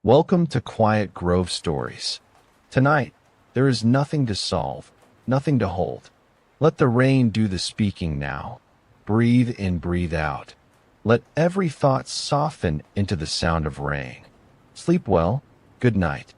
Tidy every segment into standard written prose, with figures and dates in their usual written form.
Welcome to Quiet Grove Stories. Tonight, there is nothing to solve, nothing to hold. Let the rain do the speaking now. Breathe in, breathe out. Let every thought soften into the sound of rain. Sleep well. Good night.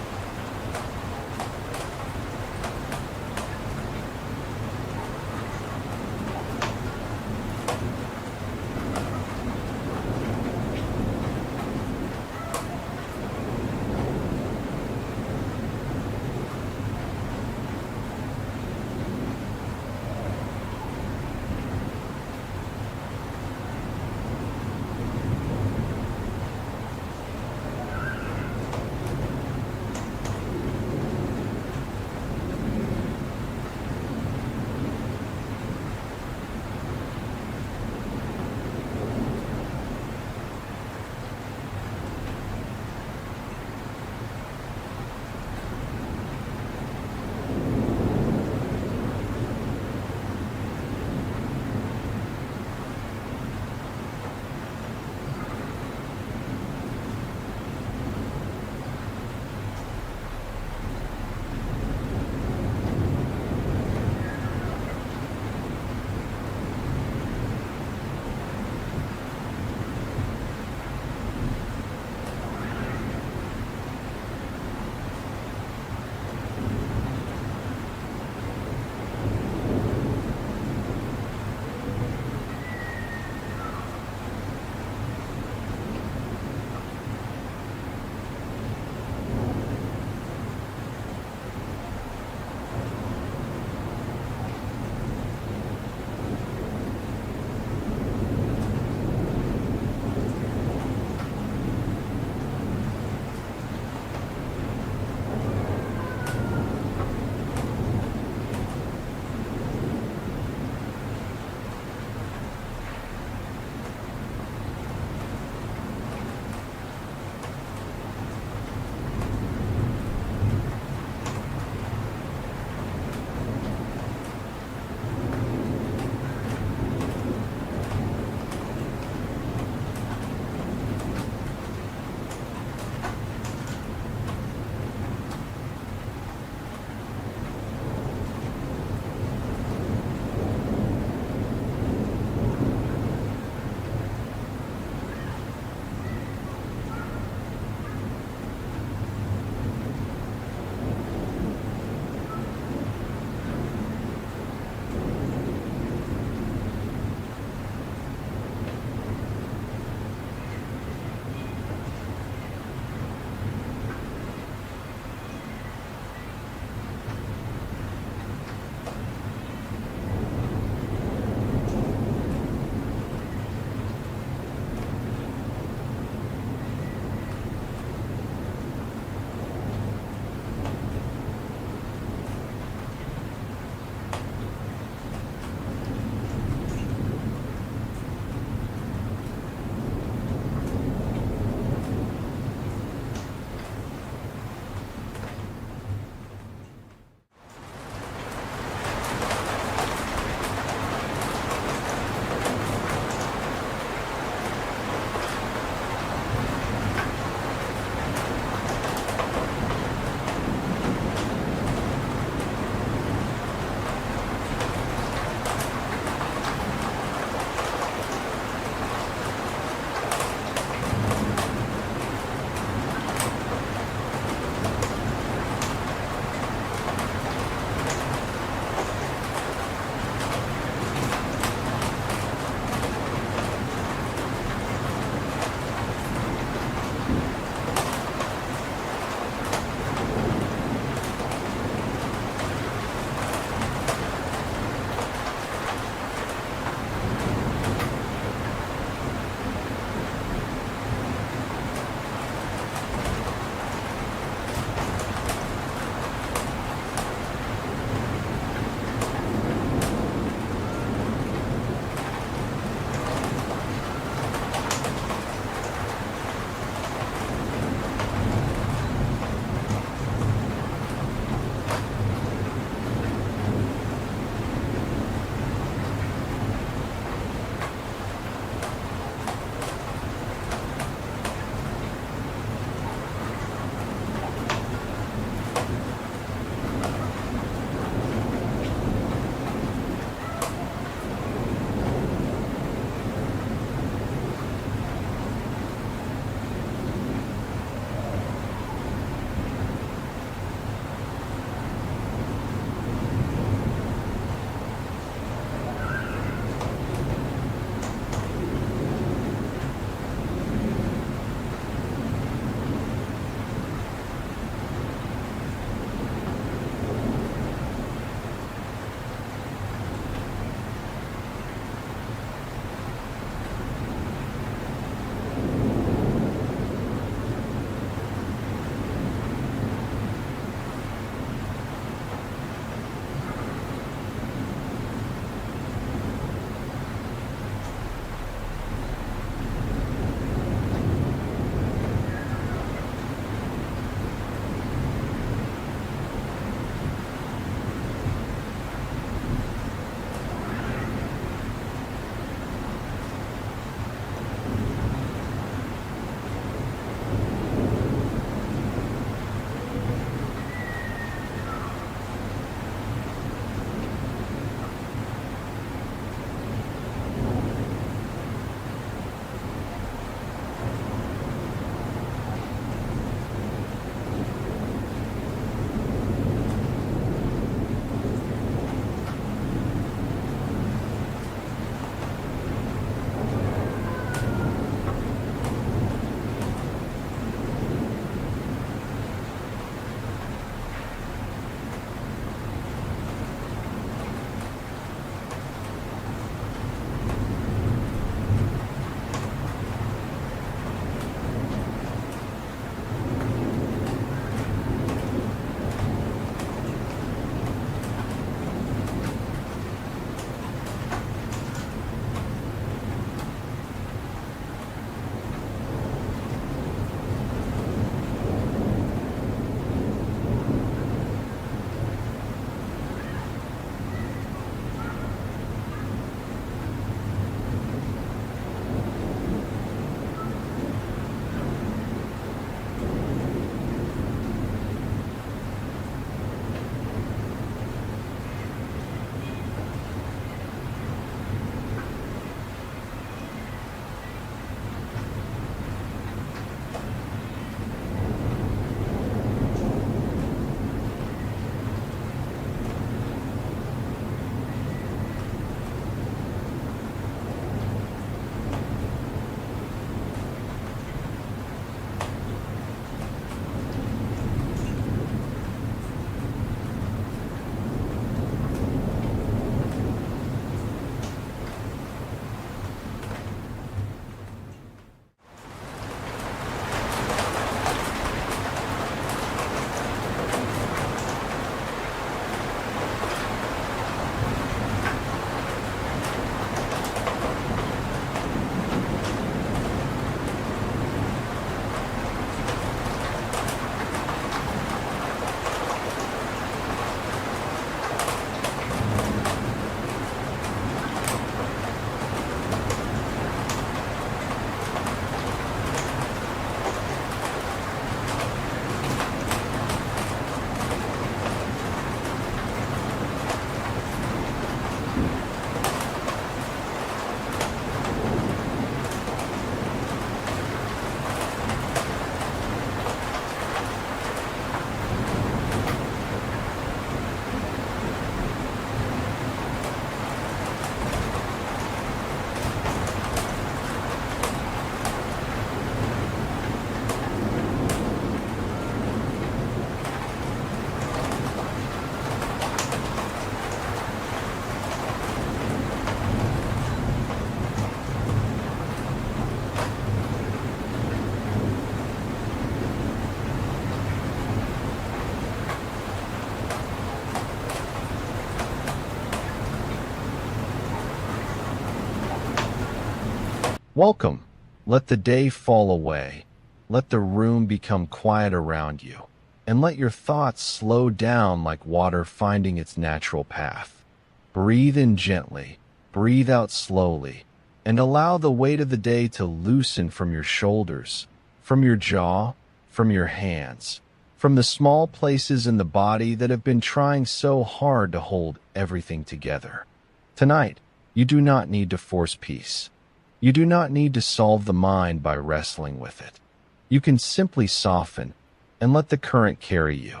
Welcome. Let the day fall away. Let the room become quiet around you. And let your thoughts slow down like water finding its natural path. Breathe in gently. Breathe out slowly. And allow the weight of the day to loosen from your shoulders, from your jaw, from your hands, from the small places in the body that have been trying so hard to hold everything together. Tonight, you do not need to force peace. You do not need to solve the mind by wrestling with it. You can simply soften and let the current carry you.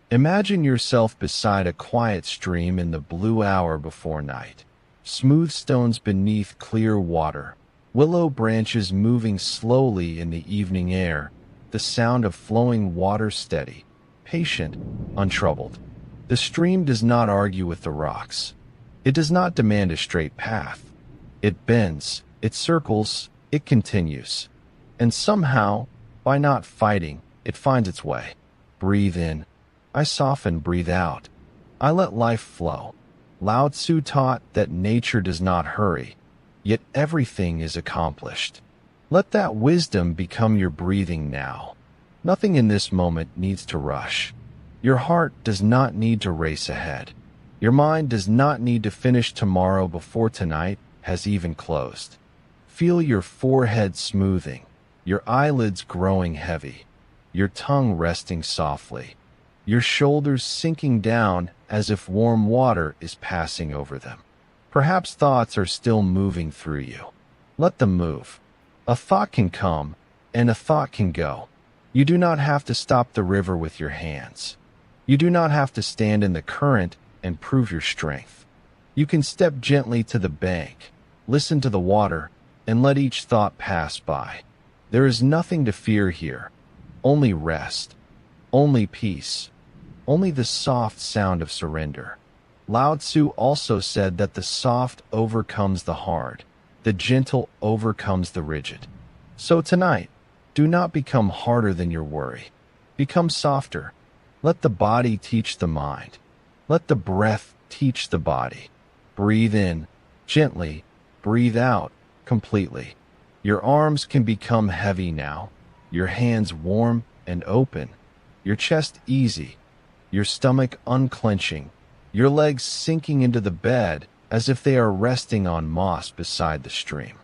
Imagine yourself beside a quiet stream in the blue hour before night. Smooth stones beneath clear water, willow branches moving slowly in the evening air, the sound of flowing water steady, patient, untroubled. The stream does not argue with the rocks. It does not demand a straight path. It bends, it circles, it continues. And somehow, by not fighting, it finds its way. Breathe in. I soften, breathe out. I let life flow. Lao Tzu taught that nature does not hurry, yet everything is accomplished. Let that wisdom become your breathing now. Nothing in this moment needs to rush. Your heart does not need to race ahead. Your mind does not need to finish tomorrow before tonight has even closed. Feel your forehead smoothing, your eyelids growing heavy, your tongue resting softly, your shoulders sinking down as if warm water is passing over them. Perhaps thoughts are still moving through you. Let them move. A thought can come, and a thought can go. You do not have to stop the river with your hands. You do not have to stand in the current and prove your strength. You can step gently to the bank, listen to the water, and let each thought pass by. There is nothing to fear here. Only rest. Only peace. Only the soft sound of surrender. Lao Tzu also said that the soft overcomes the hard. The gentle overcomes the rigid. So tonight, do not become harder than your worry. Become softer. Let the body teach the mind. Let the breath teach the body. Breathe in, gently. Breathe out, completely. Your arms can become heavy now. Your hands warm and open. Your chest easy. Your stomach unclenching. Your legs sinking into the bed as if they are resting on moss beside the stream.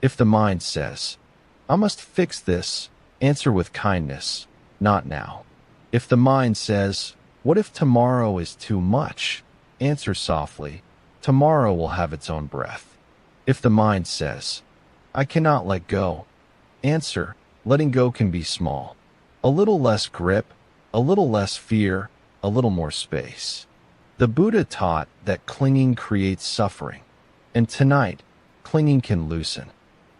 If the mind says, I must fix this, answer with kindness, not now. If the mind says, what if tomorrow is too much? Answer softly, tomorrow will have its own breath. If the mind says, I cannot let go, answer, letting go can be small. A little less grip, a little less fear, a little more space. The Buddha taught that clinging creates suffering, and tonight, clinging can loosen,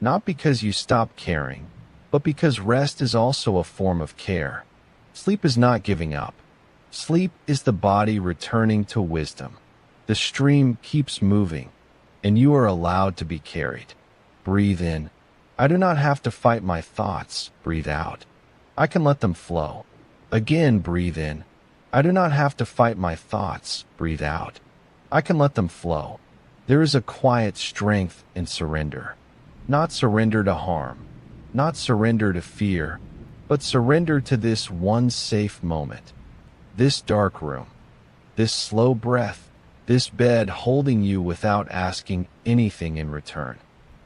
not because you stop caring, but because rest is also a form of care. Sleep is not giving up. Sleep is the body returning to wisdom. The stream keeps moving, and you are allowed to be carried. Breathe in. I do not have to fight my thoughts. Breathe out. I can let them flow. Again, breathe in. I do not have to fight my thoughts. Breathe out. I can let them flow. There is a quiet strength in surrender. Not surrender to harm, not surrender to fear, but surrender to this one safe moment. This dark room, this slow breath, this bed holding you without asking anything in return.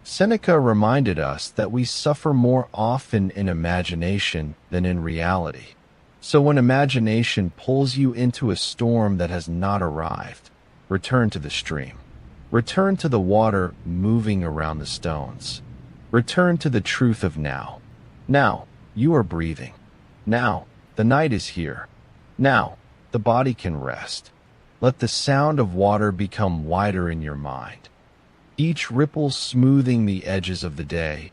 Seneca reminded us that we suffer more often in imagination than in reality. So when imagination pulls you into a storm that has not arrived, return to the stream. Return to the water moving around the stones. Return to the truth of now. Now, you are breathing. Now, the night is here. Now, the body can rest. Let the sound of water become wider in your mind. Each ripple smoothing the edges of the day.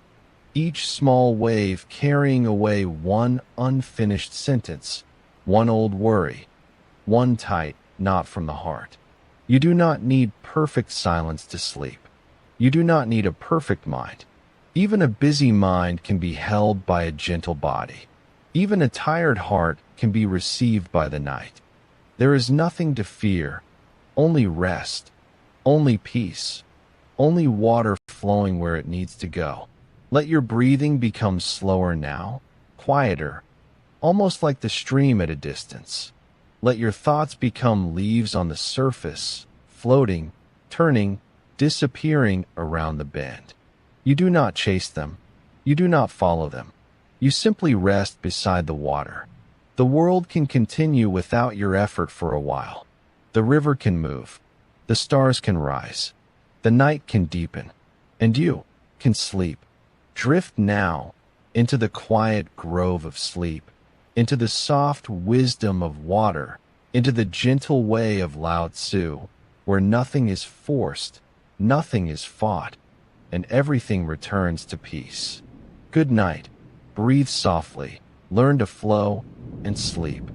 Each small wave carrying away one unfinished sentence, one old worry, one tight knot from the heart. You do not need perfect silence to sleep. You do not need a perfect mind. Even a busy mind can be held by a gentle body. Even a tired heart can be received by the night. There is nothing to fear, only rest, only peace, only water flowing where it needs to go. Let your breathing become slower now, quieter, almost like the stream at a distance. Let your thoughts become leaves on the surface, floating, turning, disappearing around the bend. You do not chase them. You do not follow them. You simply rest beside the water. The world can continue without your effort for a while. The river can move. The stars can rise. The night can deepen. And you can sleep. Drift now into the quiet grove of sleep, into the soft wisdom of water, into the gentle way of Lao Tzu, where nothing is forced, nothing is fought, and everything returns to peace. Good night. Breathe softly, learn to flow, and sleep.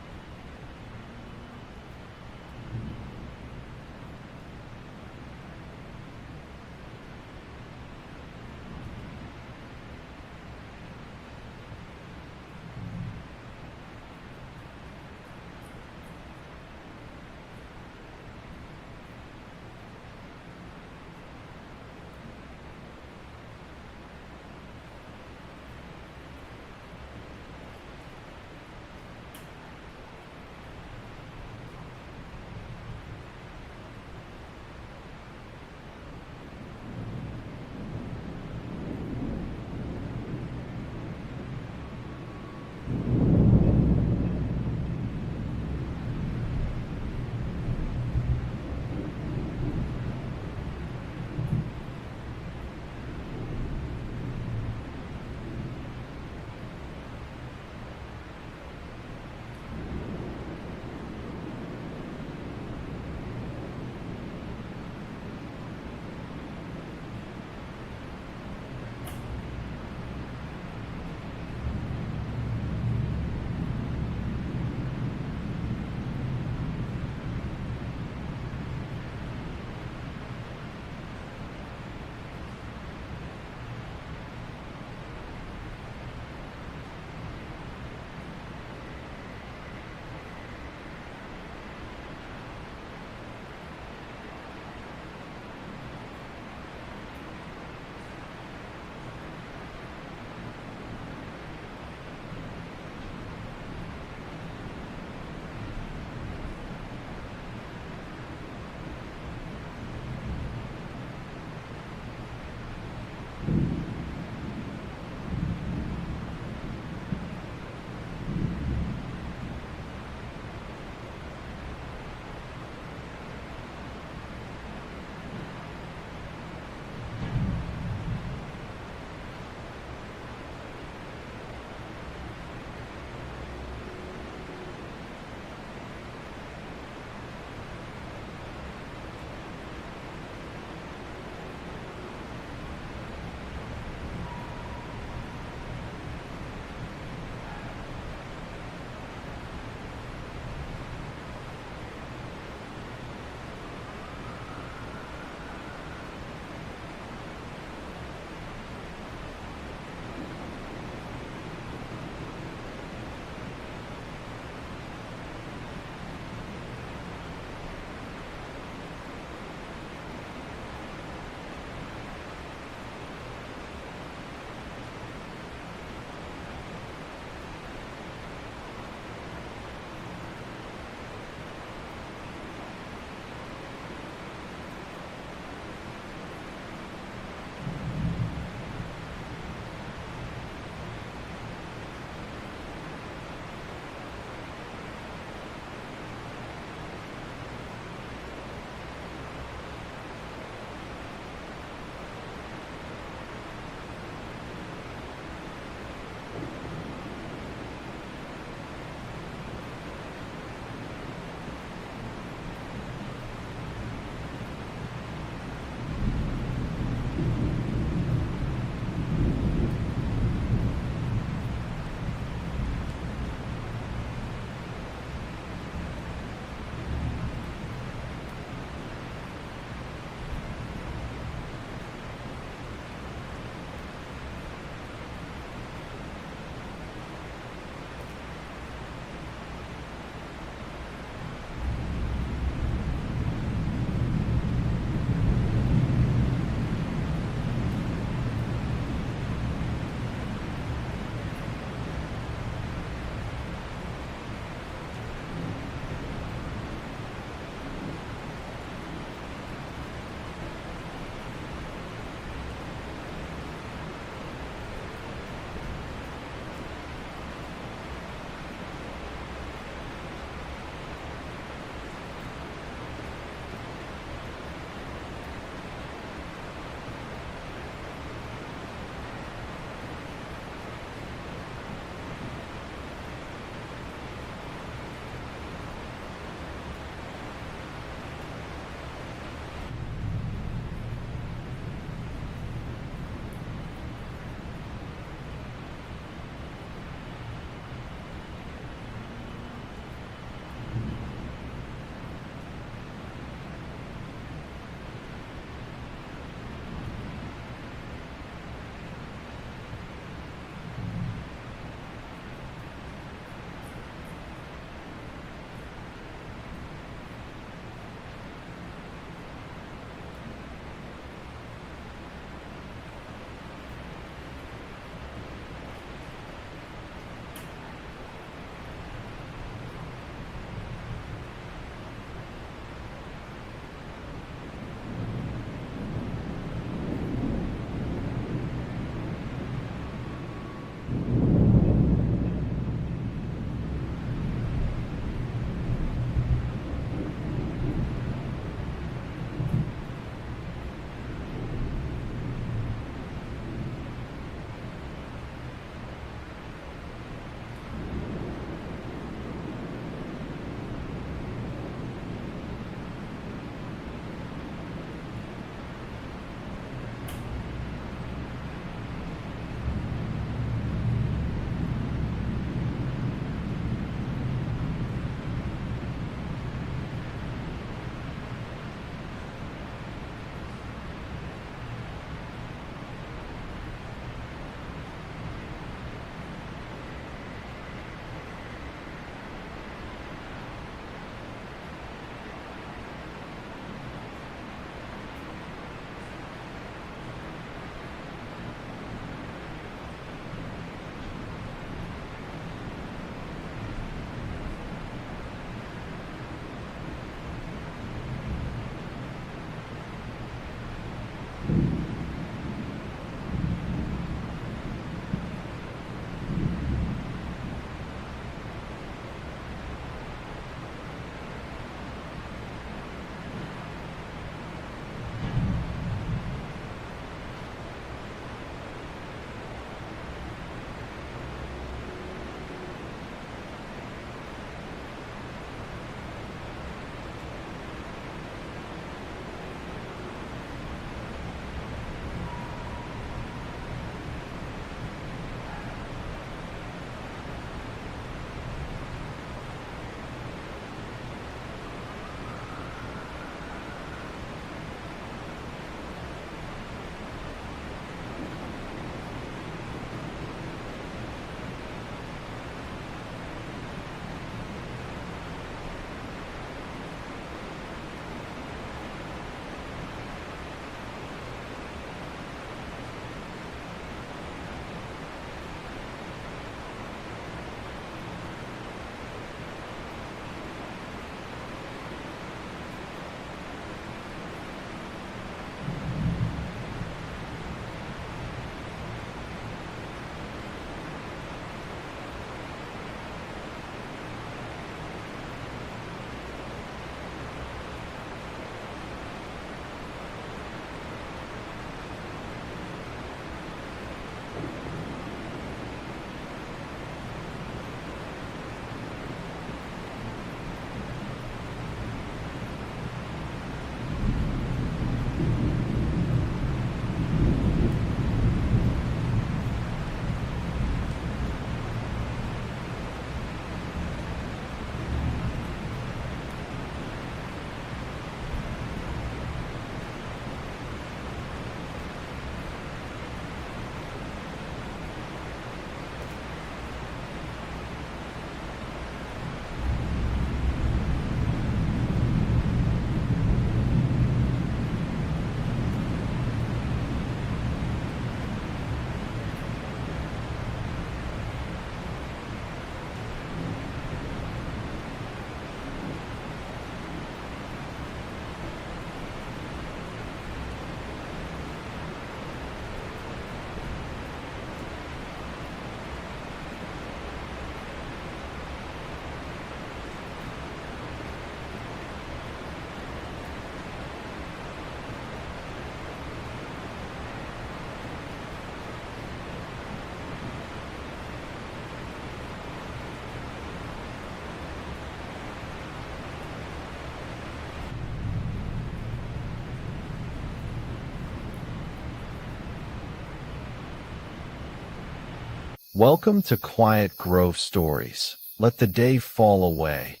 Welcome to Quiet Grove Stories. Let the day fall away.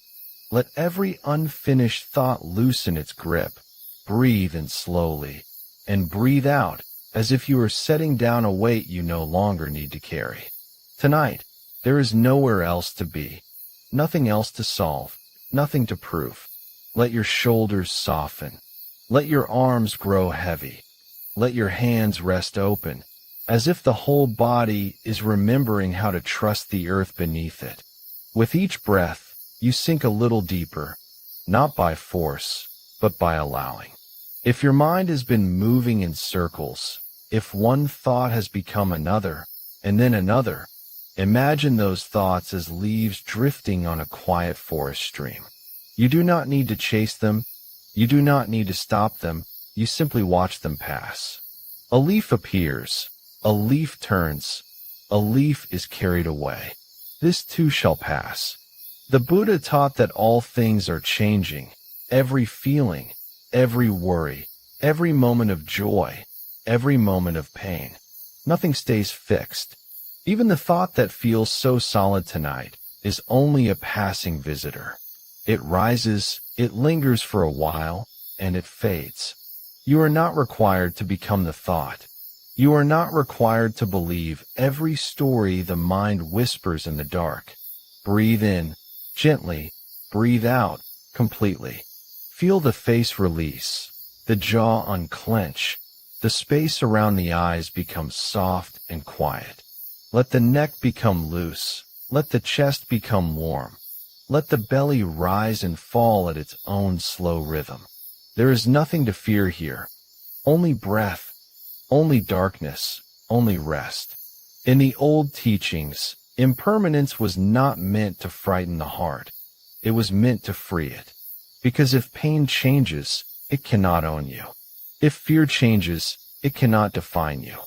Let every unfinished thought loosen its grip. Breathe in slowly, and breathe out as if you are setting down a weight you no longer need to carry. Tonight, there is nowhere else to be, nothing else to solve, nothing to prove. Let your shoulders soften. Let your arms grow heavy. Let your hands rest open, as if the whole body is remembering how to trust the earth beneath it. With each breath, you sink a little deeper, not by force, but by allowing. If your mind has been moving in circles, if one thought has become another, and then another, imagine those thoughts as leaves drifting on a quiet forest stream. You do not need to chase them. You do not need to stop them. You simply watch them pass. A leaf appears. A leaf turns. A leaf is carried away. This too shall pass. The Buddha taught that all things are changing. Every feeling, every worry, every moment of joy, every moment of pain. Nothing stays fixed. Even the thought that feels so solid tonight is only a passing visitor. It rises, it lingers for a while, and it fades. You are not required to become the thought. You are not required to believe every story the mind whispers in the dark. Breathe in, gently. Breathe out, completely. Feel the face release, the jaw unclench, the space around the eyes become soft and quiet. Let the neck become loose. Let the chest become warm. Let the belly rise and fall at its own slow rhythm. There is nothing to fear here. Only breath, only darkness, only rest. In the old teachings, impermanence was not meant to frighten the heart. It was meant to free it. Because if pain changes, it cannot own you. If fear changes, it cannot define you.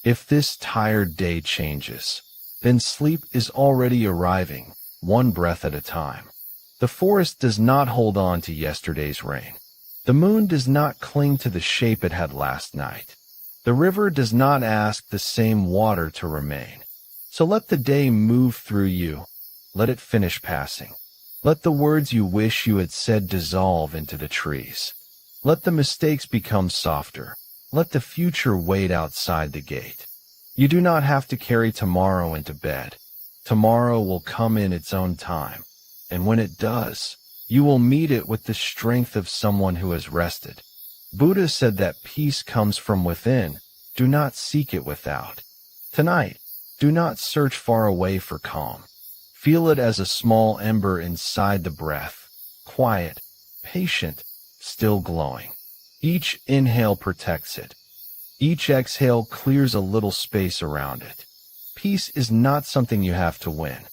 If this tired day changes, then sleep is already arriving, one breath at a time. The forest does not hold on to yesterday's rain. The moon does not cling to the shape it had last night. The river does not ask the same water to remain. So let the day move through you. Let it finish passing. Let the words you wish you had said dissolve into the trees. Let the mistakes become softer. Let the future wait outside the gate. You do not have to carry tomorrow into bed. Tomorrow will come in its own time. And when it does, you will meet it with the strength of someone who has rested. Buddha said that peace comes from within. Do not seek it without. Tonight, do not search far away for calm. Feel it as a small ember inside the breath, quiet, patient, still glowing. Each inhale protects it. Each exhale clears a little space around it. Peace is not something you have to win.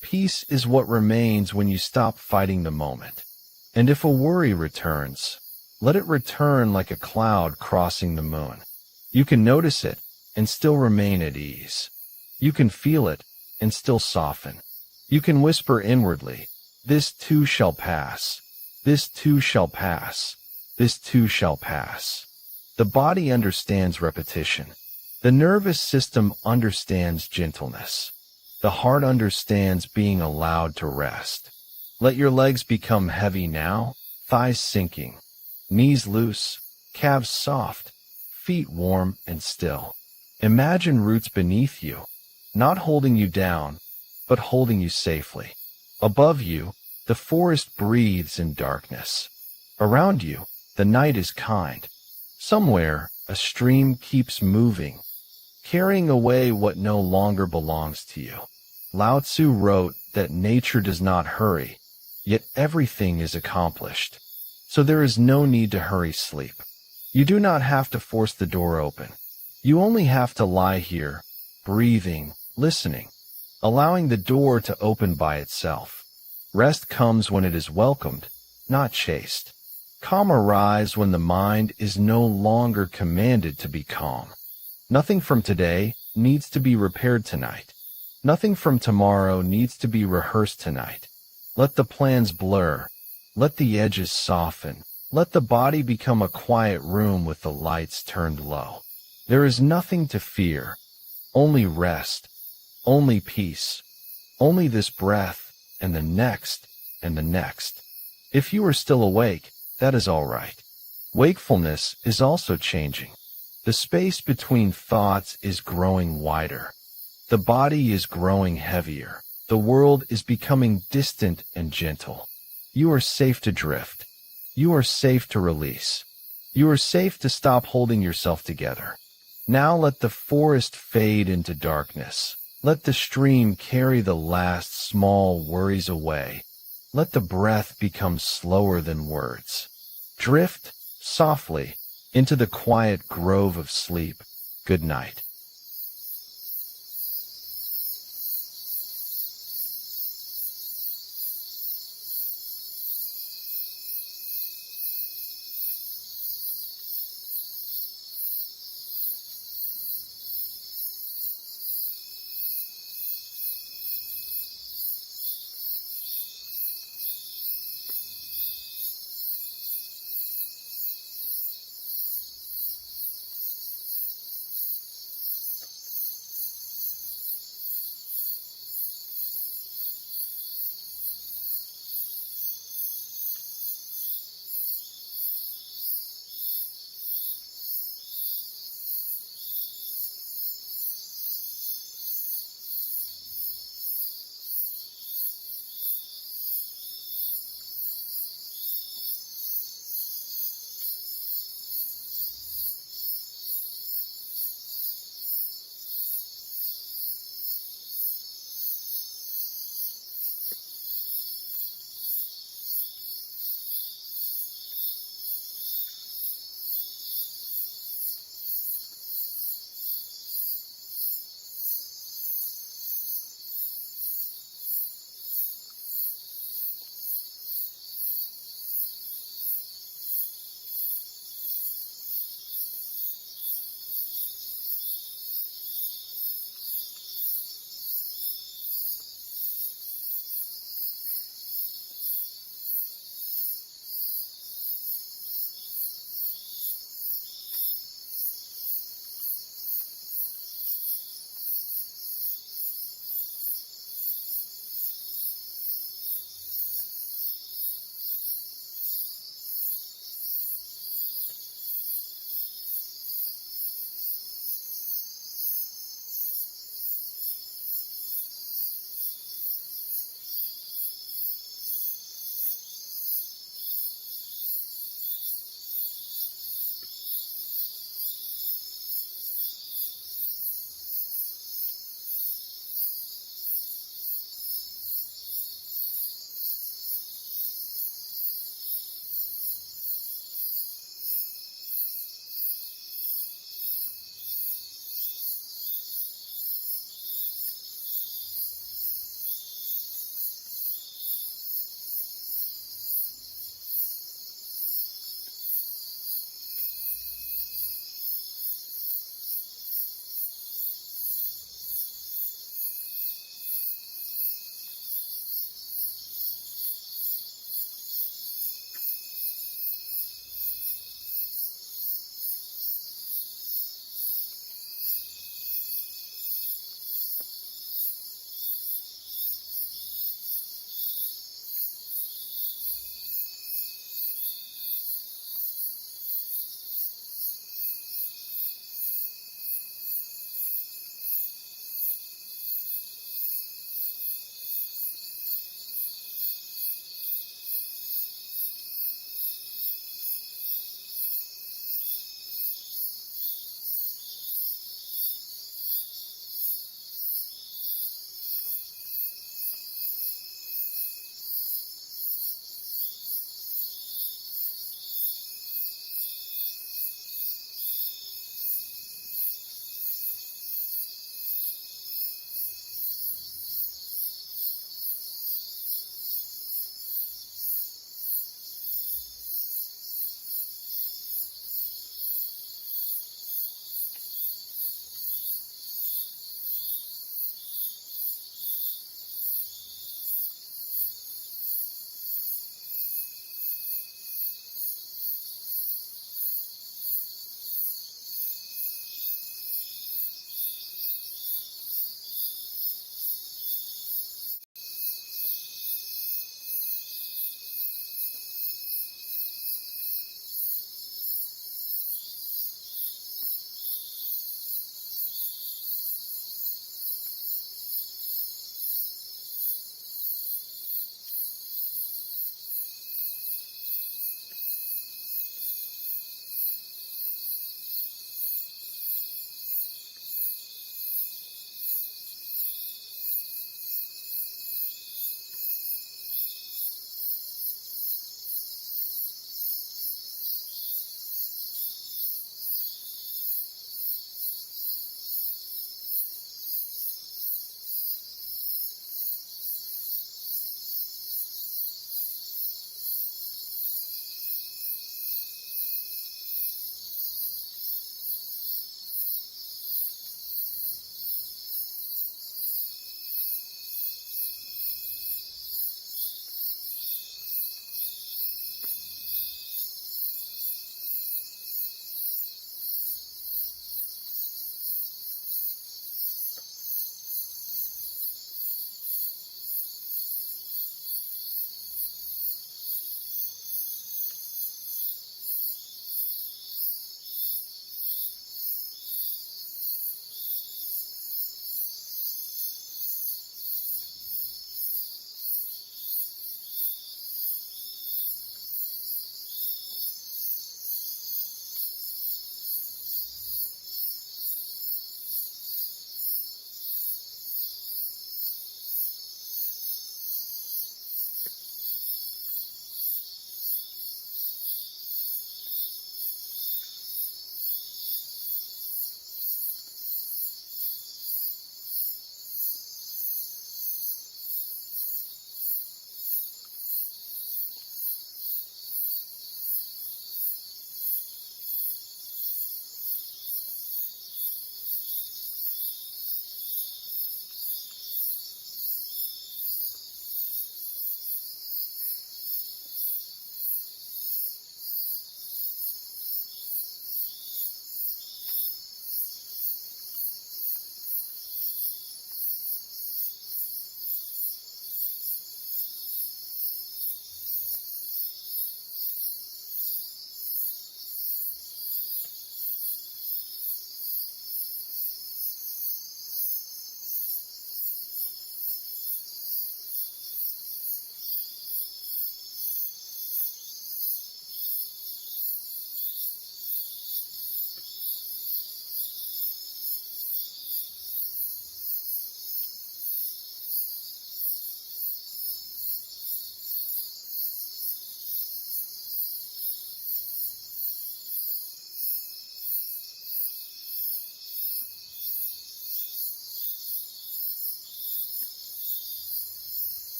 Peace is what remains when you stop fighting the moment. And if a worry returns, let it return like a cloud crossing the moon. You can notice it and still remain at ease. You can feel it and still soften. You can whisper inwardly, "This too shall pass. This too shall pass. This too shall pass." The body understands repetition. The nervous system understands gentleness. The heart understands being allowed to rest. Let your legs become heavy now, thighs sinking, knees loose, calves soft, feet warm and still. Imagine roots beneath you, not holding you down, but holding you safely. Above you, the forest breathes in darkness. Around you, the night is kind. Somewhere, a stream keeps moving, carrying away what no longer belongs to you. Lao Tzu wrote that nature does not hurry, yet everything is accomplished. So there is no need to hurry sleep. You do not have to force the door open. You only have to lie here, breathing, listening, allowing the door to open by itself. Rest comes when it is welcomed, not chased. Calm arrives when the mind is no longer commanded to be calm. Nothing from today needs to be repaired tonight. Nothing from tomorrow needs to be rehearsed tonight. Let the plans blur. Let the edges soften. Let the body become a quiet room with the lights turned low. There is nothing to fear, only rest, only peace, only this breath, and the next, and the next. If you are still awake, that is all right. Wakefulness is also changing. The space between thoughts is growing wider. The body is growing heavier. The world is becoming distant and gentle. You are safe to drift. You are safe to release. You are safe to stop holding yourself together. Now let the forest fade into darkness. Let the stream carry the last small worries away. Let the breath become slower than words. Drift softly into the quiet grove of sleep. Good night.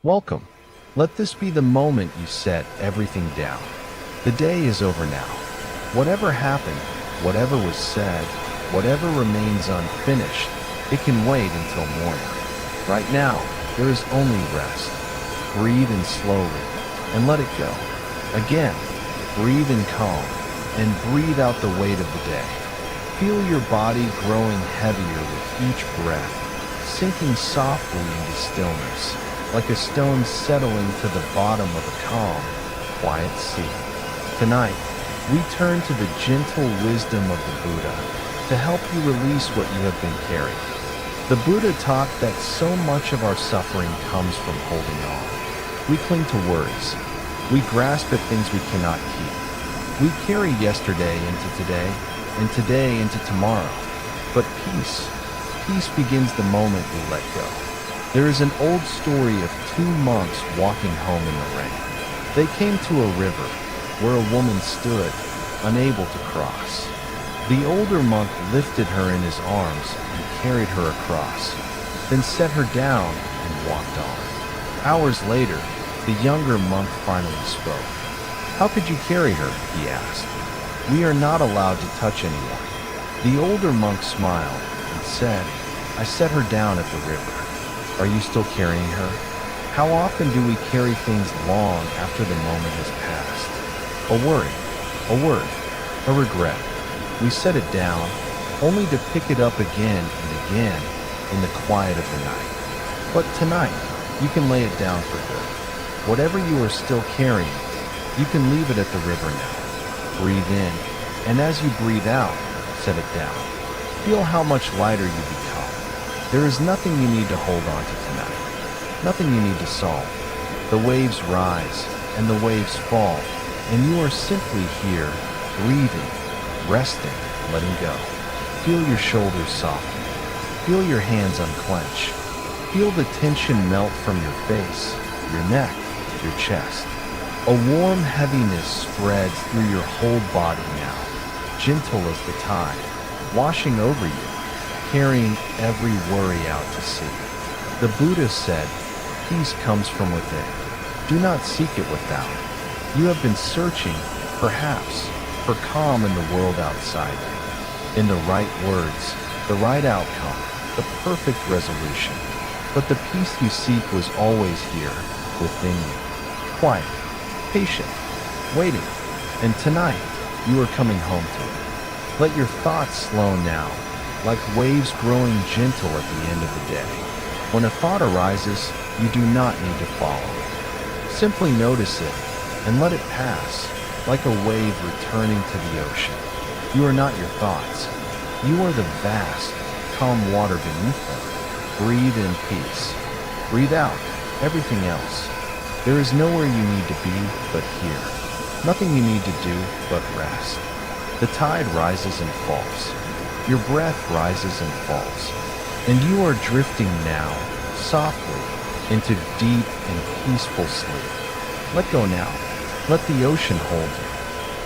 Welcome. Let this be the moment you set everything down. The day is over now. Whatever happened, whatever was said, whatever remains unfinished, it can wait until morning. Right now, there is only rest. Breathe in slowly and let it go. Again, breathe in calm and breathe out the weight of the day. Feel your body growing heavier with each breath, sinking softly into stillness, like a stone settling to the bottom of a calm, quiet sea. Tonight, we turn to the gentle wisdom of the Buddha to help you release what you have been carrying. The Buddha taught that so much of our suffering comes from holding on. We cling to worries. We grasp at things we cannot keep. We carry yesterday into today, and today into tomorrow. But peace begins the moment we let go. There is an old story of two monks walking home in the rain. They came to a river where a woman stood, unable to cross. The older monk lifted her in his arms and carried her across, then set her down and walked on. Hours later, the younger monk finally spoke. "How could you carry her?" he asked. "We are not allowed to touch anyone." The older monk smiled and said, "I set her down at the river. Are you still carrying her? How often do we carry things long after the moment has passed? A worry, a word, a regret. We set it down, only to pick it up again and again in the quiet of the night. But tonight, you can lay it down for good. Whatever you are still carrying, you can leave it at the river now. Breathe in, and as you breathe out, set it down. Feel how much lighter you become. There is nothing you need to hold on to tonight, nothing you need to solve. The waves rise, and the waves fall, and you are simply here, breathing, resting, letting go. Feel your shoulders soften. Feel your hands unclench. Feel the tension melt from your face, your neck, your chest. A warm heaviness spreads through your whole body now, gentle as the tide, washing over you, carrying every worry out to sea. The Buddha said, "Peace comes from within. Do not seek it without. You have been searching, perhaps, for calm in the world outside you, in the right words, the right outcome, the perfect resolution. But the peace you seek was always here, within you, quiet, patient, waiting, and tonight you are coming home to it. Let your thoughts slow now, like waves growing gentle at the end of the day. When a thought arises, you do not need to follow it. Simply notice it and let it pass, like a wave returning to the ocean. You are not your thoughts. You are the vast, calm water beneath them. Breathe in peace. Breathe out everything else. There is nowhere you need to be but here. Nothing you need to do but rest. The tide rises and falls. Your breath rises and falls. And you are drifting now, softly, into deep and peaceful sleep. Let go now. Let the ocean hold you.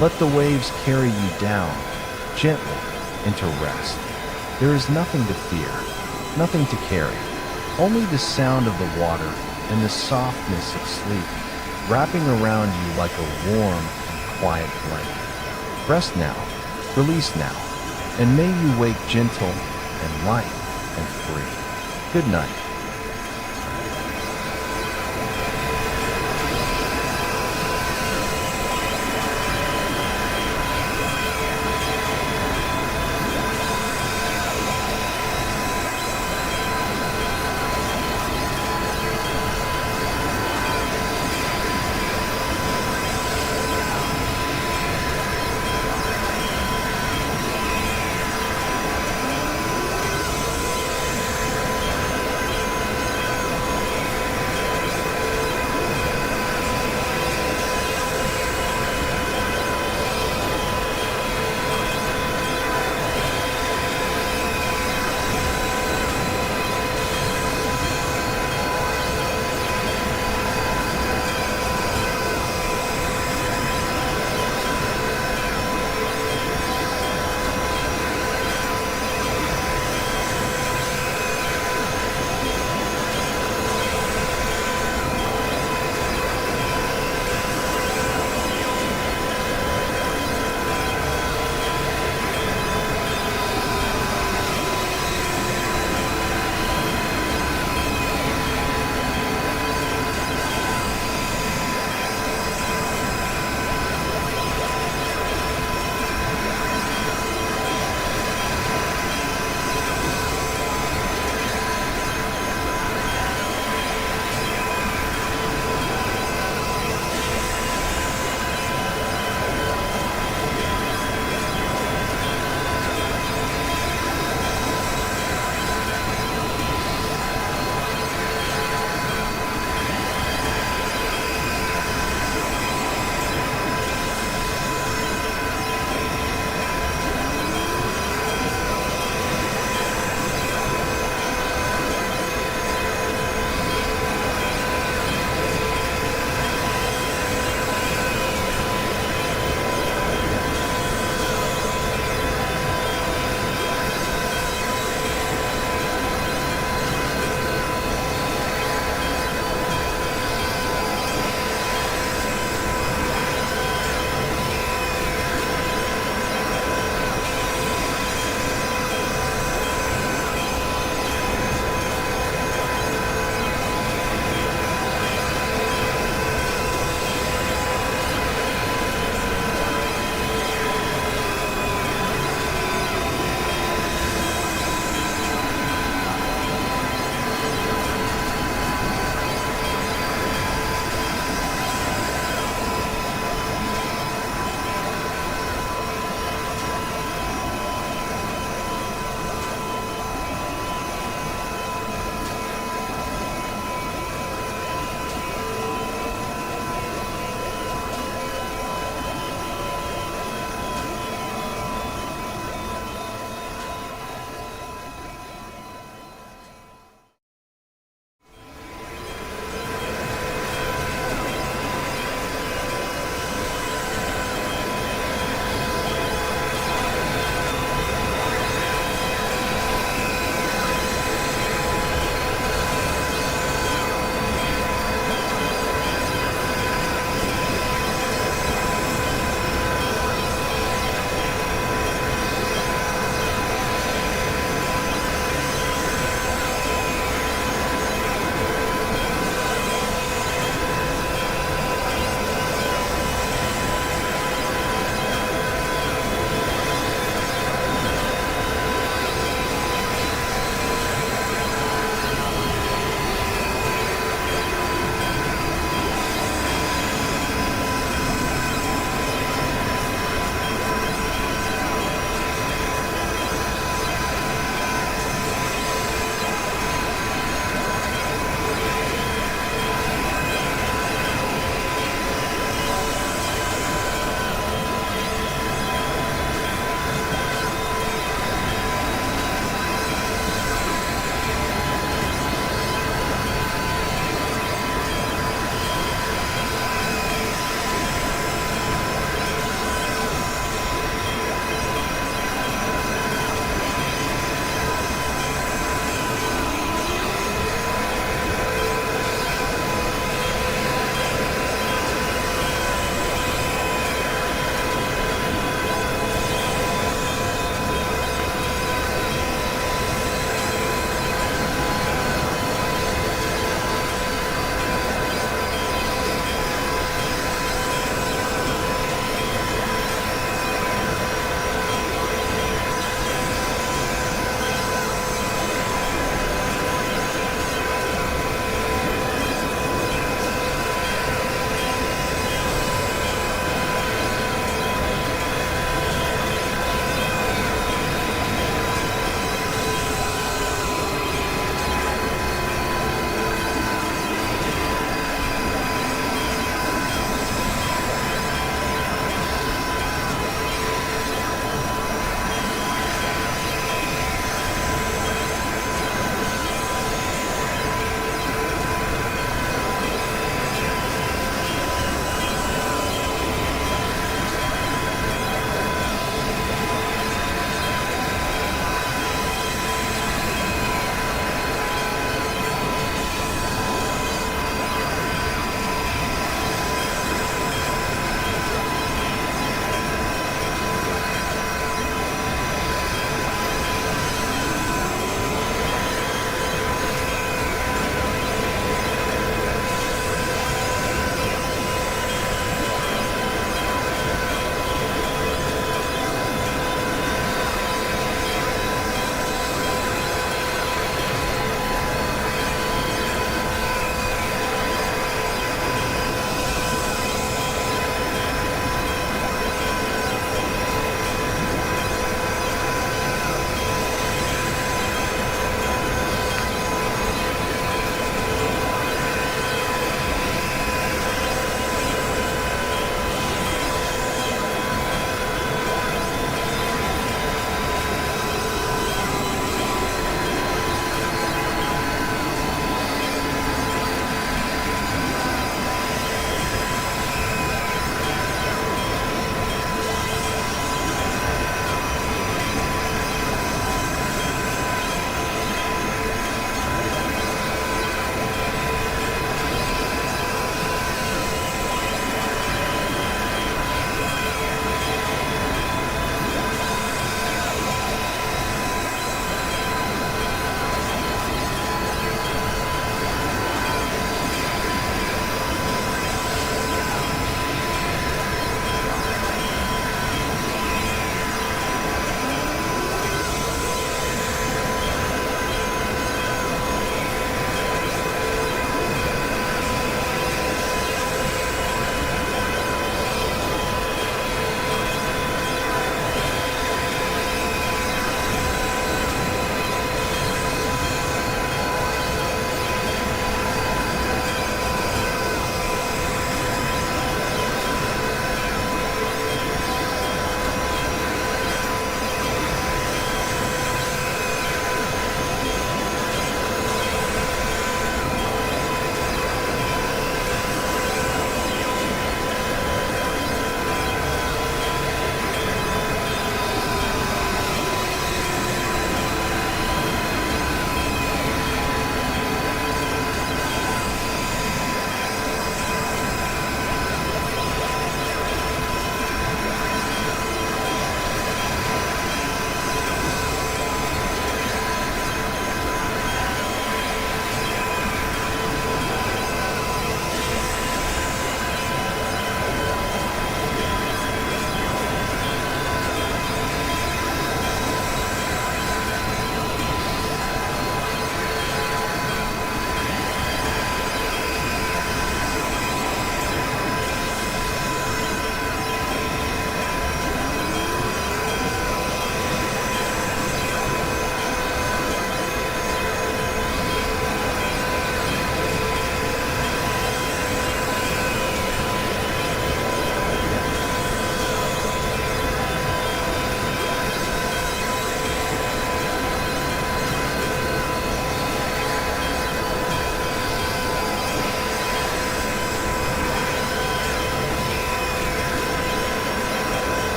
Let the waves carry you down, gently, into rest. There is nothing to fear, nothing to carry. Only the sound of the water and the softness of sleep, wrapping around you like a warm and quiet blanket. Rest now, release now, and may you wake gentle and light and free. Good night.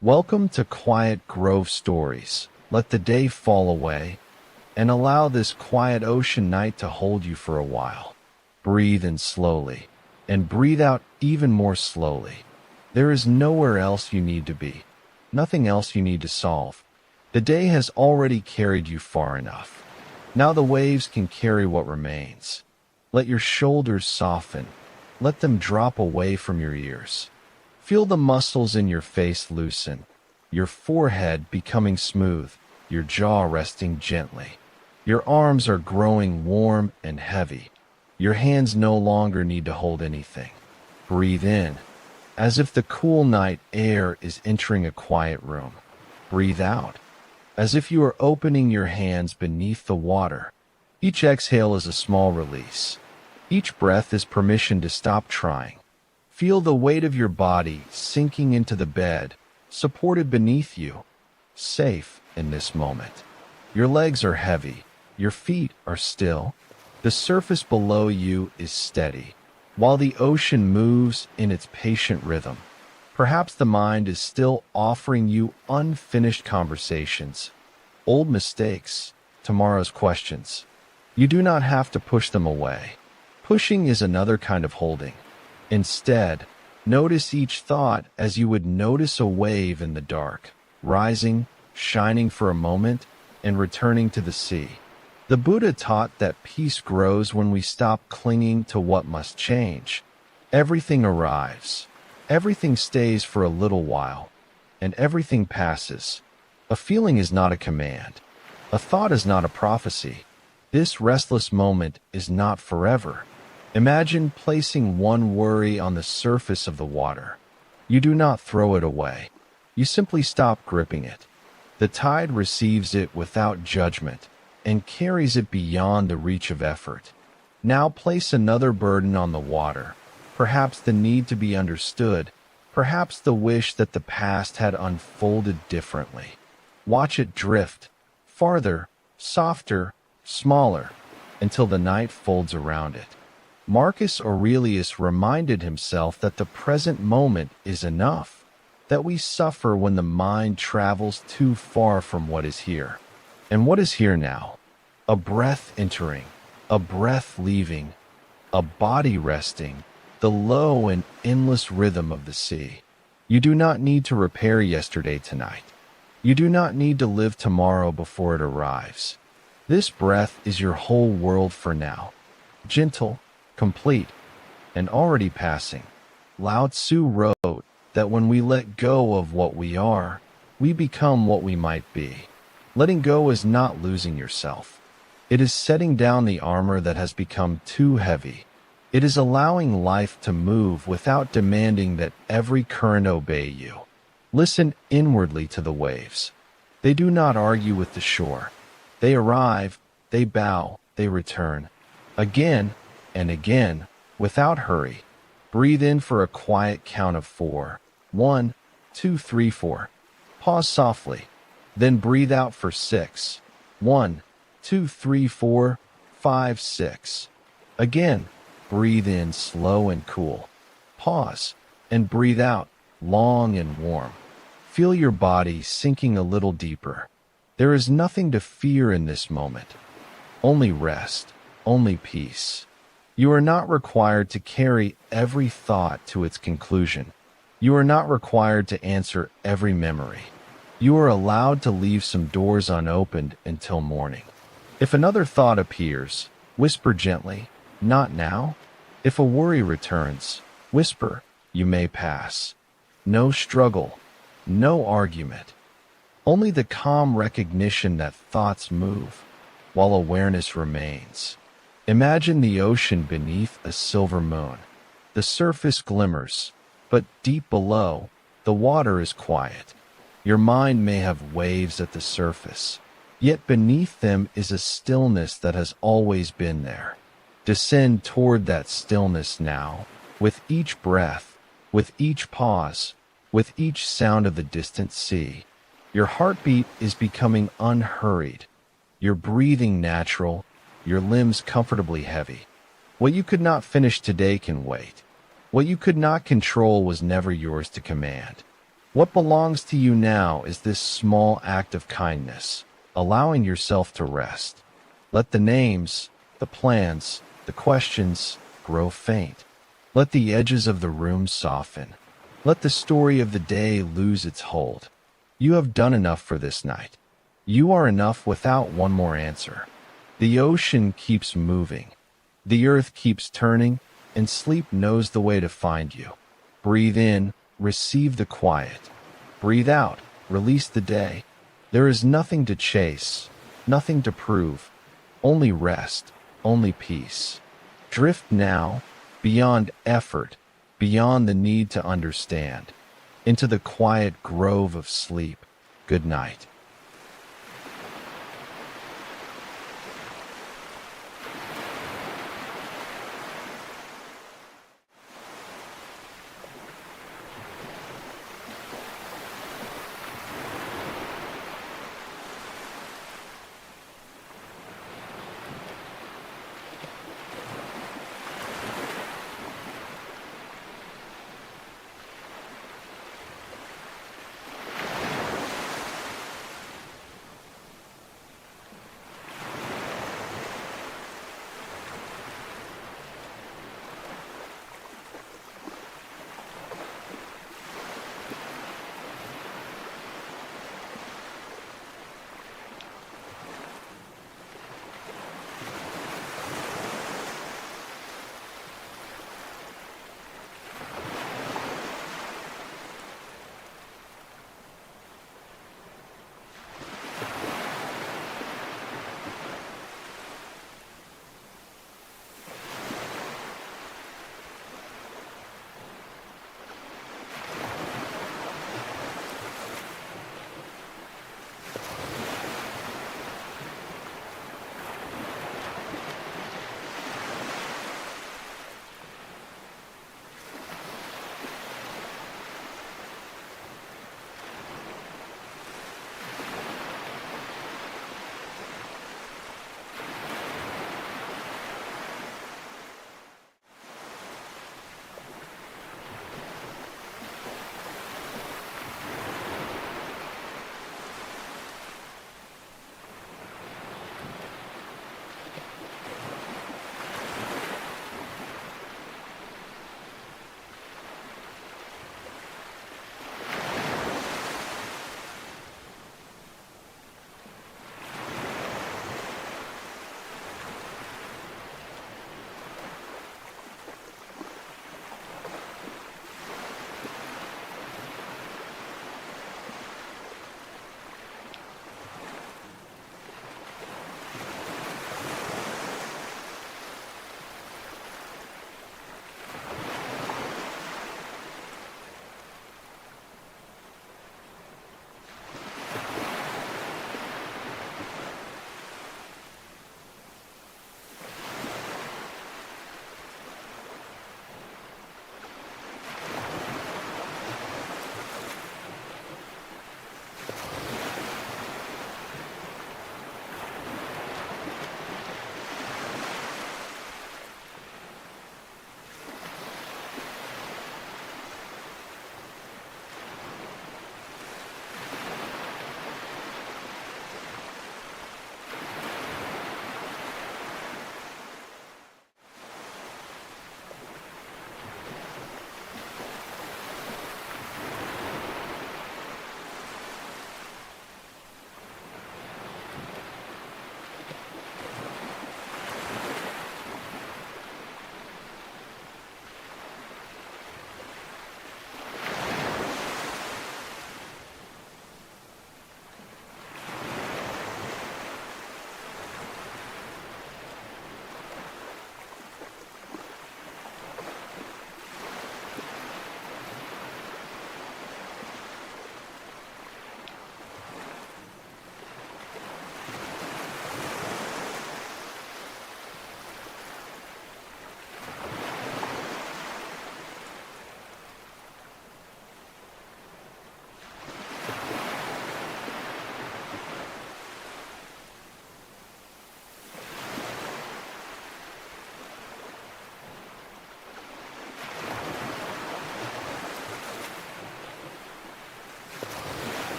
Welcome to Quiet Grove Stories. Let the day fall away and allow this quiet ocean night to hold you for a while. Breathe in slowly and breathe out even more slowly. There is nowhere else you need to be, nothing else you need to solve. The day has already carried you far enough. Now the waves can carry what remains. Let your shoulders soften. Let them drop away from your ears. Feel the muscles in your face loosen, your forehead becoming smooth, your jaw resting gently. Your arms are growing warm and heavy. Your hands no longer need to hold anything. Breathe in, as if the cool night air is entering a quiet room. Breathe out, as if you are opening your hands beneath the water. Each exhale is a small release. Each breath is permission to stop trying. Feel the weight of your body sinking into the bed, supported beneath you, safe in this moment. Your legs are heavy. Your feet are still. The surface below you is steady, while the ocean moves in its patient rhythm. Perhaps the mind is still offering you unfinished conversations, old mistakes, tomorrow's questions. You do not have to push them away. Pushing is another kind of holding. Instead, notice each thought as you would notice a wave in the dark, rising, shining for a moment, and returning to the sea. The Buddha taught that peace grows when we stop clinging to what must change. Everything arrives. Everything stays for a little while, and everything passes. A feeling is not a command. A thought is not a prophecy. This restless moment is not forever. Imagine placing one worry on the surface of the water. You do not throw it away. You simply stop gripping it. The tide receives it without judgment and carries it beyond the reach of effort. Now place another burden on the water, perhaps the need to be understood, perhaps the wish that the past had unfolded differently. Watch it drift, farther, softer, smaller, until the night folds around it. Marcus Aurelius reminded himself that the present moment is enough, that we suffer when the mind travels too far from what is here. And what is here now? A breath entering, a breath leaving, a body resting, the low and endless rhythm of the sea. You do not need to repair yesterday tonight. You do not need to live tomorrow before it arrives. This breath is your whole world for now. Gentle, complete, and already passing. Lao Tzu wrote that when we let go of what we are, we become what we might be. Letting go is not losing yourself. It is setting down the armor that has become too heavy. It is allowing life to move without demanding that every current obey you. Listen inwardly to the waves. They do not argue with the shore. They arrive, they bow, they return. Again and again, without hurry. Breathe in for a quiet count of 4. 1, 2, 3, 4. Pause softly. Then breathe out for 6. 1, 2, 3, 4, 5, 6. Again, breathe in slow and cool. Pause and breathe out long and warm. Feel your body sinking a little deeper. There is nothing to fear in this moment. Only rest, only peace. You are not required to carry every thought to its conclusion. You are not required to answer every memory. You are allowed to leave some doors unopened until morning. If another thought appears, whisper gently, "Not now." If a worry returns, whisper, "You may pass." No struggle, no argument. Only the calm recognition that thoughts move, while awareness remains. Imagine the ocean beneath a silver moon. The surface glimmers, but deep below, the water is quiet. Your mind may have waves at the surface, yet beneath them is a stillness that has always been there. Descend toward that stillness now, with each breath, with each pause, with each sound of the distant sea. Your heartbeat is becoming unhurried, your breathing natural, your limbs comfortably heavy. What you could not finish today can wait. What you could not control was never yours to command. What belongs to you now is this small act of kindness, allowing yourself to rest. Let the names, the plans, the questions grow faint. Let the edges of the room soften. Let the story of the day lose its hold. You have done enough for this night. You are enough without one more answer. The ocean keeps moving. The earth keeps turning, and sleep knows the way to find you. Breathe in, receive the quiet. Breathe out, release the day. There is nothing to chase, nothing to prove, only rest, only peace. Drift now, beyond effort, beyond the need to understand, into the quiet grove of sleep. Good night.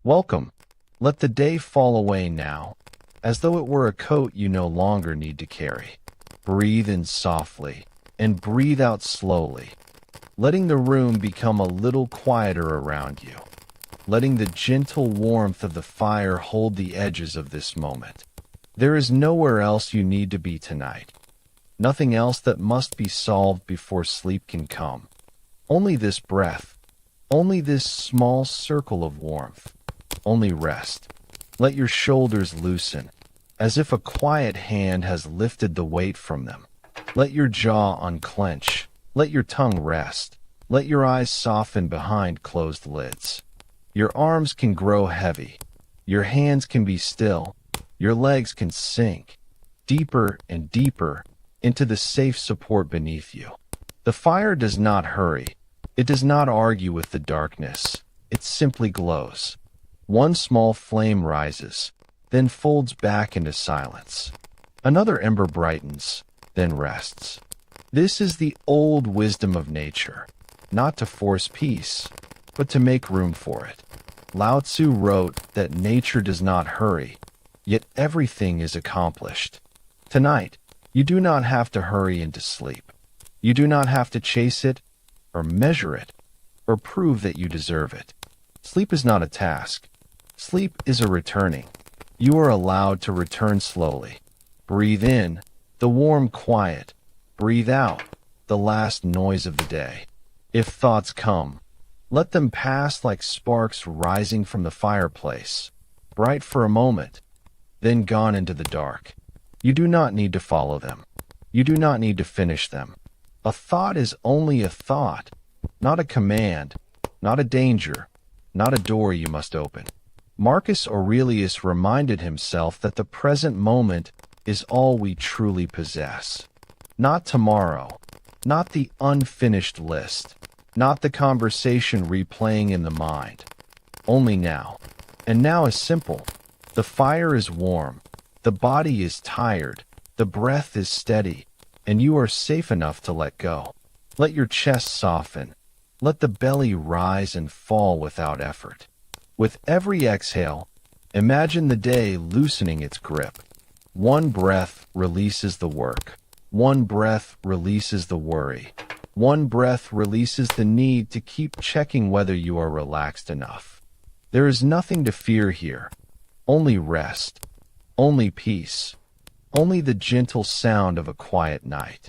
Welcome. Let the day fall away now, as though it were a coat you no longer need to carry. Breathe in softly and breathe out slowly, letting the room become a little quieter around you, letting the gentle warmth of the fire hold the edges of this moment. There is nowhere else you need to be tonight. Nothing else that must be solved before sleep can come. Only this breath, only this small circle of warmth, only rest. Let your shoulders loosen, as if a quiet hand has lifted the weight from them. Let your jaw unclench. Let your tongue rest. Let your eyes soften behind closed lids. Your arms can grow heavy. Your hands can be still. Your legs can sink deeper and deeper into the safe support beneath you. The fire does not hurry. It does not argue with the darkness. It simply glows. One small flame rises, then folds back into silence. Another ember brightens, then rests. This is the old wisdom of nature, not to force peace, but to make room for it. Lao Tzu wrote that nature does not hurry, yet everything is accomplished. Tonight, you do not have to hurry into sleep. You do not have to chase it, or measure it, or prove that you deserve it. Sleep is not a task. Sleep is a returning. You are allowed to return slowly. Breathe in, the warm quiet. Breathe out, the last noise of the day. If thoughts come, let them pass like sparks rising from the fireplace, bright for a moment, then gone into the dark. You do not need to follow them. You do not need to finish them. A thought is only a thought, not a command, not a danger, not a door you must open. Marcus Aurelius reminded himself that the present moment is all we truly possess. Not tomorrow, not the unfinished list, not the conversation replaying in the mind. Only now. And now is simple. The fire is warm. The body is tired, the breath is steady, and you are safe enough to let go. Let your chest soften. Let the belly rise and fall without effort. With every exhale, imagine the day loosening its grip. One breath releases the work. One breath releases the worry. One breath releases the need to keep checking whether you are relaxed enough. There is nothing to fear here. Only rest. Only peace. Only the gentle sound of a quiet night.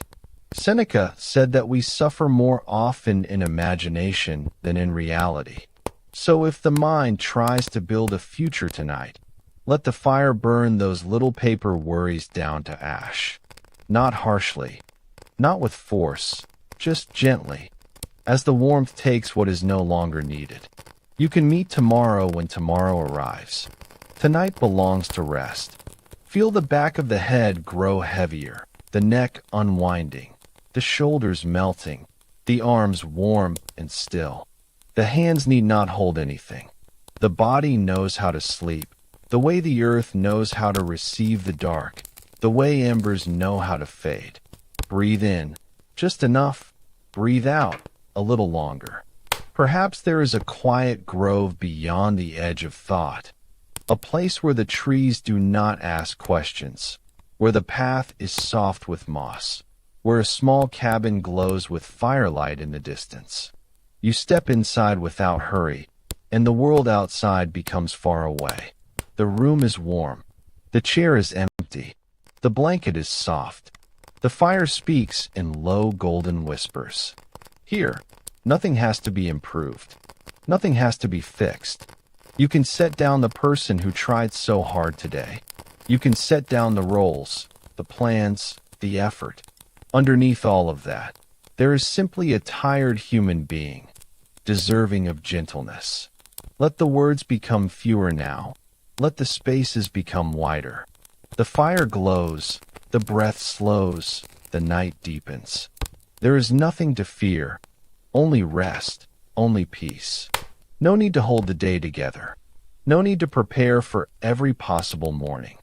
Seneca said that we suffer more often in imagination than in reality. So if the mind tries to build a future tonight, let the fire burn those little paper worries down to ash. Not harshly, not with force, just gently, as the warmth takes what is no longer needed. You can meet tomorrow when tomorrow arrives. Tonight belongs to rest. Feel the back of the head grow heavier, the neck unwinding, the shoulders melting, the arms warm and still. The hands need not hold anything. The body knows how to sleep, the way the earth knows how to receive the dark, the way embers know how to fade. Breathe in, just enough. Breathe out, a little longer. Perhaps there is a quiet grove beyond the edge of thought. A place where the trees do not ask questions, where the path is soft with moss, where a small cabin glows with firelight in the distance. You step inside without hurry, and the world outside becomes far away. The room is warm. The chair is empty. The blanket is soft. The fire speaks in low golden whispers. Here, nothing has to be improved. Nothing has to be fixed. You can set down the person who tried so hard today. You can set down the roles, the plans, the effort. Underneath all of that, there is simply a tired human being, deserving of gentleness. Let the words become fewer now. Let the spaces become wider. The fire glows, the breath slows, the night deepens. There is nothing to fear, only rest, only peace. No need to hold the day together. No need to prepare for every possible morning.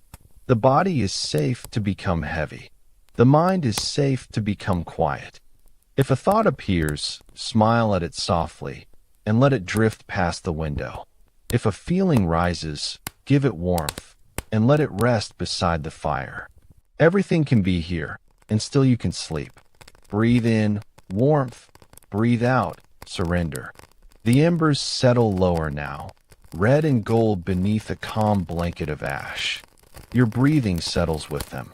The body is safe to become heavy. The mind is safe to become quiet. If a thought appears, smile at it softly and let it drift past the window. If a feeling rises, give it warmth and let it rest beside the fire. Everything can be here, and still you can sleep. Breathe in, warmth. Breathe out, surrender. The embers settle lower now, red and gold beneath a calm blanket of ash. Your breathing settles with them.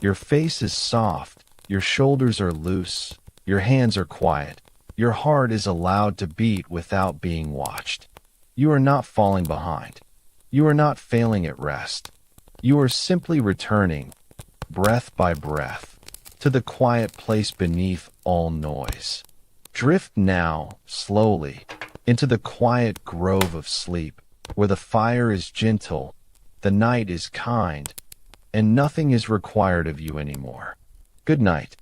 Your face is soft, your shoulders are loose, your hands are quiet. Your heart is allowed to beat without being watched. You are not falling behind. You are not failing at rest. You are simply returning, breath by breath, to the quiet place beneath all noise. Drift now, slowly, into the quiet grove of sleep, where the fire is gentle, the night is kind, and nothing is required of you anymore. Good night.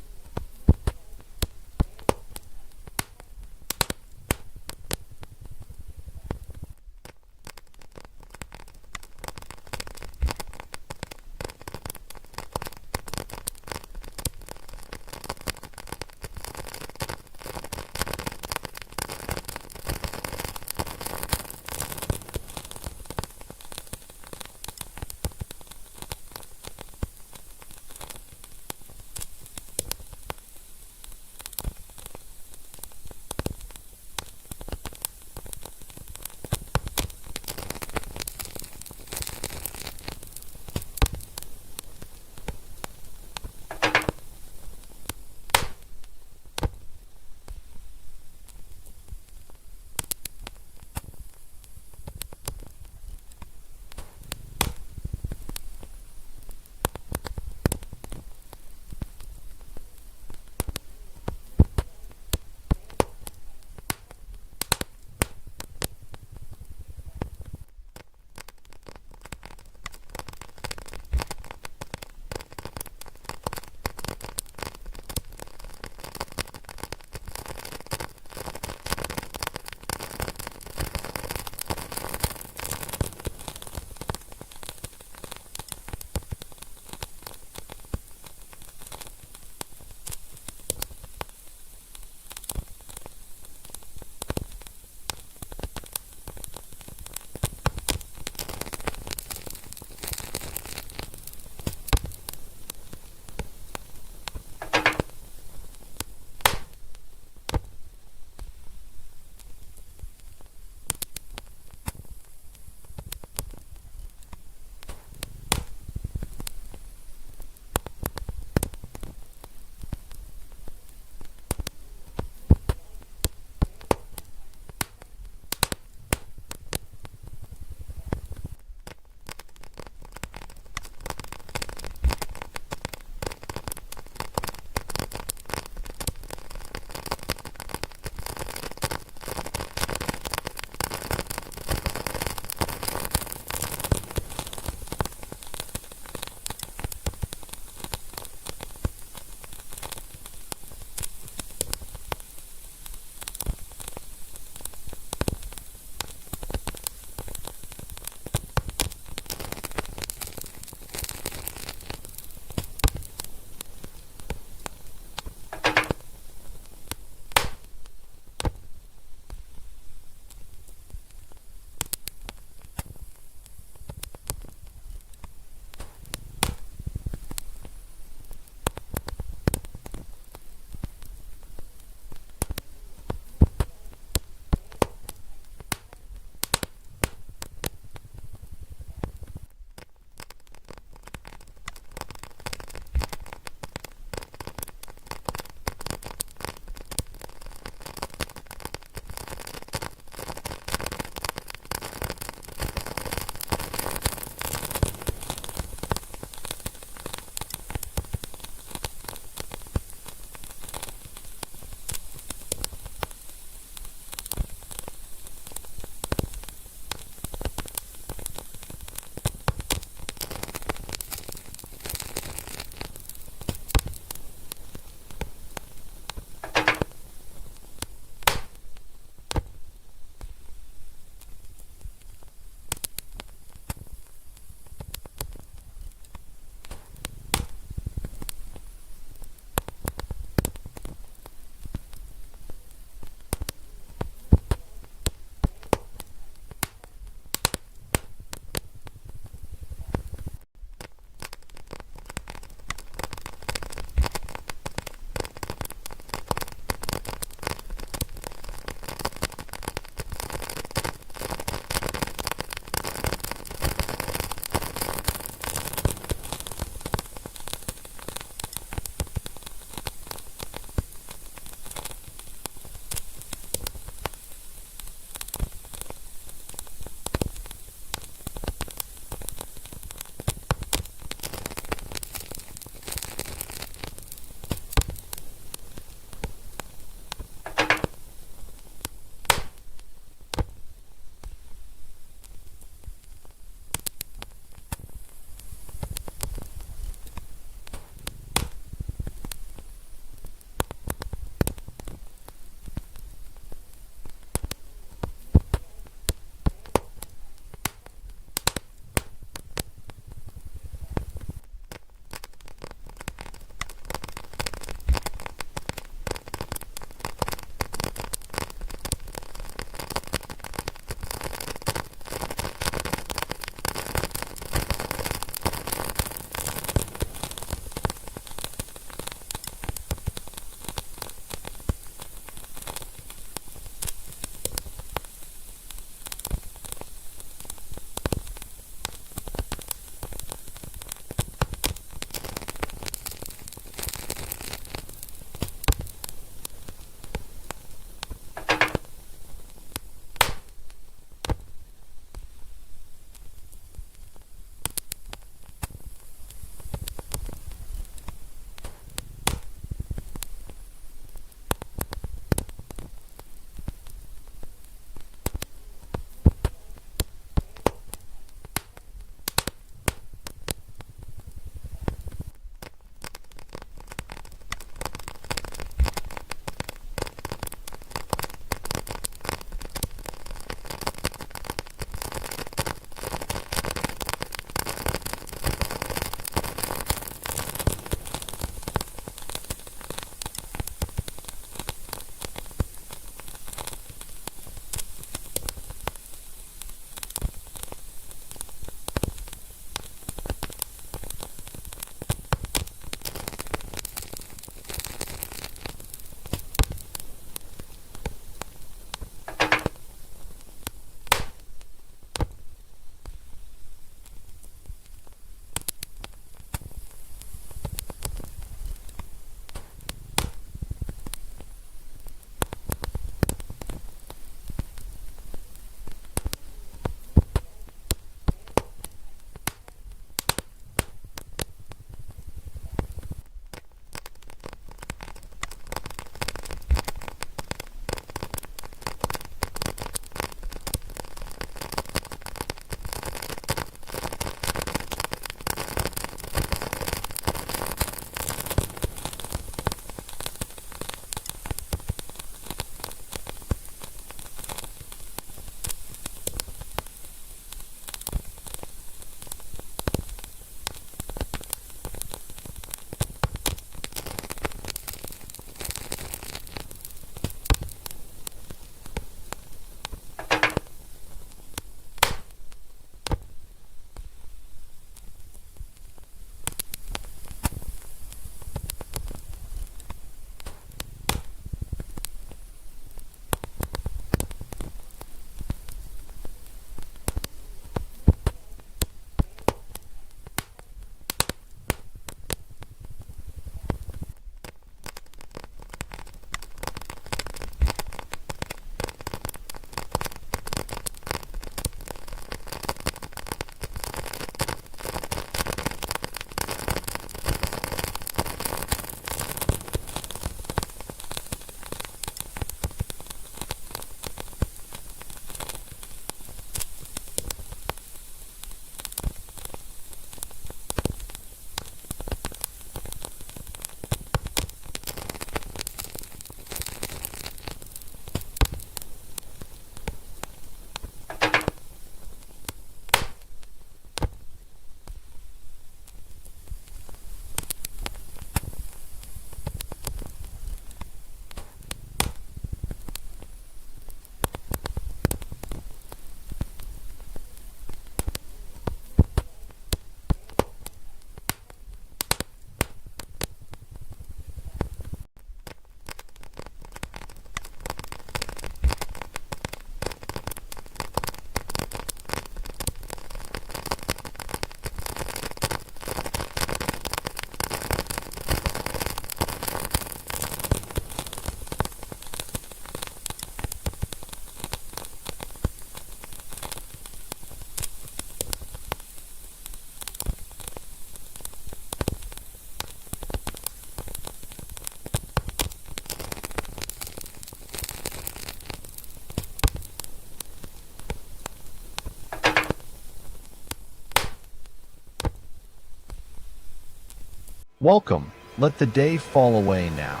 Welcome. Let the day fall away now,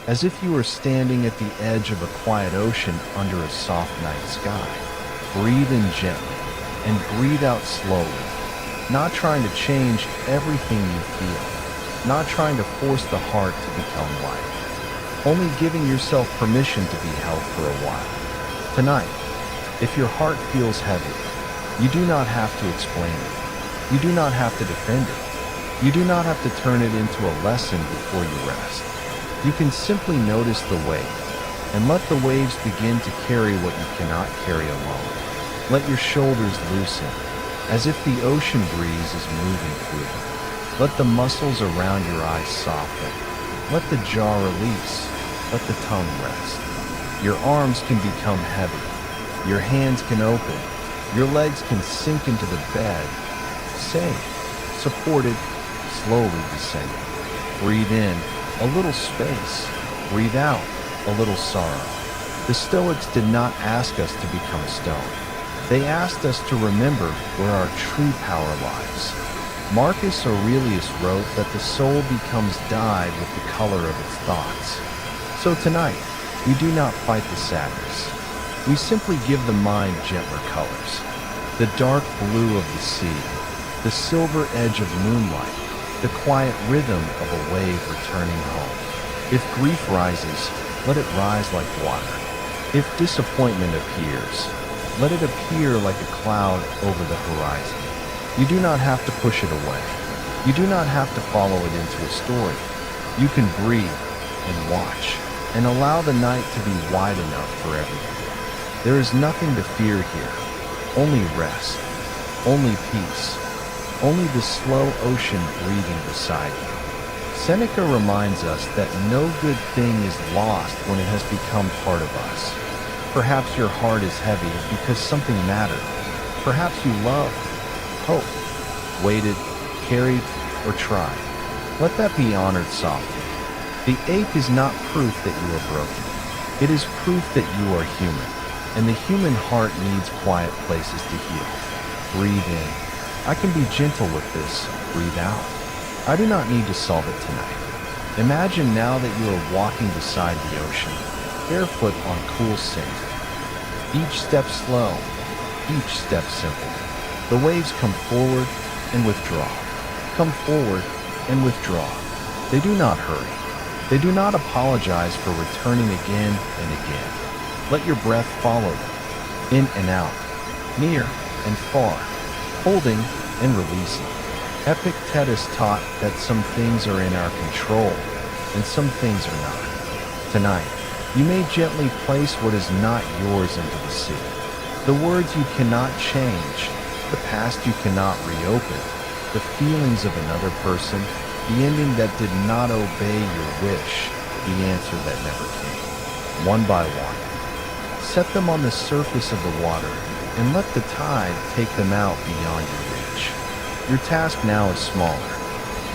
as if you were standing at the edge of a quiet ocean under a soft night sky. Breathe in gently and breathe out slowly, not trying to change everything you feel, not trying to force the heart to become light, only giving yourself permission to be held for a while. Tonight, if your heart feels heavy, you do not have to explain it. You do not have to defend it. You do not have to turn it into a lesson before you rest. You can simply notice the wave, and let the waves begin to carry what you cannot carry alone. Let your shoulders loosen, as if the ocean breeze is moving through them. Let the muscles around your eyes soften. Let the jaw release. Let the tongue rest. Your arms can become heavy. Your hands can open. Your legs can sink into the bed. Safe, supported, slowly descending. Breathe in a little space. Breathe out a little sorrow. The Stoics did not ask us to become stone. They asked us to remember where our true power lies. Marcus Aurelius wrote that the soul becomes dyed with the color of its thoughts. So tonight, we do not fight the sadness. We simply give the mind gentler colors. The dark blue of the sea, the silver edge of moonlight, the quiet rhythm of a wave returning home. If grief rises, let it rise like water. If disappointment appears, let it appear like a cloud over the horizon. You do not have to push it away. You do not have to follow it into a story. You can breathe and watch and allow the night to be wide enough for everyone. There is nothing to fear here. Only rest. Only peace. Only the slow ocean breathing beside you. Seneca reminds us that no good thing is lost when it has become part of us. Perhaps your heart is heavy because something mattered. Perhaps you loved, hoped, waited, carried, or tried. Let that be honored softly. The ache is not proof that you are broken. It is proof that you are human, and the human heart needs quiet places to heal. Breathe in. I can be gentle with this. Breathe out. I do not need to solve it tonight. Imagine now that you are walking beside the ocean, barefoot on cool sand. Each step slow, each step simple. The waves come forward and withdraw. Come forward and withdraw. They do not hurry. They do not apologize for returning again and again. Let your breath follow them, in and out, near and far, holding and releasing. Epictetus taught that some things are in our control and some things are not. Tonight, you may gently place what is not yours into the sea. The words you cannot change, the past you cannot reopen, the feelings of another person, the ending that did not obey your wish, the answer that never came. One by one, set them on the surface of the water and let the tide take them out beyond your reach. Your task now is smaller.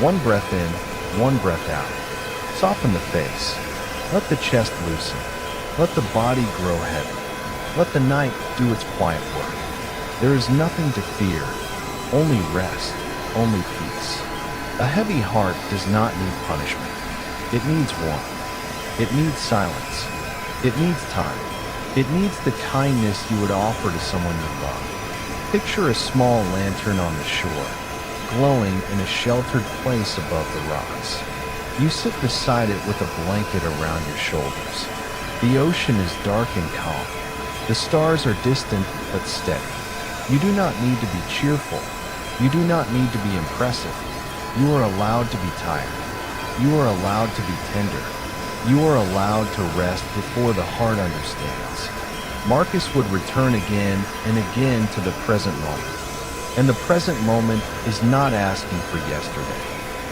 One breath in, one breath out. Soften the face. Let the chest loosen. Let the body grow heavy. Let the night do its quiet work. There is nothing to fear, only rest, only peace. A heavy heart does not need punishment. It needs warmth. It needs silence. It needs time. It needs the kindness you would offer to someone you love. Picture a small lantern on the shore, glowing in a sheltered place above the rocks. You sit beside it with a blanket around your shoulders. The ocean is dark and calm. The stars are distant but steady. You do not need to be cheerful. You do not need to be impressive. You are allowed to be tired. You are allowed to be tender. You are allowed to rest before the heart understands. Marcus would return again and again to the present moment. And the present moment is not asking for yesterday.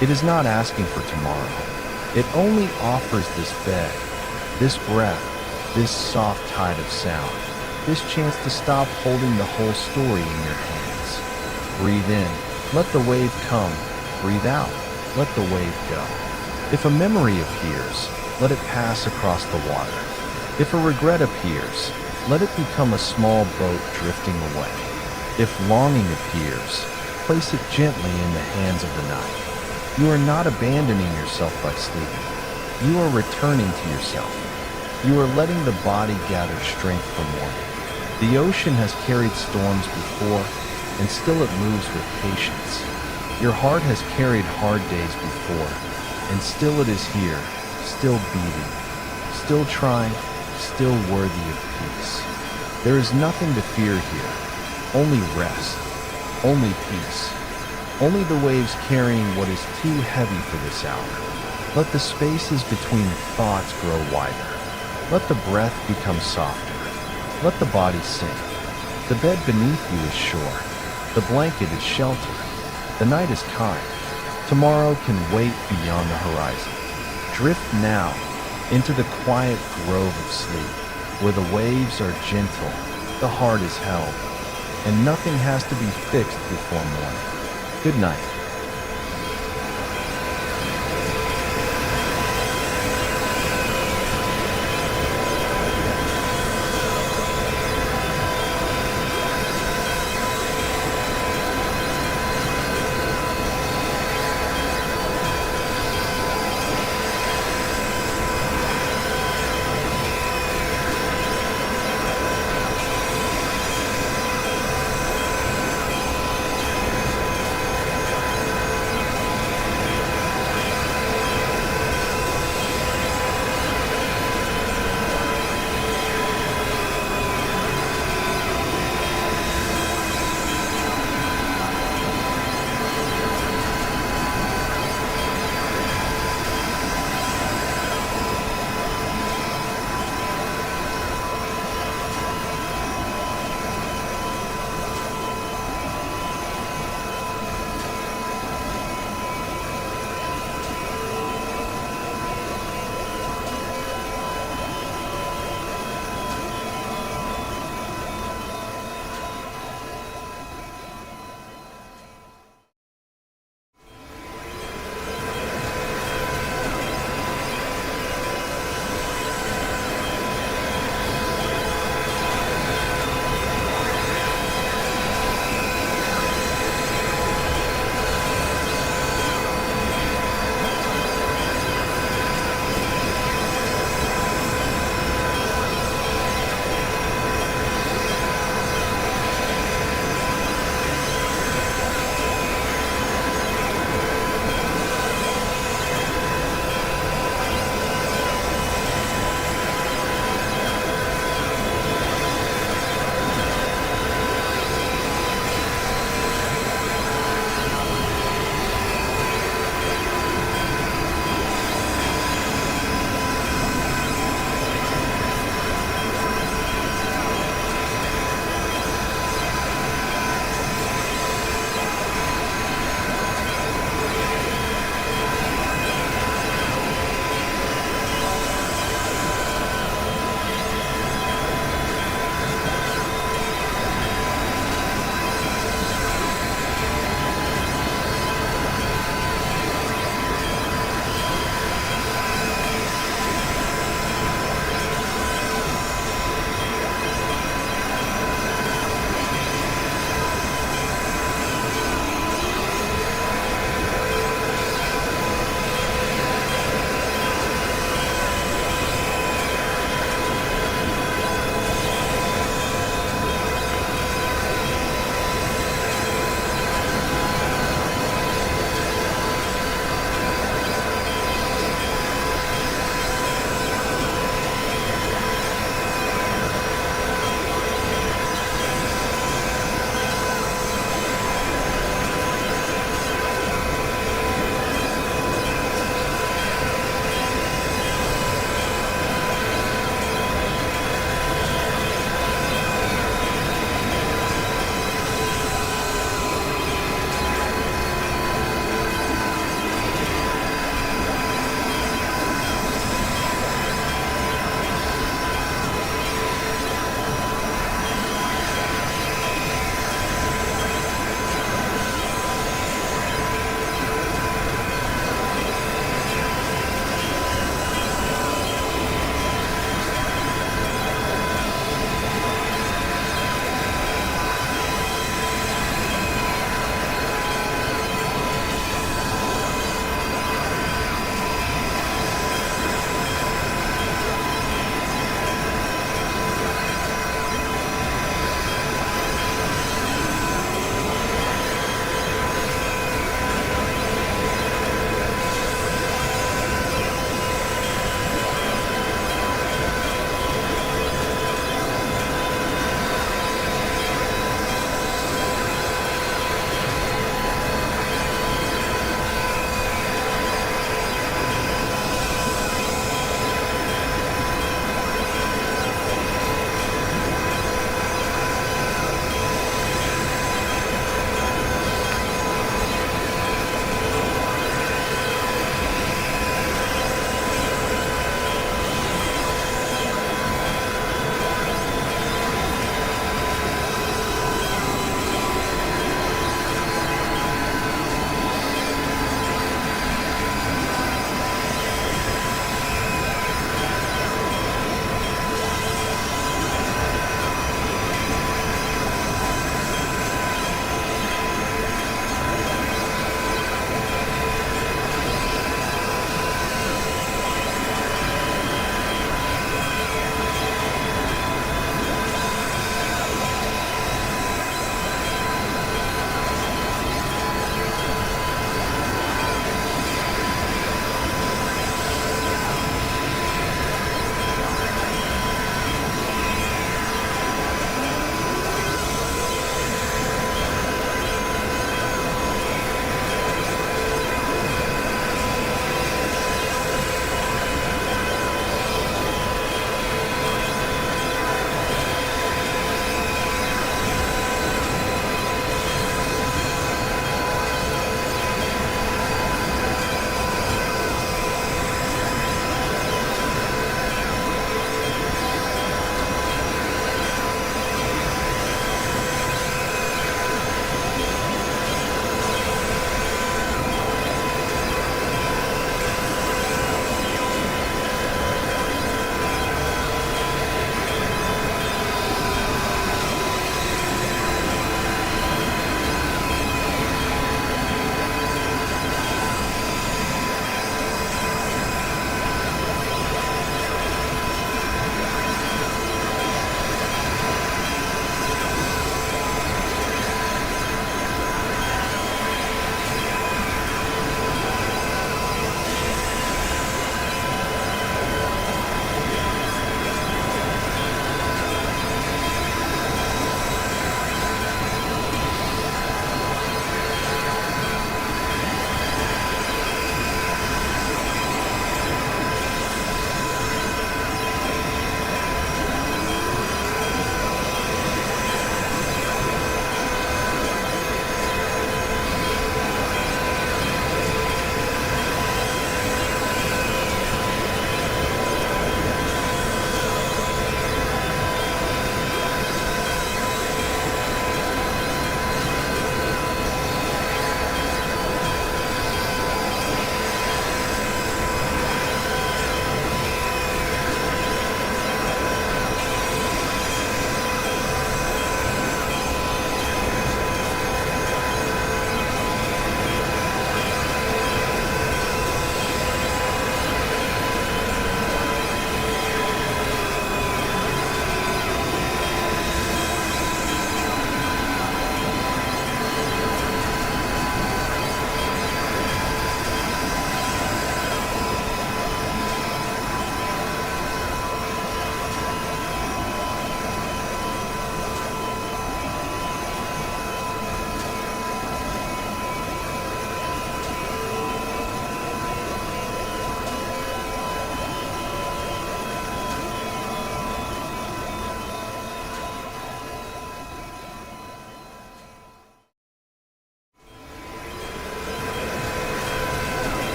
It is not asking for tomorrow. It only offers this bed, this breath, this soft tide of sound, this chance to stop holding the whole story in your hands. Breathe in, let the wave come. Breathe out, let the wave go. If a memory appears, let it pass across the water. If a regret appears, let it become a small boat drifting away. If longing appears, place it gently in the hands of the night. You are not abandoning yourself by sleeping. You are returning to yourself. You are letting the body gather strength for morning. The ocean has carried storms before, and still it moves with patience. Your heart has carried hard days before, and still it is here, still beating, still trying, still worthy of peace. There is nothing to fear here, only rest, only peace, only the waves carrying what is too heavy for this hour. Let the spaces between thoughts grow wider. Let the breath become softer. Let the body sink. The bed beneath you is sure. The blanket is shelter. The night is kind. Tomorrow can wait beyond the horizon. Drift now into the quiet grove of sleep, where the waves are gentle, the heart is held, and nothing has to be fixed before morning. Good night.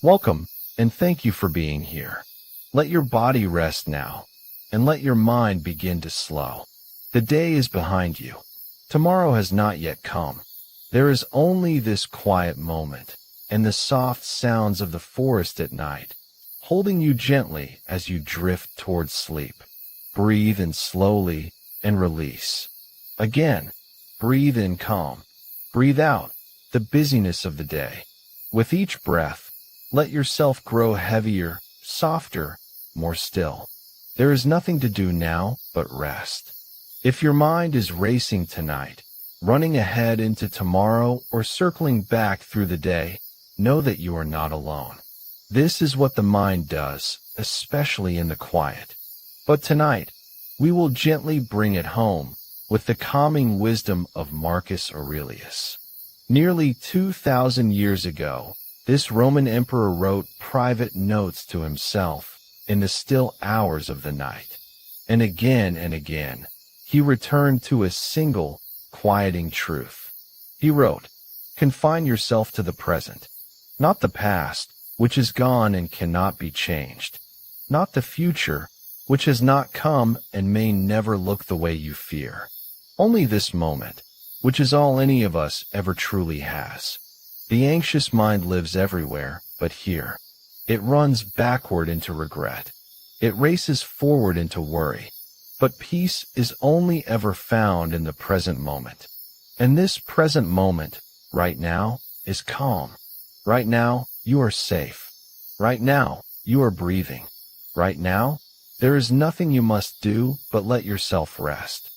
Welcome, and thank you for being here. Let your body rest now, and let your mind begin to slow. The day is behind you. Tomorrow has not yet come. There is only this quiet moment, and the soft sounds of the forest at night, holding you gently as you drift towards sleep. Breathe in slowly and release. Again, breathe in calm. Breathe out the busyness of the day. With each breath, let yourself grow heavier, softer, more still. There is nothing to do now but rest. If your mind is racing tonight, running ahead into tomorrow or circling back through the day, know that you are not alone. This is what the mind does, especially in the quiet. But tonight, we will gently bring it home with the calming wisdom of Marcus Aurelius. Nearly 2,000 years ago, this Roman emperor wrote private notes to himself in the still hours of the night. And again, he returned to a single, quieting truth. He wrote, "Confine yourself to the present, not the past, which is gone and cannot be changed, not the future, which has not come and may never look the way you fear. Only this moment, which is all any of us ever truly has. The anxious mind lives everywhere but here. It runs backward into regret. It races forward into worry. But peace is only ever found in the present moment. And this present moment, right now, is calm. Right now, you are safe. Right now, you are breathing. Right now, there is nothing you must do but let yourself rest.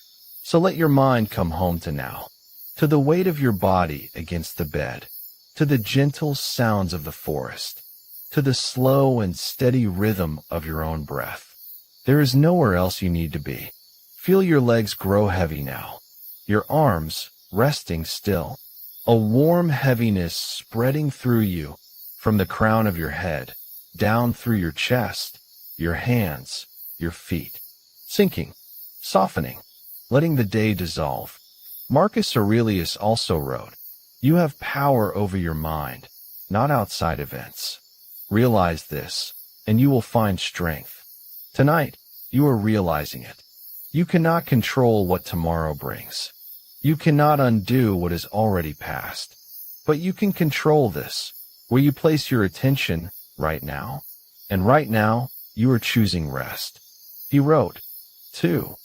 So let your mind come home to now, to the weight of your body against the bed, to the gentle sounds of the forest, to the slow and steady rhythm of your own breath. There is nowhere else you need to be. Feel your legs grow heavy now, your arms resting still, a warm heaviness spreading through you from the crown of your head, down through your chest, your hands, your feet, sinking, softening, letting the day dissolve. Marcus Aurelius also wrote, "You have power over your mind, not outside events. Realize this, and you will find strength." Tonight, you are realizing it. You cannot control what tomorrow brings. You cannot undo what is already past. But you can control this, where you place your attention right now. And right now, you are choosing rest. He wrote, too,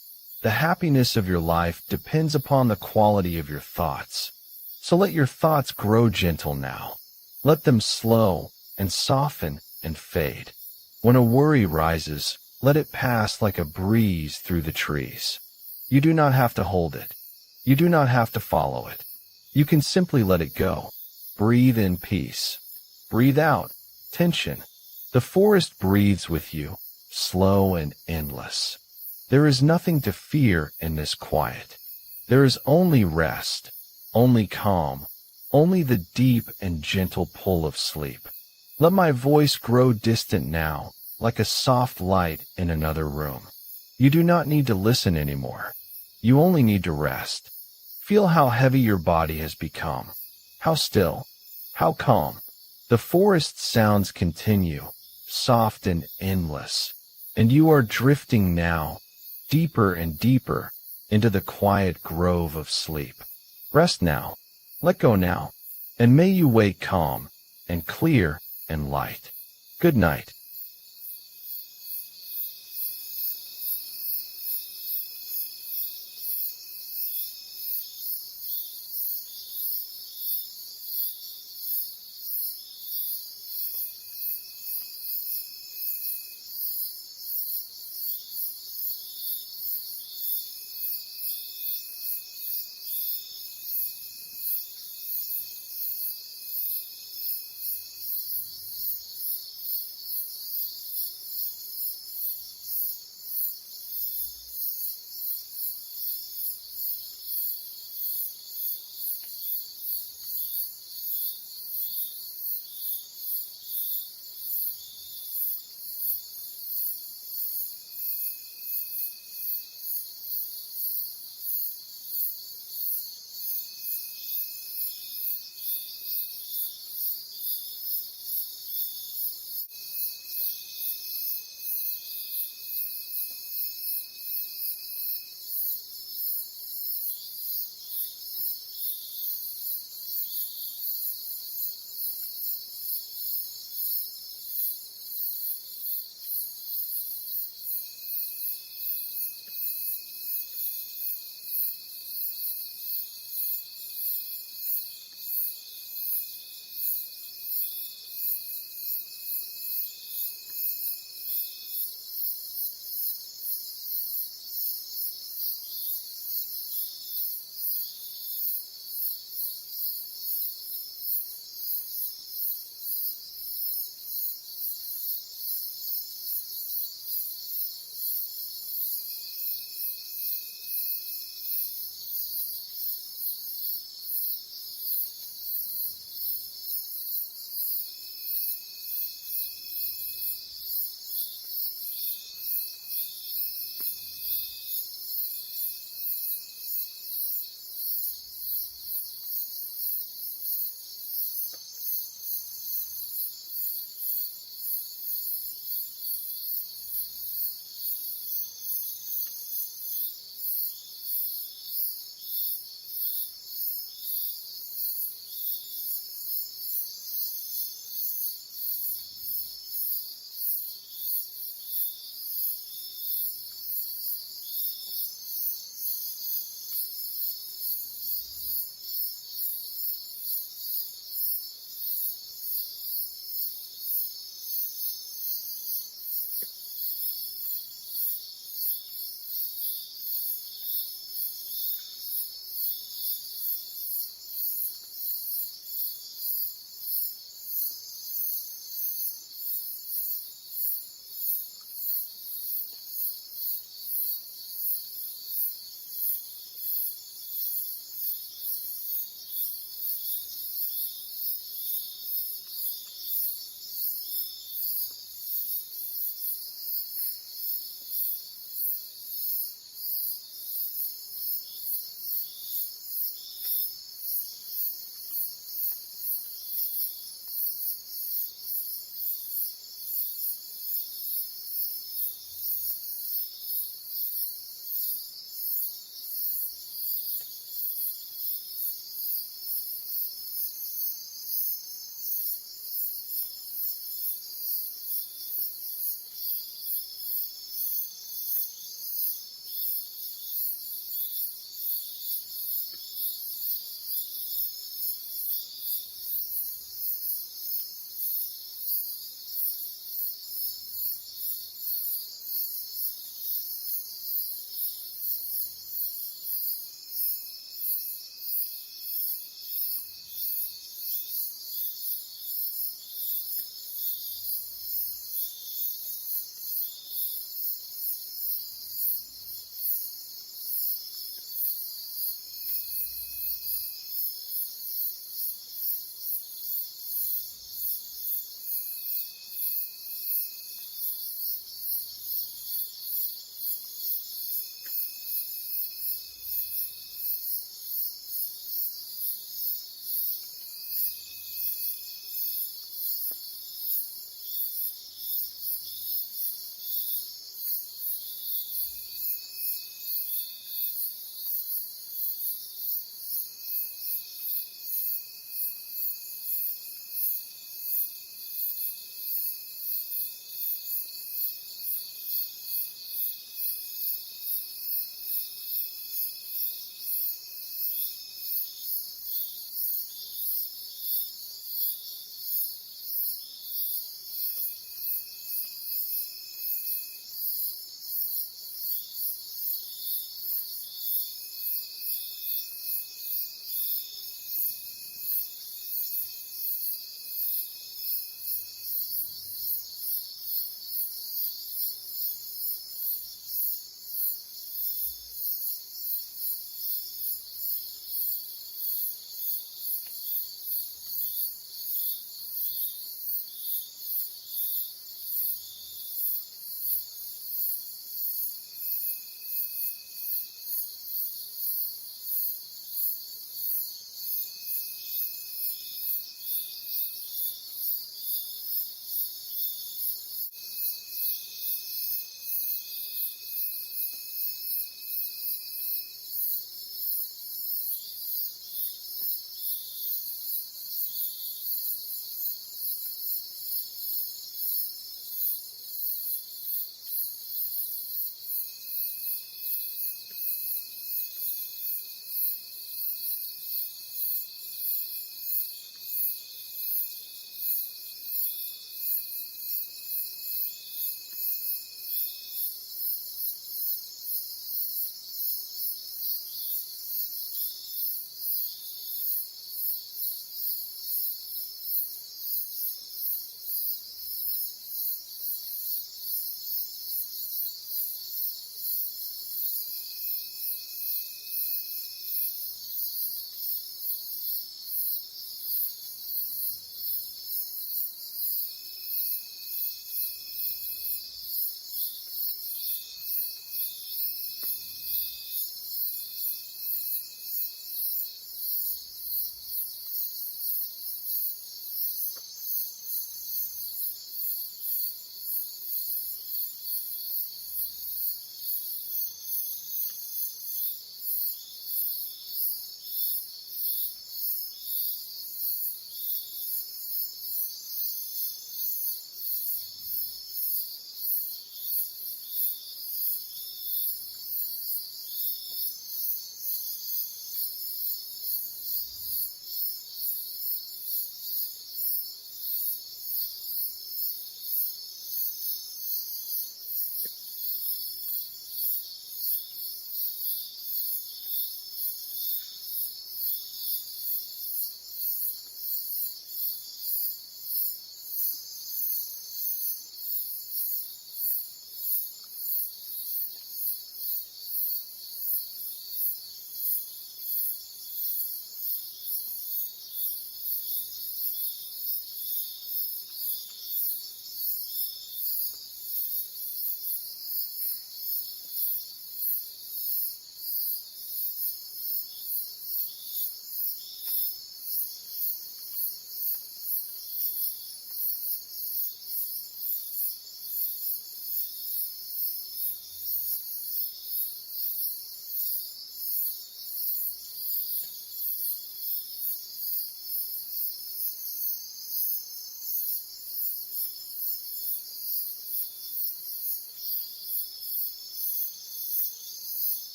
"The happiness of your life depends upon the quality of your thoughts. So let your thoughts grow gentle now. Let them slow and soften and fade. When a worry rises, let it pass like a breeze through the trees. You do not have to hold it. You do not have to follow it. You can simply let it go. Breathe in peace. Breathe out tension. The forest breathes with you, slow and endless. There is nothing to fear in this quiet. There is only rest, only calm, only the deep and gentle pull of sleep. Let my voice grow distant now, like a soft light in another room. You do not need to listen anymore. You only need to rest. Feel how heavy your body has become, how still, how calm. The forest sounds continue, soft and endless, and you are drifting now, deeper and deeper, into the quiet grove of sleep. Rest now, let go now, and may you wake calm, and clear, and light. Good night.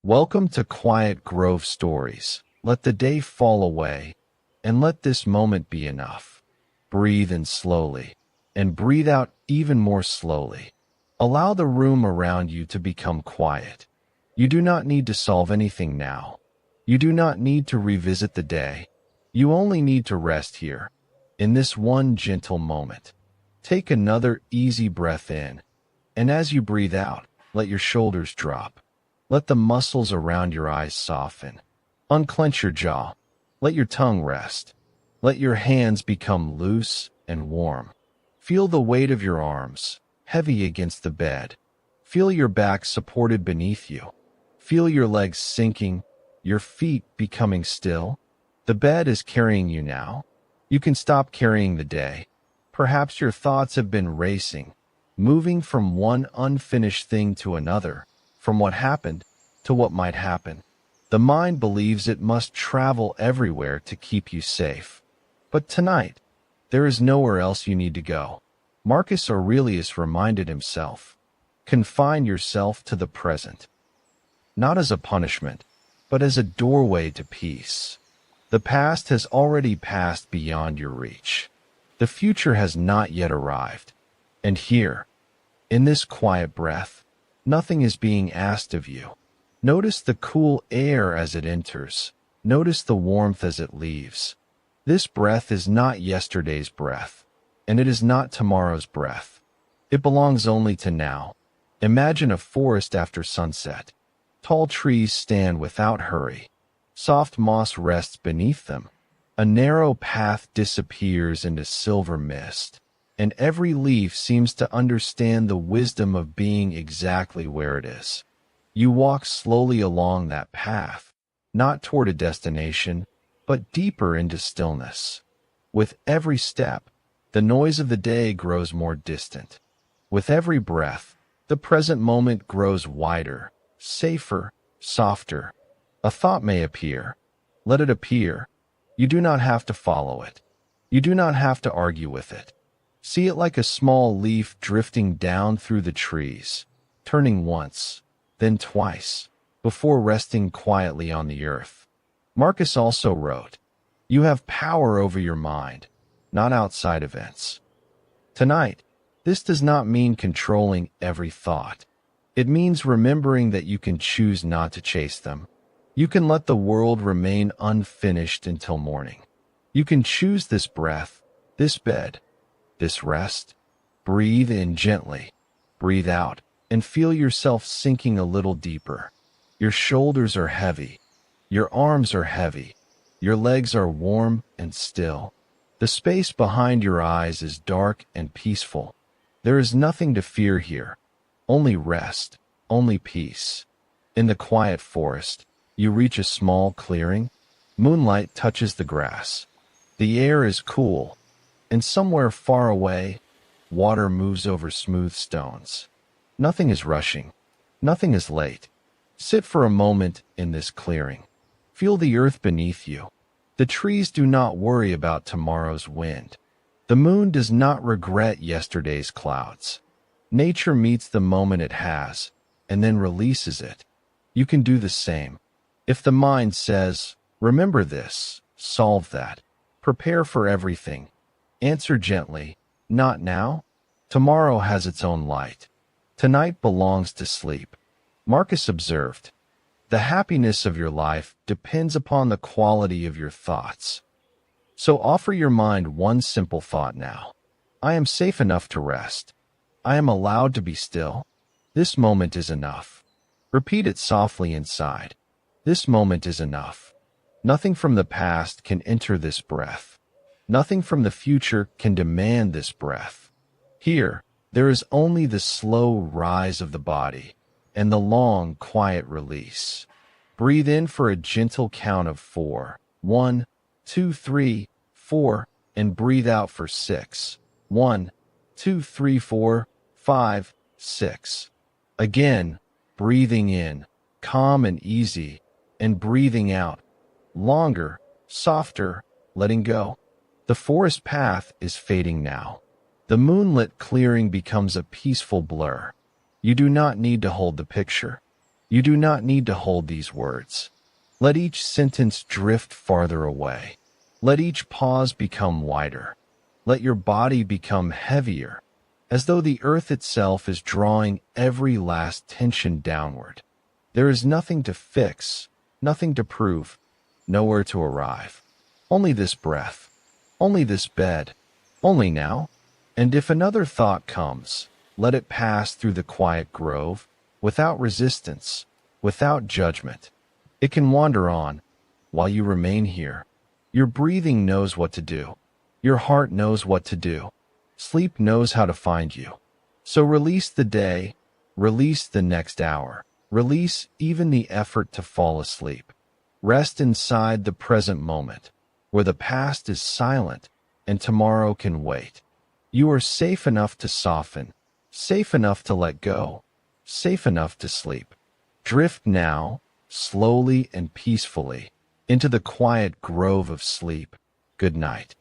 Welcome to Quiet Grove Stories. Let the day fall away, and let this moment be enough. Breathe in slowly, and breathe out even more slowly. Allow the room around you to become quiet. You do not need to solve anything now. You do not need to revisit the day. You only need to rest here, in this one gentle moment. Take another easy breath in, and as you breathe out, let your shoulders drop. Let the muscles around your eyes soften. Unclench your jaw. Let your tongue rest. Let your hands become loose and warm. Feel the weight of your arms, heavy against the bed. Feel your back supported beneath you. Feel your legs sinking, your feet becoming still. The bed is carrying you now. You can stop carrying the day. Perhaps your thoughts have been racing, moving from one unfinished thing to another, from what happened to what might happen. The mind believes it must travel everywhere to keep you safe. But tonight, there is nowhere else you need to go. Marcus Aurelius reminded himself, confine yourself to the present, not as a punishment, but as a doorway to peace. The past has already passed beyond your reach. The future has not yet arrived. And here, in this quiet breath, nothing is being asked of you. Notice the cool air as it enters. Notice the warmth as it leaves. This breath is not yesterday's breath, and it is not tomorrow's breath. It belongs only to now. Imagine a forest after sunset. Tall trees stand without hurry. Soft moss rests beneath them. A narrow path disappears into silver mist, and every leaf seems to understand the wisdom of being exactly where it is. You walk slowly along that path, not toward a destination, but deeper into stillness. With every step, the noise of the day grows more distant. With every breath, the present moment grows wider, safer, softer. A thought may appear. Let it appear. You do not have to follow it. You do not have to argue with it. See it like a small leaf drifting down through the trees, turning once, then twice, before resting quietly on the earth. Marcus also wrote, "You have power over your mind, not outside events." Tonight, this does not mean controlling every thought. It means remembering that you can choose not to chase them. You can let the world remain unfinished until morning. You can choose this breath, this bed, this rest. Breathe in gently. Breathe out, and feel yourself sinking a little deeper. Your shoulders are heavy. Your arms are heavy. Your legs are warm and still. The space behind your eyes is dark and peaceful. There is nothing to fear here. Only rest, only peace. In the quiet forest, you reach a small clearing. Moonlight touches the grass. The air is cool, and somewhere far away, water moves over smooth stones. Nothing is rushing. Nothing is late. Sit for a moment in this clearing. Feel the earth beneath you. The trees do not worry about tomorrow's wind. The moon does not regret yesterday's clouds. Nature meets the moment it has, and then releases it. You can do the same. If the mind says, "Remember this, solve that, prepare for everything," answer gently, "Not now." Tomorrow has its own light. Tonight belongs to sleep. Marcus observed, "The happiness of your life depends upon the quality of your thoughts." So offer your mind one simple thought now. I am safe enough to rest. I am allowed to be still. This moment is enough. Repeat it softly inside. This moment is enough. Nothing from the past can enter this breath. Nothing from the future can demand this breath. Here, there is only the slow rise of the body and the long, quiet release. Breathe in for a gentle count of 4. 1, 2, 3, 4, and breathe out for 6. 1, 2, 3, 4, 5, 6. Again, breathing in, calm and easy, and breathing out, longer, softer, letting go. The forest path is fading now. The moonlit clearing becomes a peaceful blur. You do not need to hold the picture. You do not need to hold these words. Let each sentence drift farther away. Let each pause become wider. Let your body become heavier, as though the earth itself is drawing every last tension downward. There is nothing to fix, nothing to prove, nowhere to arrive. Only this breath, only this bed, only now. And if another thought comes, let it pass through the quiet grove, without resistance, without judgment. It can wander on, while you remain here. Your breathing knows what to do. Your heart knows what to do. Sleep knows how to find you. So release the day, release the next hour, release even the effort to fall asleep. Rest inside the present moment, where the past is silent and tomorrow can wait. You are safe enough to soften, safe enough to let go, safe enough to sleep. Drift now, slowly and peacefully, into the quiet grove of sleep. Good night.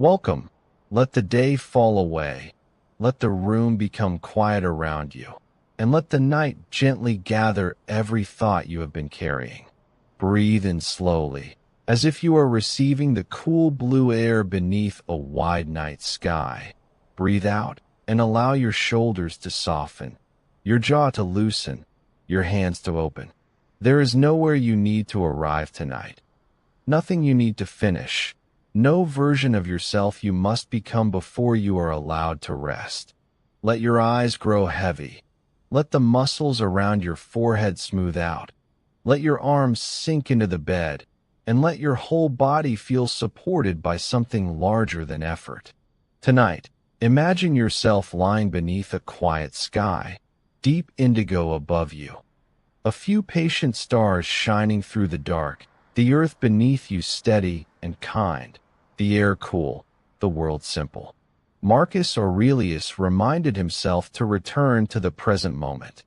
Welcome. Let the day fall away. Let the room become quiet around you. And let the night gently gather every thought you have been carrying. Breathe in slowly, as if you are receiving the cool blue air beneath a wide night sky. Breathe out and allow your shoulders to soften, your jaw to loosen, your hands to open. There is nowhere you need to arrive tonight. Nothing you need to finish. No version of yourself you must become before you are allowed to rest. Let your eyes grow heavy. Let the muscles around your forehead smooth out. Let your arms sink into the bed, and let your whole body feel supported by something larger than effort. Tonight, imagine yourself lying beneath a quiet sky, deep indigo above you. A few patient stars shining through the dark, the earth beneath you steady and kind, the air cool, the world simple. Marcus Aurelius reminded himself to return to the present moment.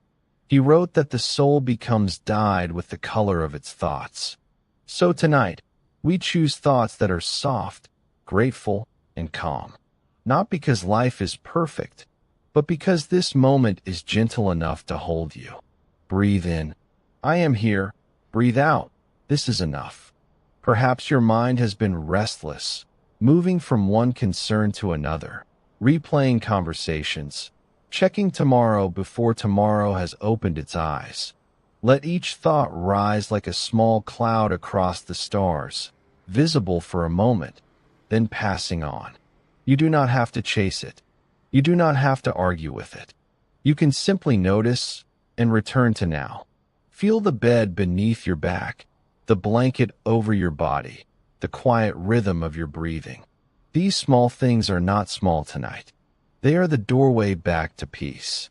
He wrote that the soul becomes dyed with the color of its thoughts. So tonight, we choose thoughts that are soft, grateful, and calm. Not because life is perfect, but because this moment is gentle enough to hold you. Breathe in. I am here. Breathe out. This is enough. Perhaps your mind has been restless, moving from one concern to another, replaying conversations, checking tomorrow before tomorrow has opened its eyes. Let each thought rise like a small cloud across the stars, visible for a moment, then passing on. You do not have to chase it. You do not have to argue with it. You can simply notice and return to now. Feel the bed beneath your back, the blanket over your body, the quiet rhythm of your breathing. These small things are not small tonight. They are the doorway back to peace.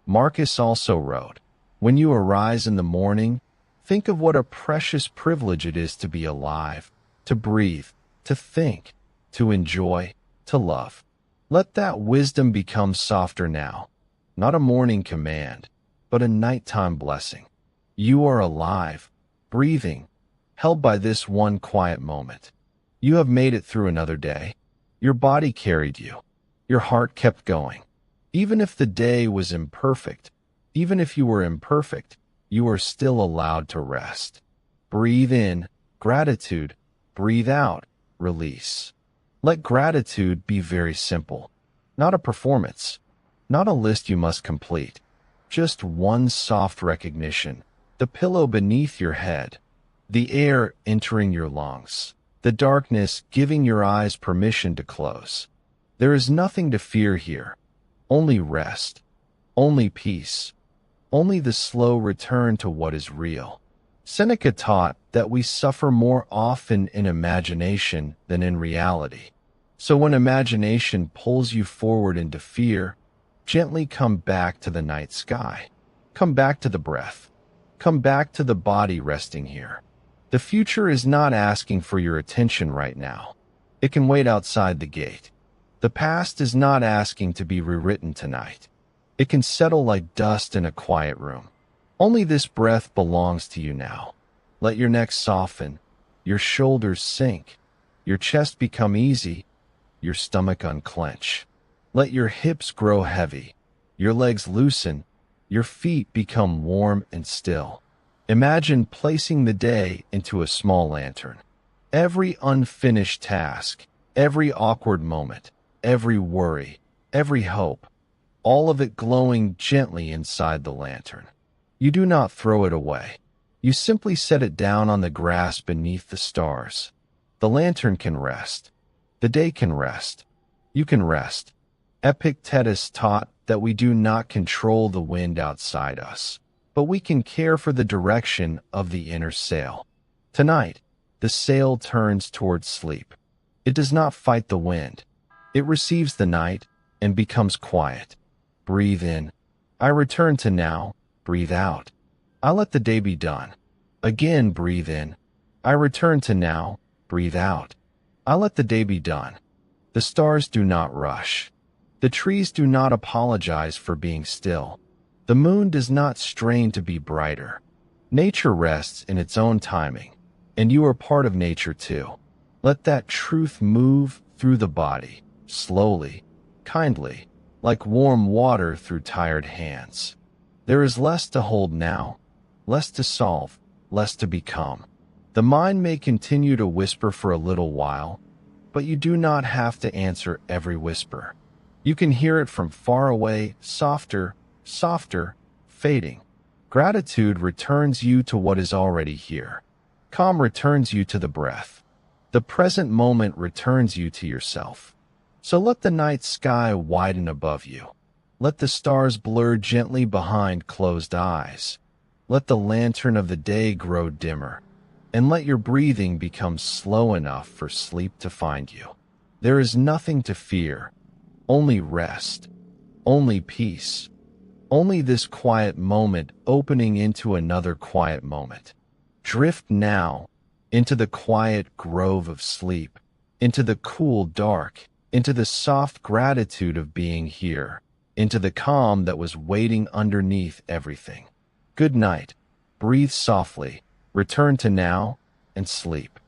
Marcus also wrote, when you arise in the morning, think of what a precious privilege it is to be alive, to breathe, to think, to enjoy, to love. Let that wisdom become softer now, not a morning command, but a nighttime blessing. You are alive, breathing, held by this one quiet moment. You have made it through another day. Your body carried you. Your heart kept going. Even if the day was imperfect, even if you were imperfect, you are still allowed to rest. Breathe in, gratitude. Breathe out, release. Let gratitude be very simple. Not a performance. Not a list you must complete. Just one soft recognition. The pillow beneath your head. The air entering your lungs. The darkness giving your eyes permission to close. There is nothing to fear here. Only rest. Only peace. Only the slow return to what is real. Seneca taught that we suffer more often in imagination than in reality. So when imagination pulls you forward into fear, gently come back to the night sky. Come back to the breath. Come back to the body resting here. The future is not asking for your attention right now. It can wait outside the gate. The past is not asking to be rewritten tonight. It can settle like dust in a quiet room. Only this breath belongs to you now. Let your neck soften, your shoulders sink, your chest become easy, your stomach unclench. Let your hips grow heavy, your legs loosen, your feet become warm and still. Imagine placing the day into a small lantern. Every unfinished task, every awkward moment, every worry, every hope, all of it glowing gently inside the lantern. You do not throw it away. You simply set it down on the grass beneath the stars. The lantern can rest. The day can rest. You can rest. Epictetus taught that we do not control the wind outside us, but we can care for the direction of the inner sail. Tonight, the sail turns towards sleep. It does not fight the wind. It receives the night and becomes quiet. Breathe in. I return to now. Breathe out. I let the day be done. Again, breathe in. I return to now. Breathe out. I let the day be done. The stars do not rush. The trees do not apologize for being still. The moon does not strain to be brighter. Nature rests in its own timing, and you are part of nature too. Let that truth move through the body, slowly, kindly, like warm water through tired hands. There is less to hold now, less to solve, less to become. The mind may continue to whisper for a little while, but you do not have to answer every whisper. You can hear it from far away, softer, softer, fading. Gratitude returns you to what is already here. Calm returns you to the breath. The present moment returns you to yourself. So let the night sky widen above you. Let the stars blur gently behind closed eyes. Let the lantern of the day grow dimmer. And let your breathing become slow enough for sleep to find you. There is nothing to fear, only rest, only peace, only this quiet moment opening into another quiet moment. Drift now into the quiet grove of sleep, into the cool dark, into the soft gratitude of being here, into the calm that was waiting underneath everything. Good night. Breathe softly. Return to now and sleep.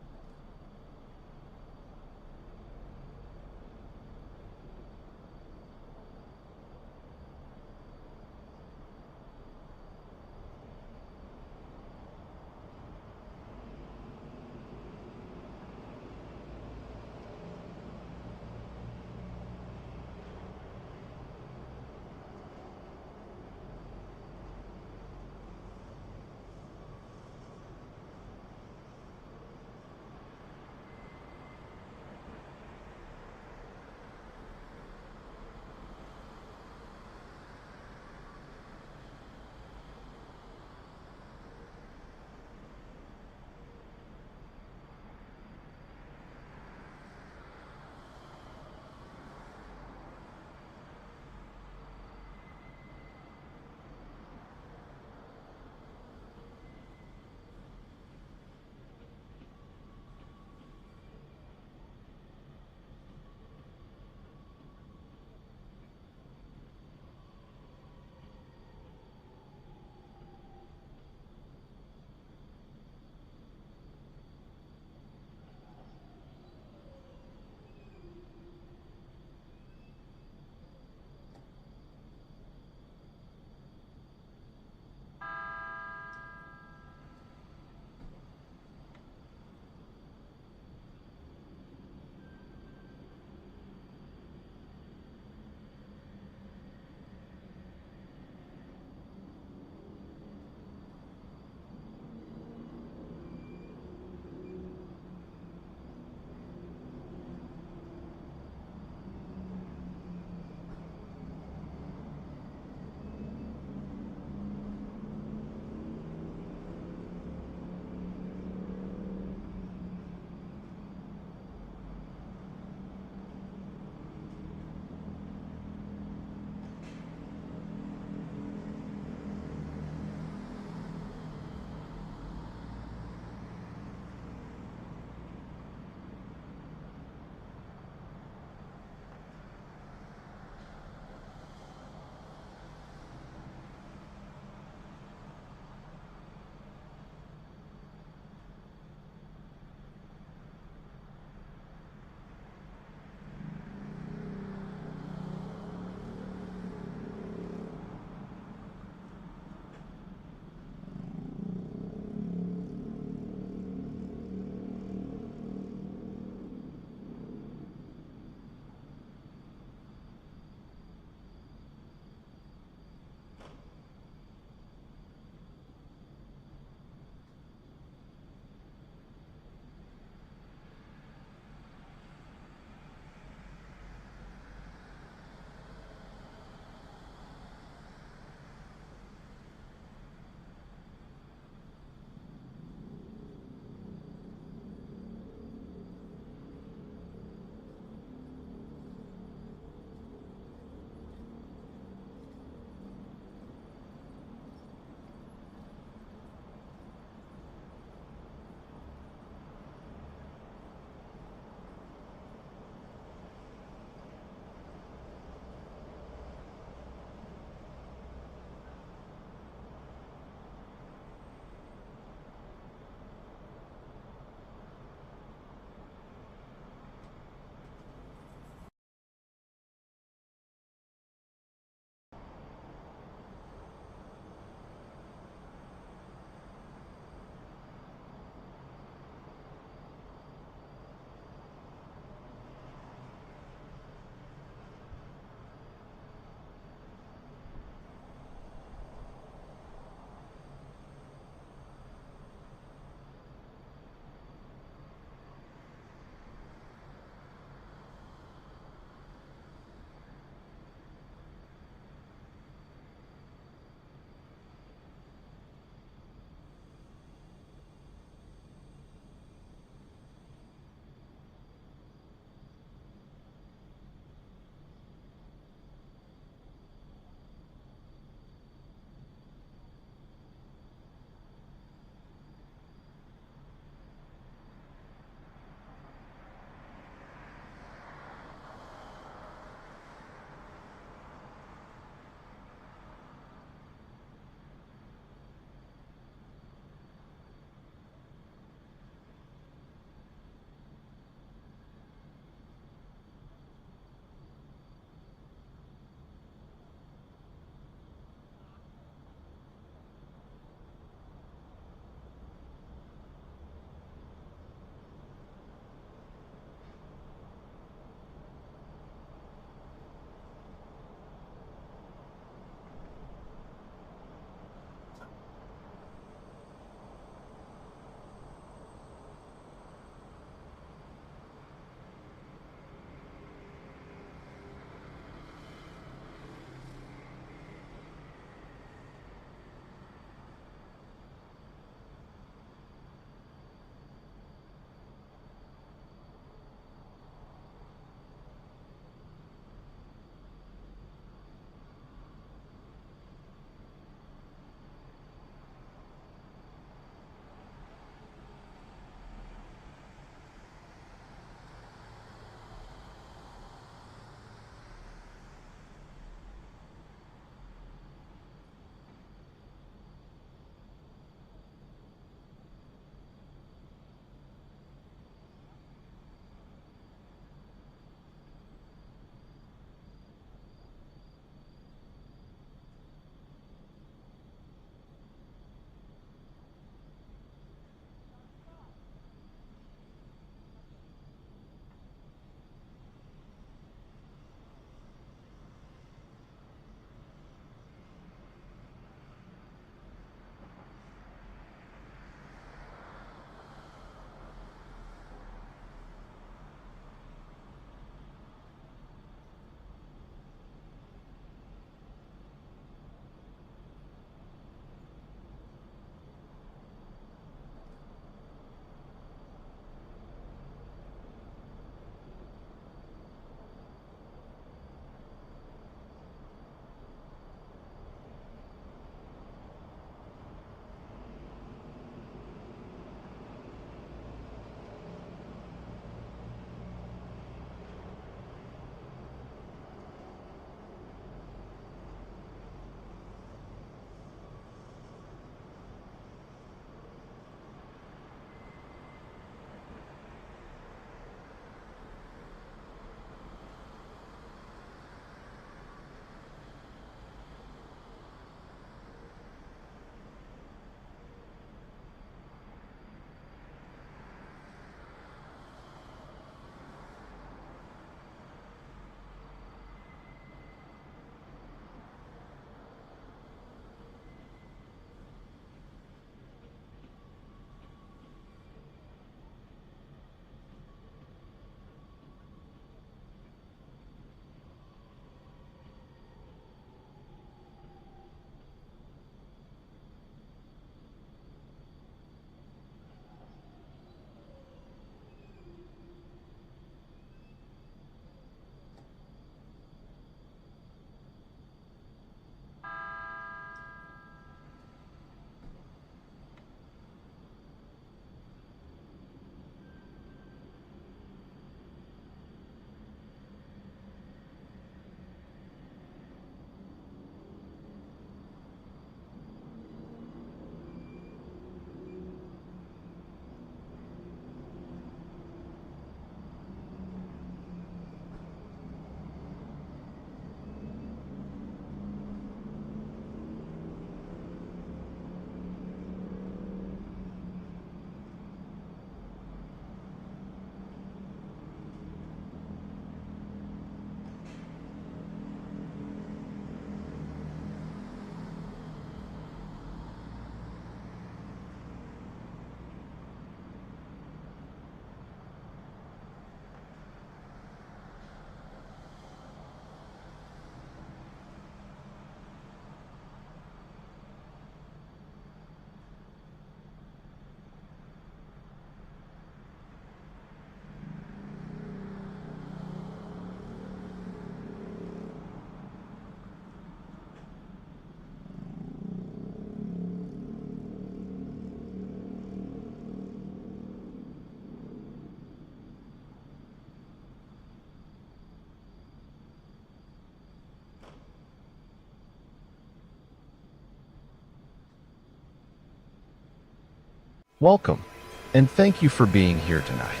Welcome, and thank you for being here tonight.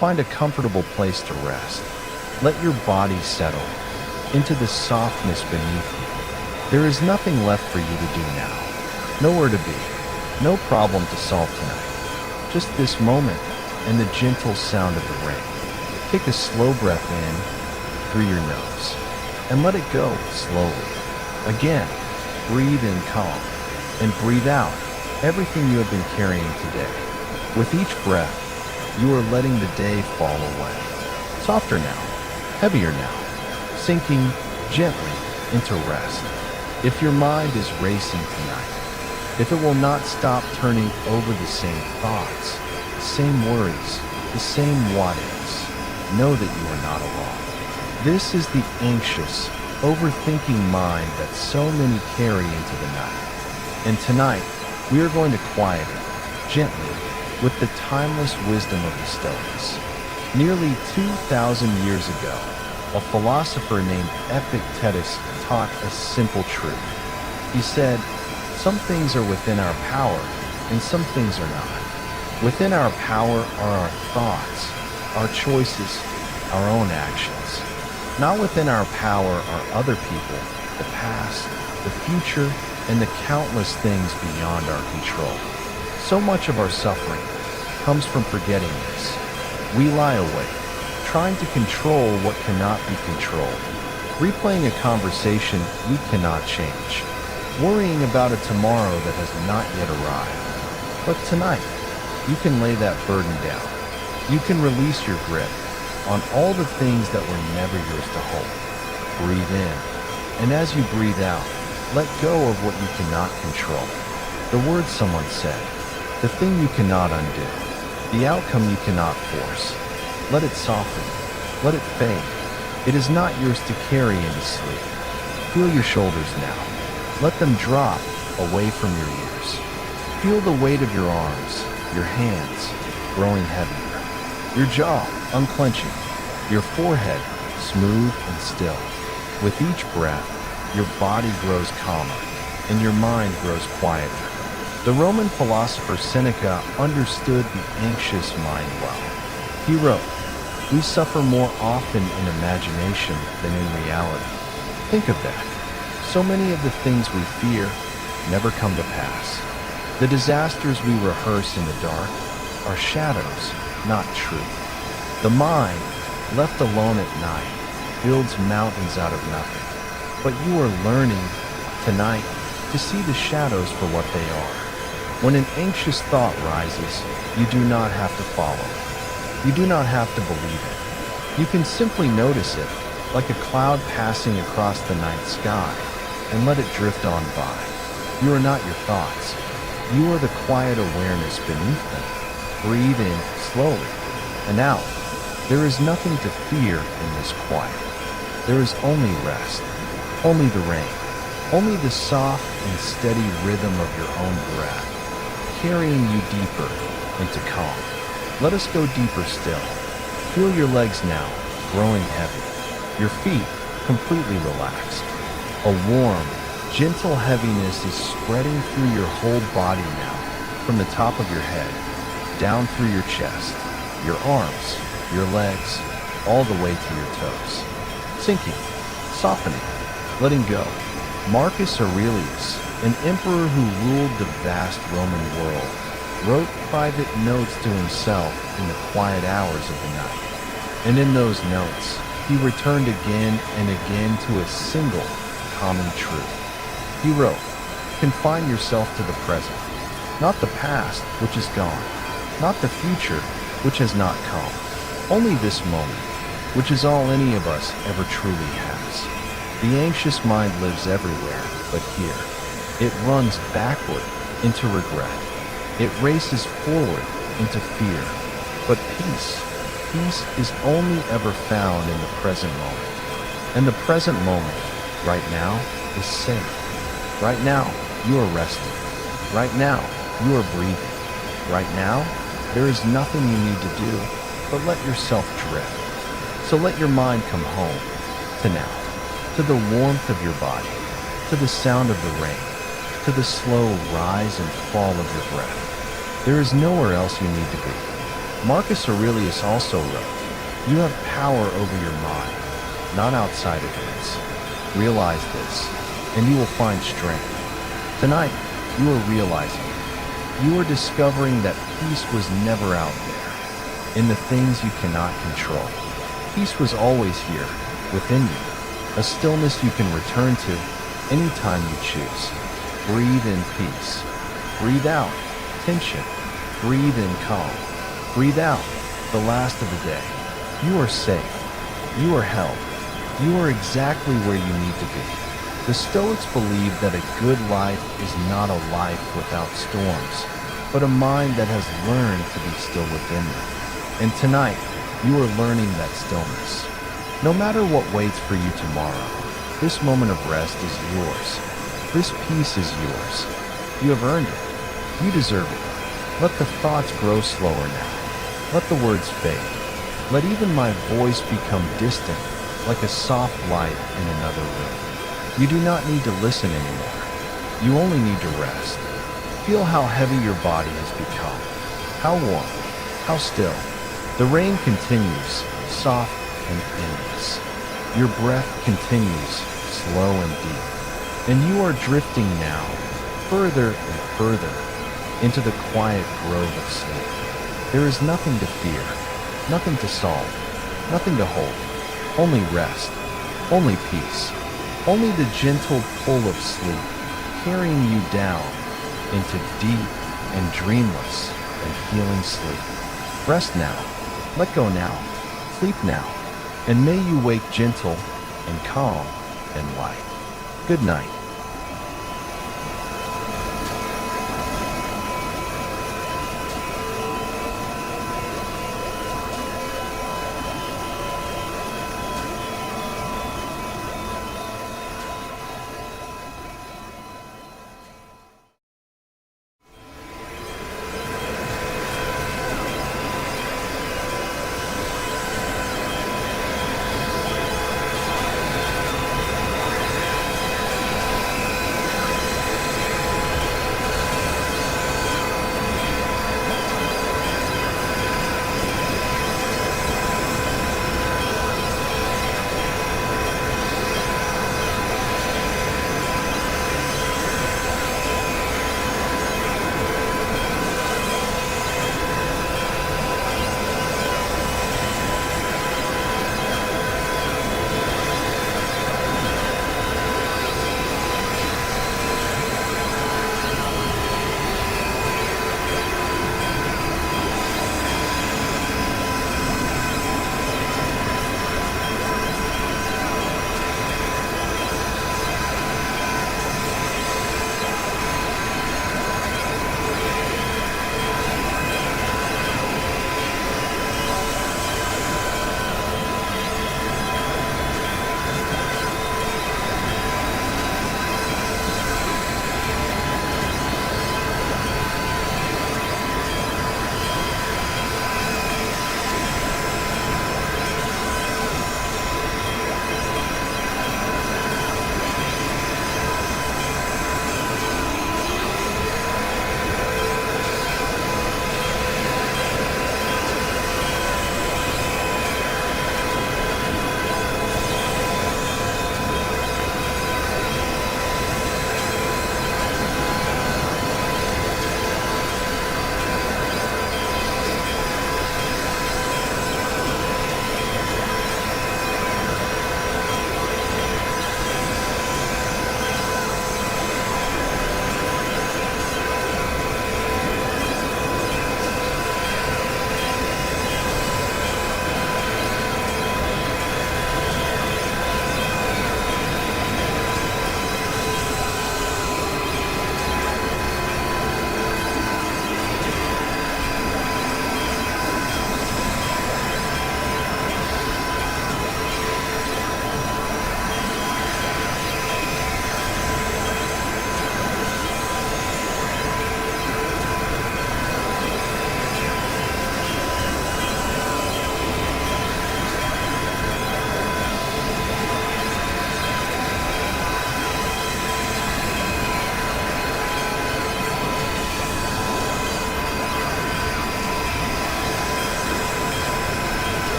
Find a comfortable place to rest. Let your body settle into the softness beneath you. There is nothing left for you to do now. Nowhere to be. No problem to solve tonight. Just this moment and the gentle sound of the rain. Take a slow breath in through your nose and let it go slowly. Again, breathe in calm and breathe out everything you have been carrying today. With each breath, you are letting the day fall away. Softer now, heavier now, sinking gently into rest. If your mind is racing tonight, if it will not stop turning over the same thoughts, the same worries, the same what-ifs, know that you are not alone. This is the anxious, overthinking mind that so many carry into the night. And tonight, we are going to quiet it gently with the timeless wisdom of the Stoics. Nearly 2,000 years ago, a philosopher named Epictetus taught a simple truth. He said, "Some things are within our power, and some things are not. Within our power are our thoughts, our choices, our own actions. Not within our power are other people, the past, the future, and the countless things beyond our control." So much of our suffering comes from forgetting this. We lie awake, trying to control what cannot be controlled, replaying a conversation we cannot change, worrying about a tomorrow that has not yet arrived. But tonight, you can lay that burden down. You can release your grip on all the things that were never yours to hold. Breathe in, and as you breathe out, let go of what you cannot control. The words someone said, the thing you cannot undo, the outcome you cannot force. Let it soften, let it fade. It is not yours to carry into sleep. Feel your shoulders now. Let them drop away from your ears. Feel the weight of your arms, your hands growing heavier, your jaw unclenching, your forehead smooth and still. With each breath, your body grows calmer and your mind grows quieter. The Roman philosopher Seneca understood the anxious mind well. He wrote, "We suffer more often in imagination than in reality." Think of that. So many of the things we fear never come to pass. The disasters we rehearse in the dark are shadows, not truth. The mind, left alone at night, builds mountains out of nothing. But you are learning tonight to see the shadows for what they are. When an anxious thought rises, you do not have to follow it. You do not have to believe it. You can simply notice it, like a cloud passing across the night sky, and let it drift on by. You are not your thoughts. You are the quiet awareness beneath them. Breathe in slowly and out. There is nothing to fear in this quiet. There is only rest, only the rain, only the soft and steady rhythm of your own breath, carrying you deeper into calm. Let us go deeper still. Feel your legs now, growing heavy. Your feet completely relaxed. A warm, gentle heaviness is spreading through your whole body now, from the top of your head, down through your chest, your arms, your legs, all the way to your toes. Sinking, softening, letting go. Marcus Aurelius, an emperor who ruled the vast Roman world, wrote private notes to himself in the quiet hours of the night. And in those notes, he returned again and again to a single common truth. He wrote, "Confine yourself to the present, not the past, which is gone, not the future, which has not come. Only this moment, which is all any of us ever truly has." The anxious mind lives everywhere but here. It runs backward into regret. It races forward into fear. But peace is only ever found in the present moment. And the present moment, right now, is safe. Right now, you are resting. Right now, you are breathing. Right now, there is nothing you need to do but let yourself drift. So let your mind come home to now, to the warmth of your body, to the sound of the rain, to the slow rise and fall of your breath. There is nowhere else you need to be. Marcus Aurelius also wrote, "You have power over your mind, not outside events. Realize this, and you will find strength." Tonight, you are realizing it. You are discovering that peace was never out there, in the things you cannot control. Peace was always here, within you, a stillness you can return to anytime you choose. Breathe in peace. Breathe out tension. Breathe in calm. Breathe out the last of the day. You are safe. You are held. You are exactly where you need to be. The Stoics believe that a good life is not a life without storms, but a mind that has learned to be still within them. And tonight, you are learning that stillness. No matter what waits for you tomorrow, this moment of rest is yours. This peace is yours. You have earned it. You deserve it. Let the thoughts grow slower now. Let the words fade. Let even my voice become distant, like a soft light in another room. You do not need to listen anymore. You only need to rest. Feel how heavy your body has become. How warm. How still. The rain continues, soft and endless. Your breath continues, slow and deep. And you are drifting now, further and further, into the quiet grove of sleep. There is nothing to fear, nothing to solve, nothing to hold. Only rest, only peace, only the gentle pull of sleep, carrying you down into deep and dreamless and healing sleep. Rest now, let go now, sleep now, and may you wake gentle and calm and light. Good night.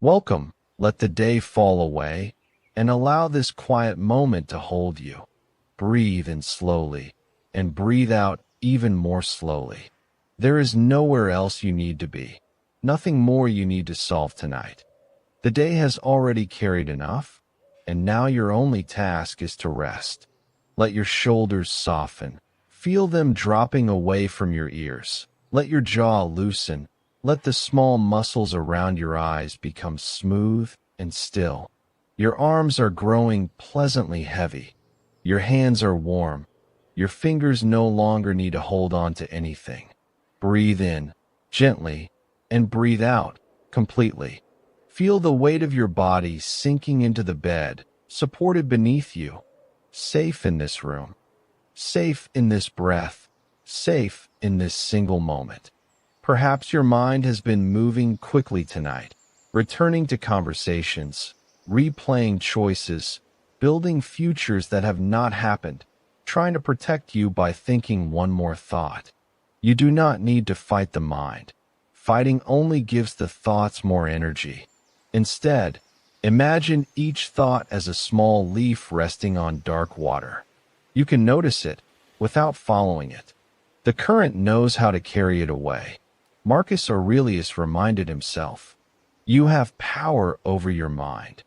Welcome, let the day fall away, and allow this quiet moment to hold you. Breathe in slowly, and breathe out even more slowly. There is nowhere else you need to be, nothing more you need to solve tonight. The day has already carried enough, and now your only task is to rest. Let your shoulders soften. Feel them dropping away from your ears. Let your jaw loosen. Let the small muscles around your eyes become smooth and still. Your arms are growing pleasantly heavy. Your hands are warm. Your fingers no longer need to hold on to anything. Breathe in, gently, and breathe out, completely. Feel the weight of your body sinking into the bed, supported beneath you. Safe in this room. Safe in this breath. Safe in this single moment. Perhaps your mind has been moving quickly tonight, returning to conversations, replaying choices, building futures that have not happened, trying to protect you by thinking one more thought. You do not need to fight the mind. Fighting only gives the thoughts more energy. Instead, imagine each thought as a small leaf resting on dark water. You can notice it without following it. The current knows how to carry it away. Marcus Aurelius reminded himself, "You have power over your mind,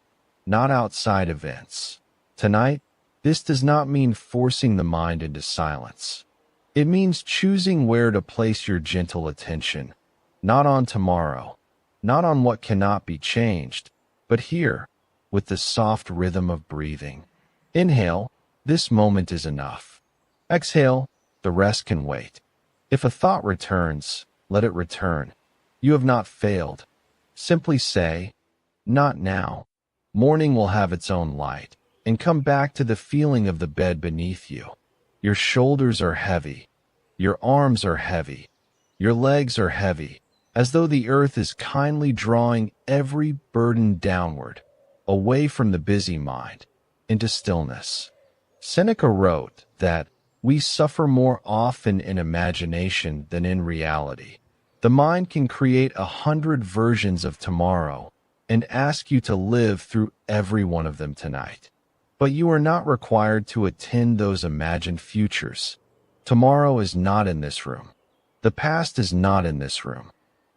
not outside events." Tonight, this does not mean forcing the mind into silence. It means choosing where to place your gentle attention, not on tomorrow, not on what cannot be changed, but here, with the soft rhythm of breathing. Inhale, this moment is enough. Exhale, the rest can wait. If a thought returns, let it return. You have not failed. Simply say, "Not now." Morning will have its own light, and come back to the feeling of the bed beneath you. Your shoulders are heavy. Your arms are heavy. Your legs are heavy, as though the earth is kindly drawing every burden downward, away from the busy mind, into stillness. Seneca wrote that we suffer more often in imagination than in reality. The mind can create 100 versions of tomorrow and ask you to live through every one of them tonight. But you are not required to attend those imagined futures. Tomorrow is not in this room. The past is not in this room.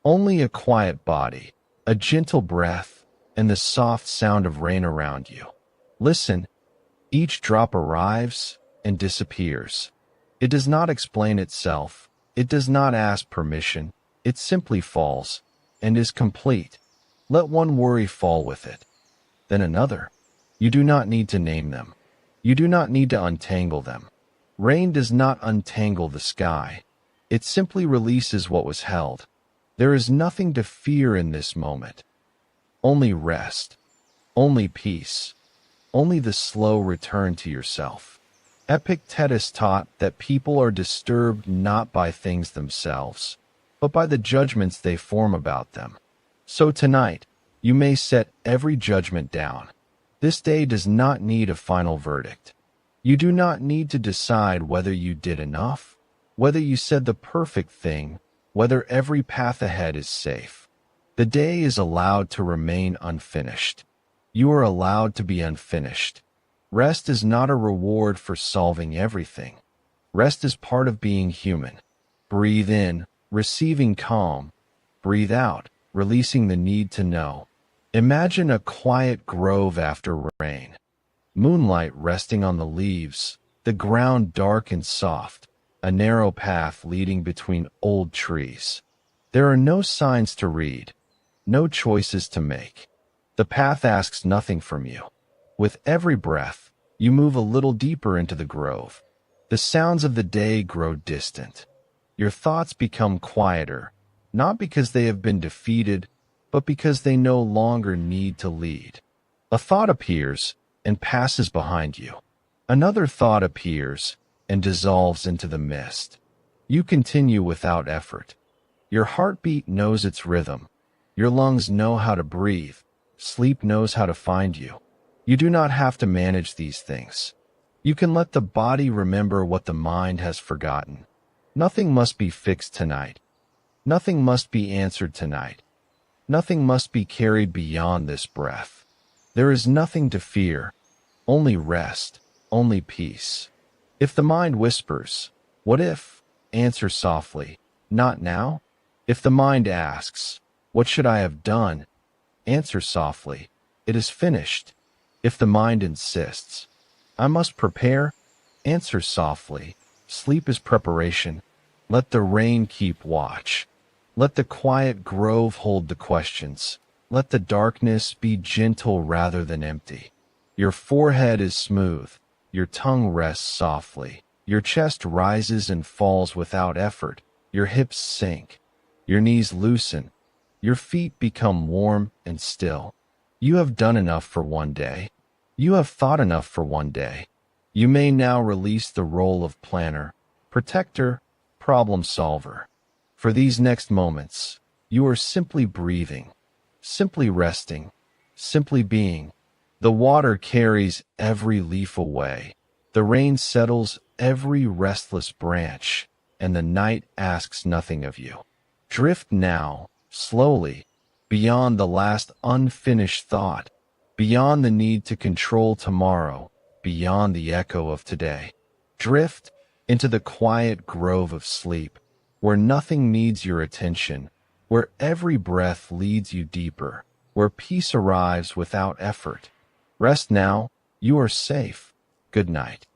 Only a quiet body, a gentle breath, and the soft sound of rain around you. Listen, each drop arrives and disappears. It does not explain itself. It does not ask permission. It simply falls and is complete. Let one worry fall with it, then another. You do not need to name them. You do not need to untangle them. Rain does not untangle the sky. It simply releases what was held. There is nothing to fear in this moment. Only rest. Only peace. Only the slow return to yourself. Epictetus taught that people are disturbed not by things themselves, but by the judgments they form about them. So tonight, you may set every judgment down. This day does not need a final verdict. You do not need to decide whether you did enough, whether you said the perfect thing, whether every path ahead is safe. The day is allowed to remain unfinished. You are allowed to be unfinished. Rest is not a reward for solving everything. Rest is part of being human. Breathe in, receiving calm. Breathe out, releasing the need to know. Imagine a quiet grove after rain. Moonlight resting on the leaves, the ground dark and soft, a narrow path leading between old trees. There are no signs to read, no choices to make. The path asks nothing from you. With every breath, you move a little deeper into the grove. The sounds of the day grow distant. Your thoughts become quieter, not because they have been defeated, but because they no longer need to lead. A thought appears and passes behind you. Another thought appears and dissolves into the mist. You continue without effort. Your heartbeat knows its rhythm. Your lungs know how to breathe. Sleep knows how to find you. You do not have to manage these things. You can let the body remember what the mind has forgotten. Nothing must be fixed tonight. Nothing must be answered tonight. Nothing must be carried beyond this breath. There is nothing to fear, only rest, only peace. If the mind whispers, "What if?" answer softly, "Not now." If the mind asks, "What should I have done?" answer softly, "It is finished." If the mind insists, "I must prepare," answer softly, "Sleep is preparation." Let the rain keep watch. Let the quiet grove hold the questions. Let the darkness be gentle rather than empty. Your forehead is smooth. Your tongue rests softly. Your chest rises and falls without effort. Your hips sink. Your knees loosen. Your feet become warm and still. You have done enough for one day. You have thought enough for one day. You may now release the role of planner, protector, problem solver. For these next moments, you are simply breathing, simply resting, simply being. The water carries every leaf away. The rain settles every restless branch, and the night asks nothing of you. Drift now, slowly, beyond the last unfinished thought, beyond the need to control tomorrow, beyond the echo of today. Drift into the quiet grove of sleep, where nothing needs your attention, where every breath leads you deeper, where peace arrives without effort. Rest now, you are safe. Good night.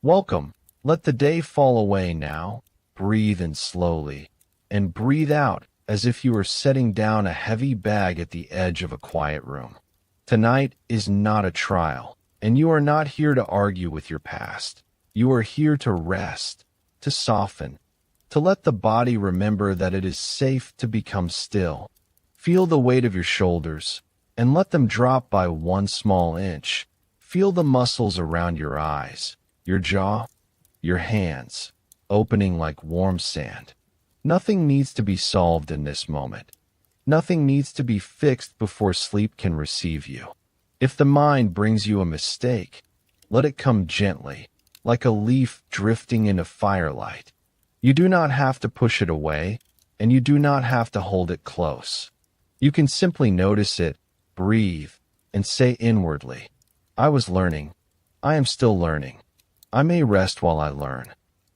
Welcome. Let the day fall away now. Breathe in slowly, and breathe out as if you were setting down a heavy bag at the edge of a quiet room. Tonight is not a trial, and you are not here to argue with your past. You are here to rest, to soften, to let the body remember that it is safe to become still. Feel the weight of your shoulders, and let them drop by 1 small inch. Feel the muscles around your eyes, your jaw, your hands, opening like warm sand. Nothing needs to be solved in this moment. Nothing needs to be fixed before sleep can receive you. If the mind brings you a mistake, let it come gently, like a leaf drifting into firelight. You do not have to push it away, and you do not have to hold it close. You can simply notice it, breathe, and say inwardly, I was learning. I am still learning. I may rest while I learn.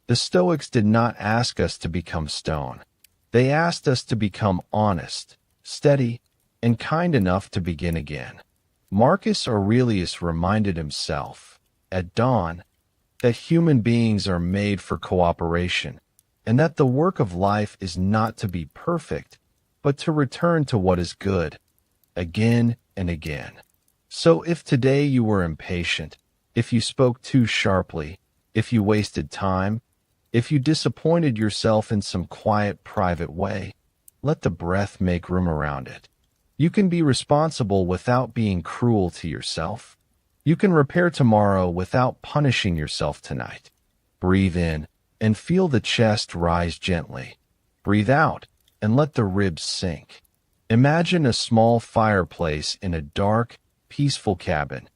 The Stoics did not ask us to become stone. They asked us to become honest, steady, and kind enough to begin again. Marcus Aurelius reminded himself, at dawn, that human beings are made for cooperation, and that the work of life is not to be perfect, but to return to what is good, again and again. So if today you were impatient, if you spoke too sharply, if you wasted time, if you disappointed yourself in some quiet, private way, let the breath make room around it. You can be responsible without being cruel to yourself. You can repair tomorrow without punishing yourself tonight. Breathe in and feel the chest rise gently. Breathe out and let the ribs sink. Imagine a small fireplace in a dark, peaceful cabin,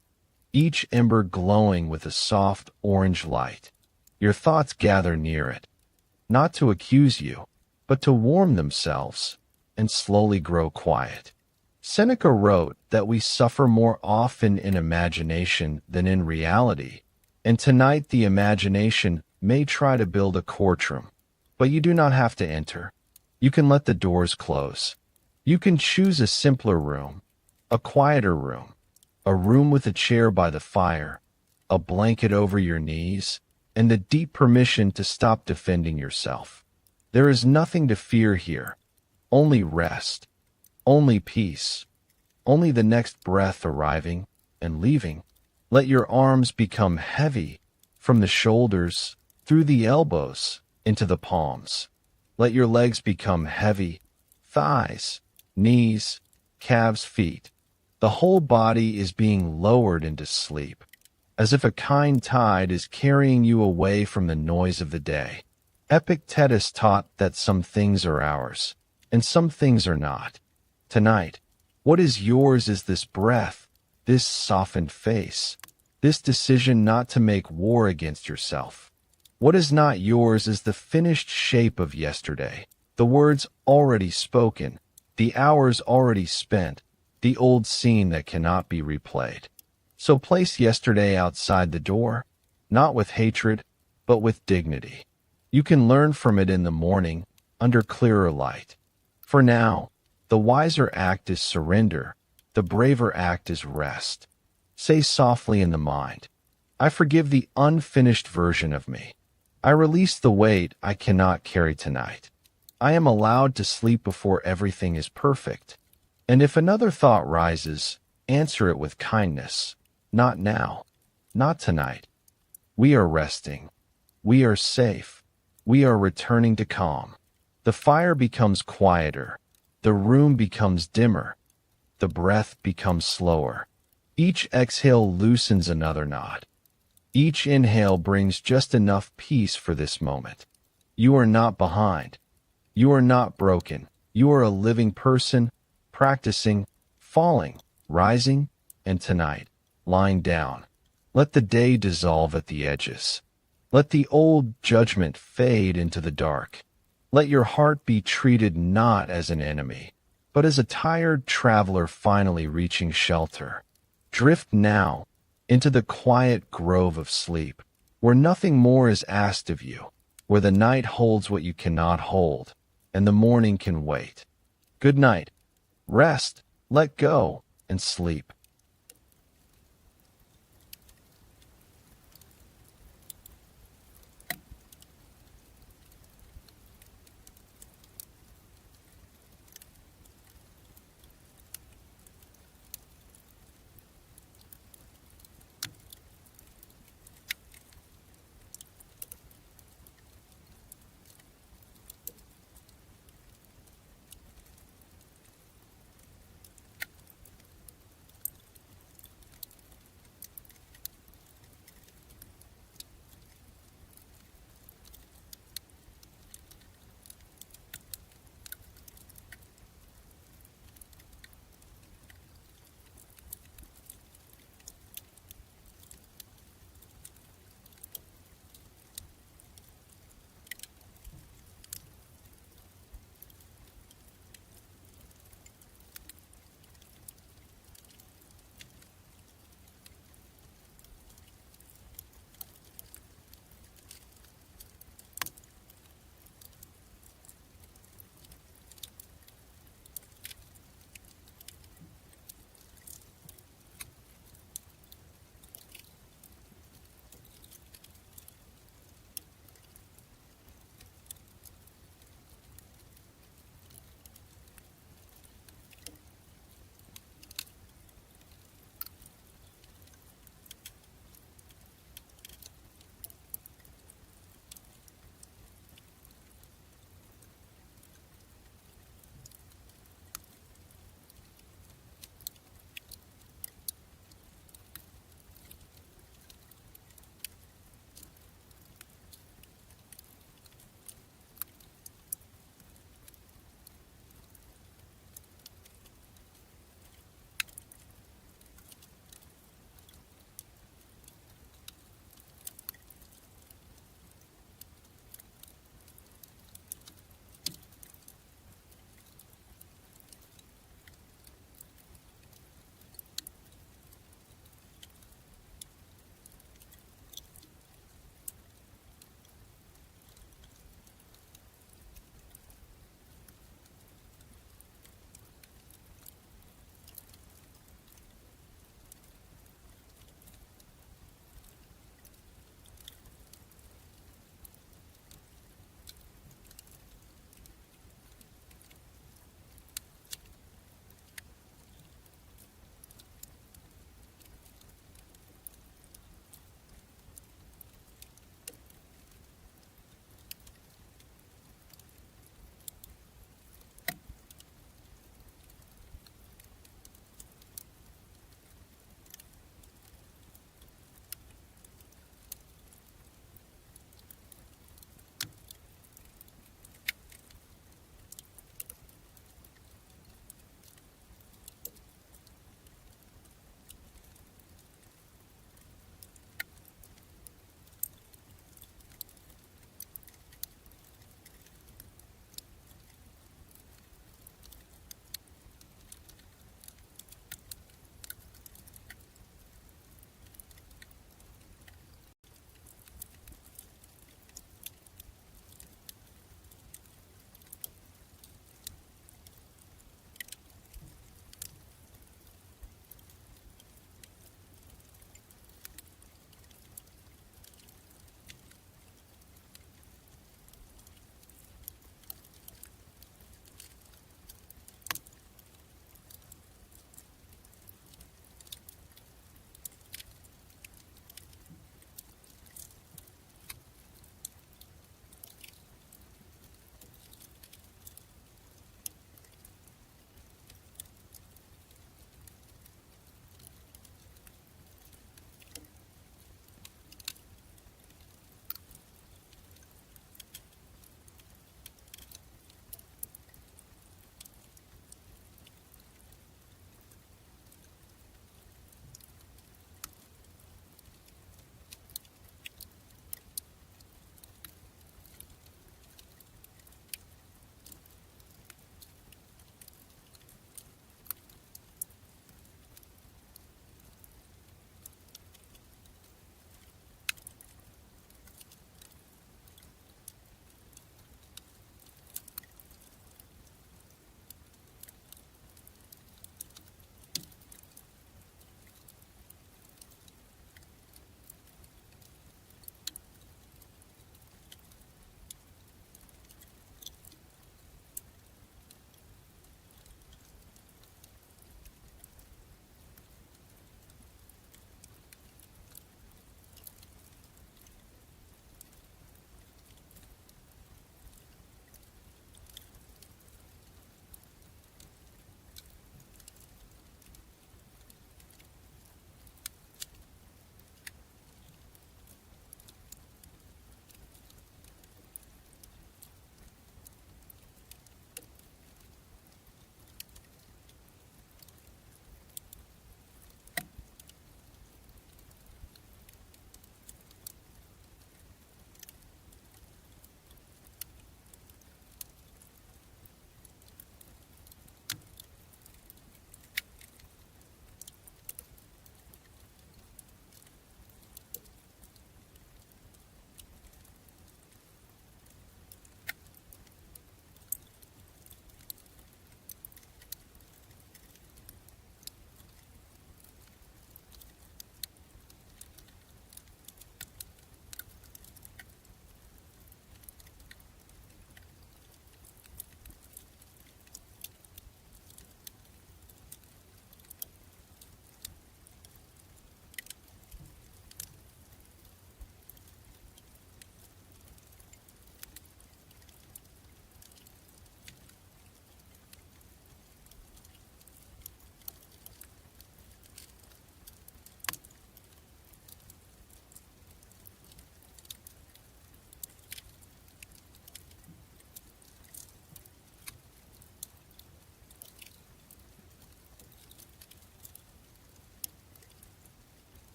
each ember glowing with a soft orange light. Your thoughts gather near it, not to accuse you, but to warm themselves and slowly grow quiet. Seneca wrote that we suffer more often in imagination than in reality, and tonight the imagination may try to build a courtroom, but you do not have to enter. You can let the doors close. You can choose a simpler room, a quieter room, a room with a chair by the fire, a blanket over your knees, and the deep permission to stop defending yourself. There is nothing to fear here, only rest, only peace, only the next breath arriving and leaving. Let your arms become heavy from the shoulders, through the elbows, into the palms. Let your legs become heavy, thighs, knees, calves, feet. The whole body is being lowered into sleep, as if a kind tide is carrying you away from the noise of the day. Epictetus taught that some things are ours, and some things are not. Tonight, what is yours is this breath, this softened face, this decision not to make war against yourself. What is not yours is the finished shape of yesterday, the words already spoken, the hours already spent, the old scene that cannot be replayed. So place yesterday outside the door, not with hatred, but with dignity. You can learn from it in the morning, under clearer light. For now, the wiser act is surrender, the braver act is rest. Say softly in the mind, I forgive the unfinished version of me. I release the weight I cannot carry tonight. I am allowed to sleep before everything is perfect. And if another thought rises, answer it with kindness. Not now, not tonight. We are resting. We are safe. We are returning to calm. The fire becomes quieter. The room becomes dimmer. The breath becomes slower. Each exhale loosens another knot. Each inhale brings just enough peace for this moment. You are not behind. You are not broken. You are a living person, practicing, falling, rising, and tonight, lying down. Let the day dissolve at the edges. Let the old judgment fade into the dark. Let your heart be treated not as an enemy, but as a tired traveler finally reaching shelter. Drift now into the quiet grove of sleep, where nothing more is asked of you, where the night holds what you cannot hold, and the morning can wait. Good night. Rest, let go, and sleep.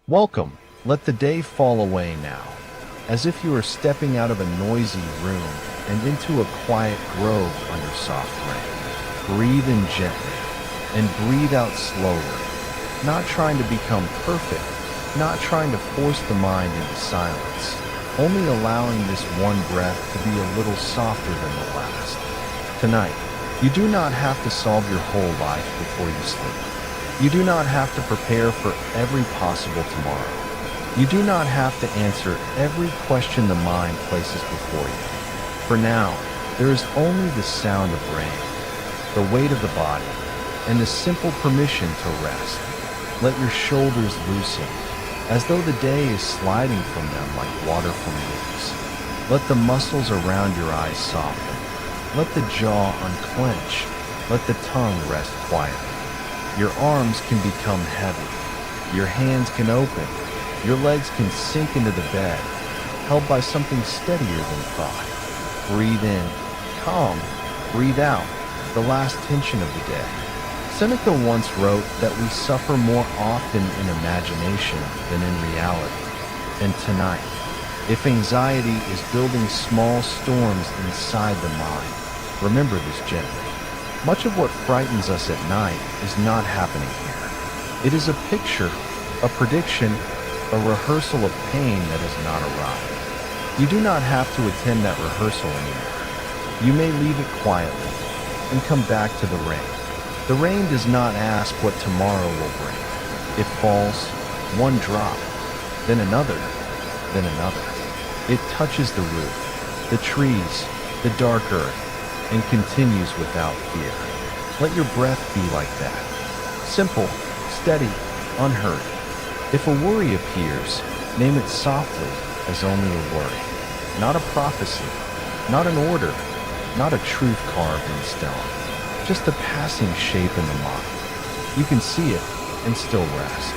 Welcome. Let the day fall away now, as if you are stepping out of a noisy room and into a quiet grove under soft rain. Breathe in gently and breathe out slowly, not trying to become perfect, not trying to force the mind into silence, only allowing this one breath to be a little softer than the last. Tonight, you do not have to solve your whole life before you sleep. You do not have to prepare for every possible tomorrow. You do not have to answer every question the mind places before you. For now, there is only the sound of rain, the weight of the body, and the simple permission to rest. Let your shoulders loosen, as though the day is sliding from them like water from leaves. Let the muscles around your eyes soften. Let the jaw unclench. Let the tongue rest quietly. Your arms can become heavy. Your hands can open. Your legs can sink into the bed, held by something steadier than thought. Breathe in, calm. Breathe out, the last tension of the day. Seneca once wrote that we suffer more often in imagination than in reality. And tonight, if anxiety is building small storms inside the mind, remember this gently. Much of what frightens us at night is not happening here. It is a picture, a prediction, a rehearsal of pain that has not arrived. You do not have to attend that rehearsal anymore. You may leave it quietly and come back to the rain. The rain does not ask what tomorrow will bring. It falls, one drop, then another, then another. It touches the roof, the trees, the dark earth, and continues without fear. Let your breath be like that. Simple, steady, unhurried. If a worry appears, name it softly as only a worry. Not a prophecy, not an order, not a truth carved in stone. Just a passing shape in the mind. You can see it and still rest.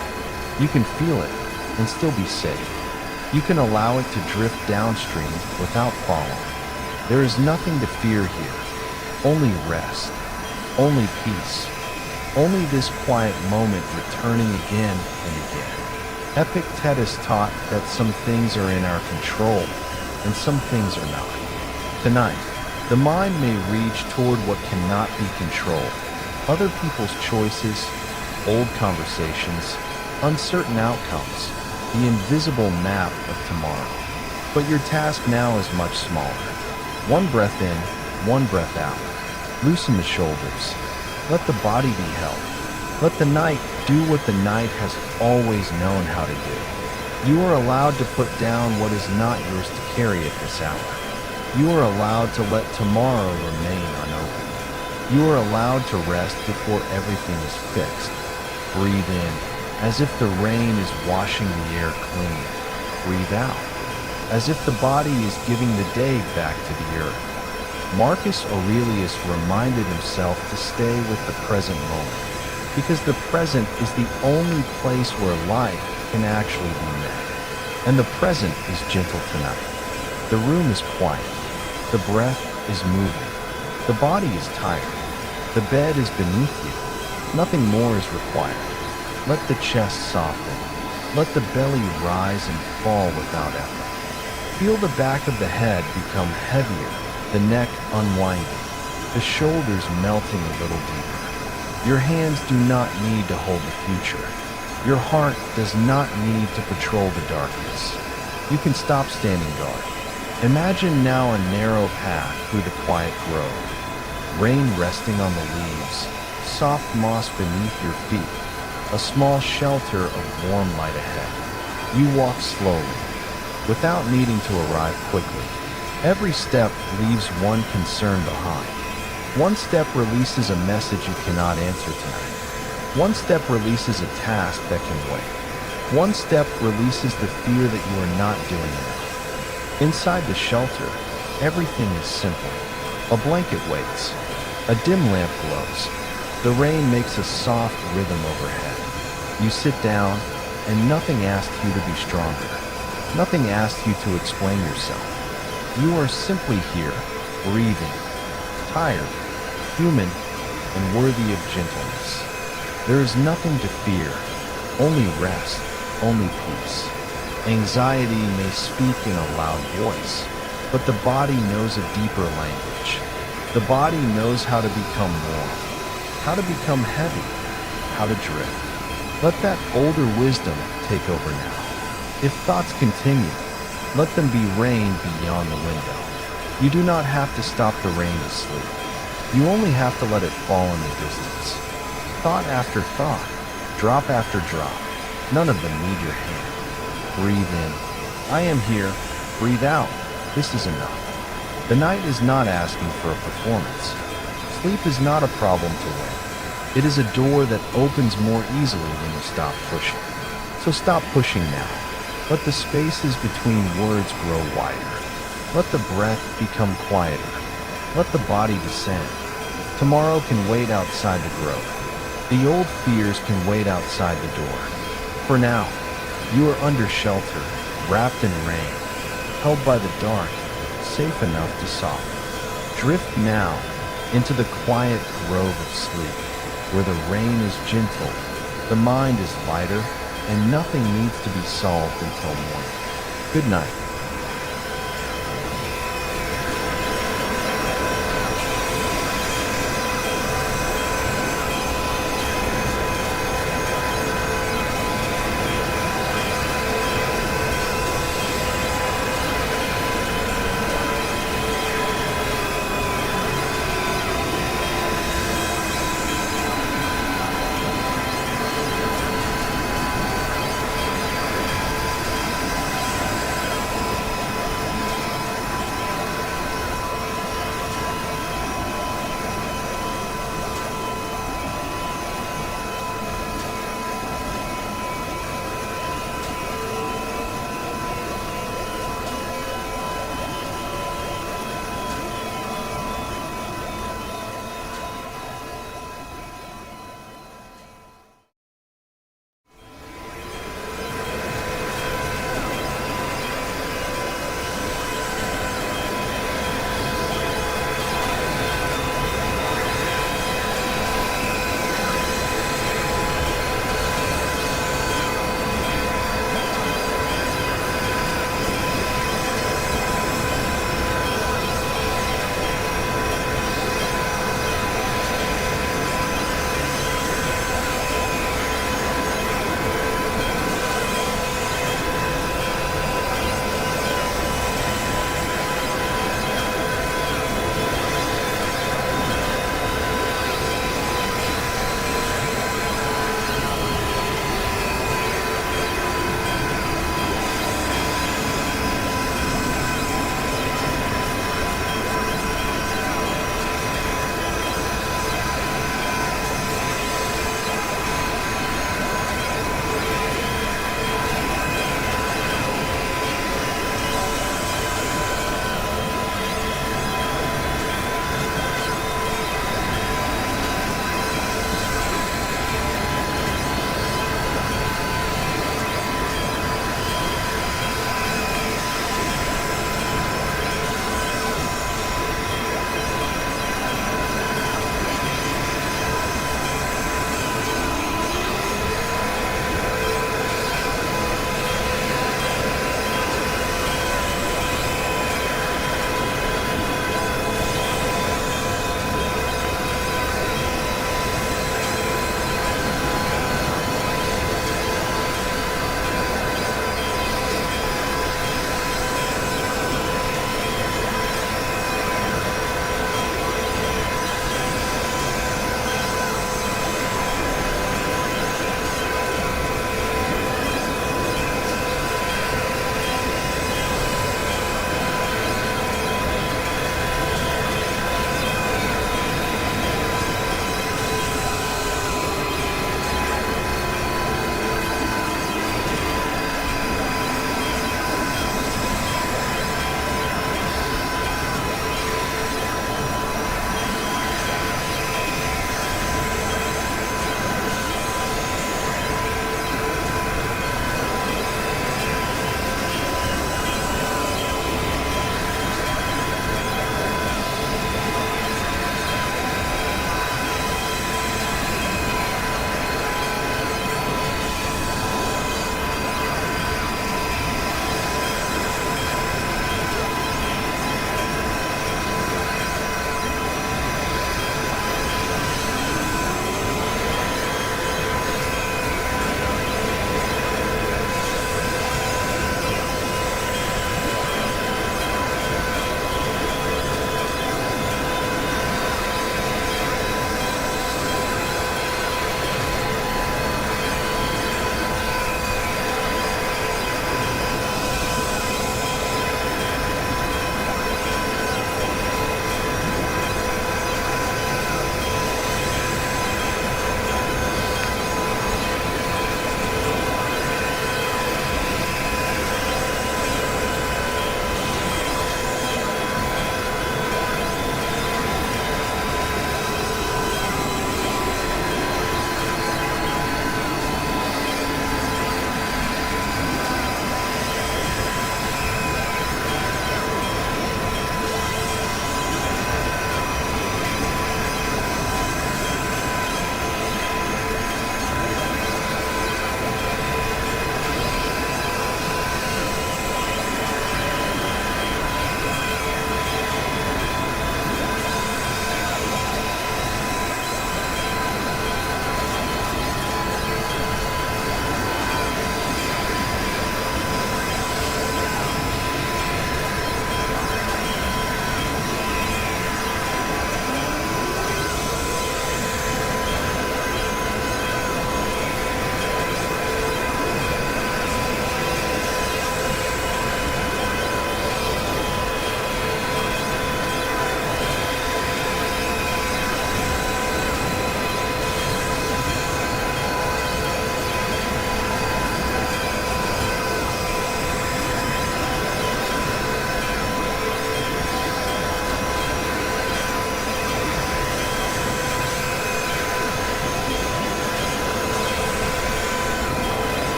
You can feel it and still be safe. You can allow it to drift downstream without following. There is nothing to fear here. Only rest. Only peace. Only this quiet moment returning again and again. Epictetus taught that some things are in our control and some things are not. Tonight, the mind may reach toward what cannot be controlled. Other people's choices, old conversations, uncertain outcomes, the invisible map of tomorrow. But your task now is much smaller. One breath in, one breath out. Loosen the shoulders. Let the body be held. Let the night do what the night has always known how to do. You are allowed to put down what is not yours to carry at this hour. You are allowed to let tomorrow remain unopened. You are allowed to rest before everything is fixed. Breathe in, as if the rain is washing the air clean. Breathe out, as if the body is giving the day back to the earth. Marcus Aurelius reminded himself to stay with the present moment, because the present is the only place where life can actually be met. And the present is gentle tonight. The room is quiet. The breath is moving. The body is tired. The bed is beneath you. Nothing more is required. Let the chest soften. Let the belly rise and fall without effort. Feel the back of the head become heavier, the neck unwinding, the shoulders melting a little deeper. Your hands do not need to hold the future. Your heart does not need to patrol the darkness. You can stop standing guard. Imagine now a narrow path through the quiet grove. Rain resting on the leaves, soft moss beneath your feet, a small shelter of warm light ahead. You walk slowly, without needing to arrive quickly. Every step leaves one concern behind. One step releases a message you cannot answer tonight. One step releases a task that can wait. One step releases the fear that you are not doing enough. Inside the shelter, everything is simple. A blanket waits. A dim lamp glows. The rain makes a soft rhythm overhead. You sit down, and nothing asks you to be stronger. Nothing asks you to explain yourself. You are simply here, breathing, tired, human, and worthy of gentleness. There is nothing to fear, only rest, only peace. Anxiety may speak in a loud voice, but the body knows a deeper language. The body knows how to become warm, how to become heavy, how to drift. Let that older wisdom take over now. If thoughts continue, let them be rain beyond the window. You do not have to stop the rain to sleep. You only have to let it fall in the distance. Thought after thought, drop after drop, none of them need your hand. Breathe in. I am here. Breathe out. This is enough. The night is not asking for a performance. Sleep is not a problem to win. It is a door that opens more easily when you stop pushing. So stop pushing now. Let the spaces between words grow wider. Let the breath become quieter. Let the body descend. Tomorrow can wait outside the growth. The old fears can wait outside the door. For now, you are under shelter, wrapped in rain, held by the dark, safe enough to soften. Drift now into the quiet grove of sleep, where the rain is gentle, the mind is lighter, and nothing needs to be solved until morning. Good night.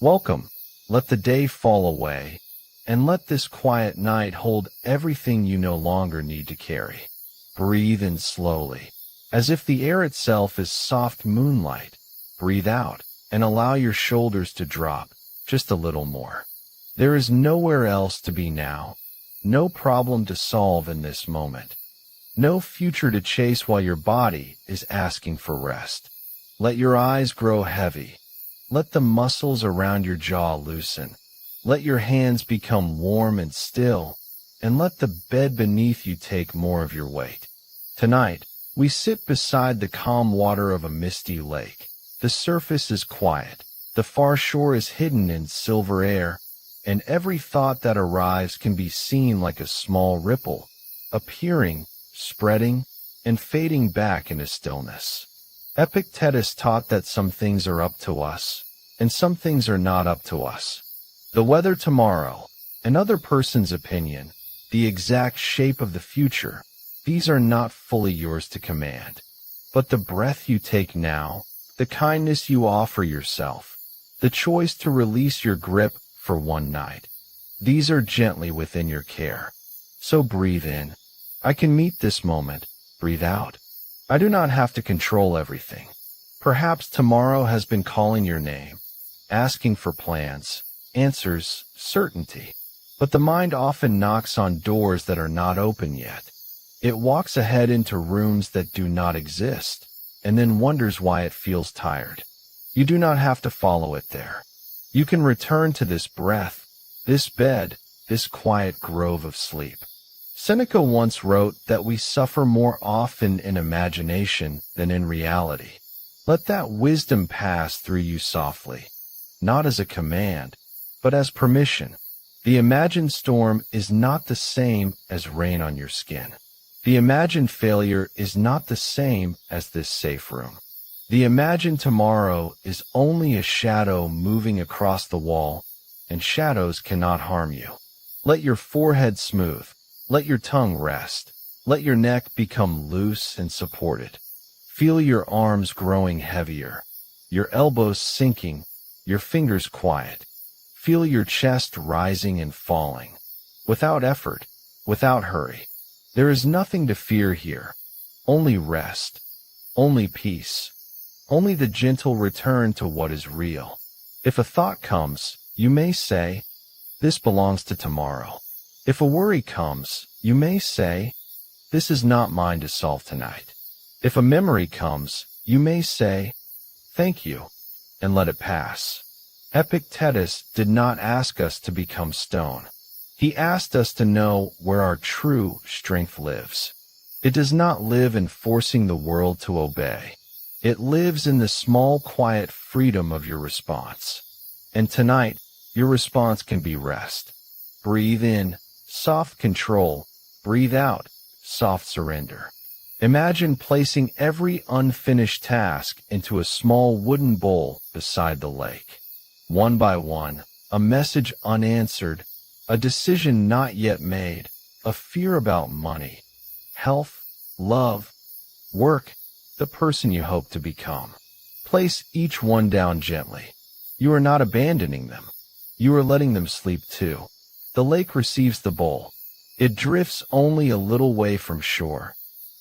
Welcome. Let the day fall away, and let this quiet night hold everything you no longer need to carry. Breathe in slowly, as if the air itself is soft moonlight. Breathe out, and allow your shoulders to drop just a little more. There is nowhere else to be now, no problem to solve in this moment, no future to chase while your body is asking for rest. Let your eyes grow heavy. Let the muscles around your jaw loosen. Let your hands become warm and still, and let the bed beneath you take more of your weight. Tonight, we sit beside the calm water of a misty lake. The surface is quiet. The far shore is hidden in silver air, and every thought that arrives can be seen like a small ripple, appearing, spreading, and fading back into stillness. Epictetus taught that some things are up to us, and some things are not up to us. The weather tomorrow, another person's opinion, the exact shape of the future, these are not fully yours to command. But the breath you take now, the kindness you offer yourself, the choice to release your grip for one night, these are gently within your care. So breathe in. I can meet this moment. Breathe out. I do not have to control everything. Perhaps tomorrow has been calling your name, asking for plans, answers, certainty. But the mind often knocks on doors that are not open yet. It walks ahead into rooms that do not exist, and then wonders why it feels tired. You do not have to follow it there. You can return to this breath, this bed, this quiet grove of sleep. Seneca once wrote that we suffer more often in imagination than in reality. Let that wisdom pass through you softly, not as a command, but as permission. The imagined storm is not the same as rain on your skin. The imagined failure is not the same as this safe room. The imagined tomorrow is only a shadow moving across the wall, and shadows cannot harm you. Let your forehead smooth. Let your tongue rest. Let your neck become loose and supported. Feel your arms growing heavier, your elbows sinking, your fingers quiet. Feel your chest rising and falling, without effort, without hurry. There is nothing to fear here, only rest, only peace, only the gentle return to what is real. If a thought comes, you may say, "This belongs to tomorrow." If a worry comes, you may say, "This is not mine to solve tonight." If a memory comes, you may say, "Thank you," and let it pass. Epictetus did not ask us to become stone. He asked us to know where our true strength lives. It does not live in forcing the world to obey. It lives in the small, quiet freedom of your response. And tonight, your response can be rest. Breathe in, soft control. Breathe out, soft surrender. Imagine placing every unfinished task into a small wooden bowl beside the lake. One by one, a message unanswered, a decision not yet made, a fear about money, health, love, work, the person you hope to become. Place each one down gently. You are not abandoning them. You are letting them sleep too. The lake receives the bowl. It drifts only a little way from shore,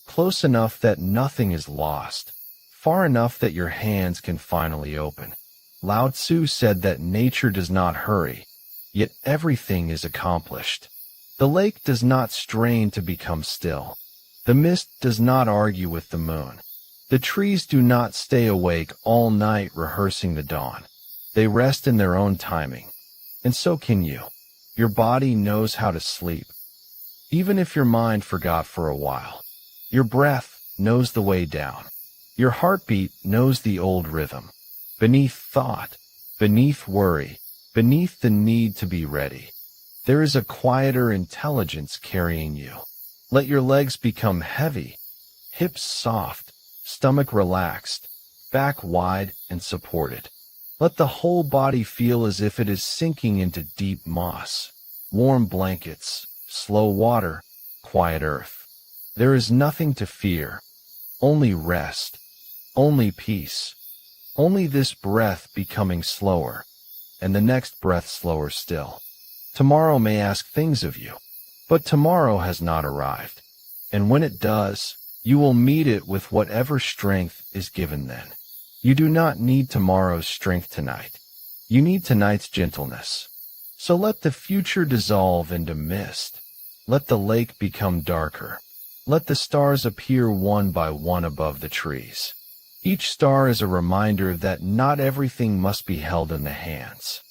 close enough that nothing is lost, far enough that your hands can finally open. Lao Tzu said that nature does not hurry, yet everything is accomplished. The lake does not strain to become still. The mist does not argue with the moon. The trees do not stay awake all night rehearsing the dawn. They rest in their own timing. And so can you. Your body knows how to sleep, even if your mind forgot for a while. Your breath knows the way down. Your heartbeat knows the old rhythm. Beneath thought, beneath worry, beneath the need to be ready, there is a quieter intelligence carrying you. Let your legs become heavy, hips soft, stomach relaxed, back wide and supported. Let the whole body feel as if it is sinking into deep moss, warm blankets, slow water, quiet earth. There is nothing to fear, only rest, only peace, only this breath becoming slower, and the next breath slower still. Tomorrow may ask things of you, but tomorrow has not arrived. And when it does, you will meet it with whatever strength is given then. You do not need tomorrow's strength tonight. You need tonight's gentleness. So let the future dissolve into mist. Let the lake become darker. Let the stars appear one by one above the trees. Each star is a reminder that not everything must be held in the hands.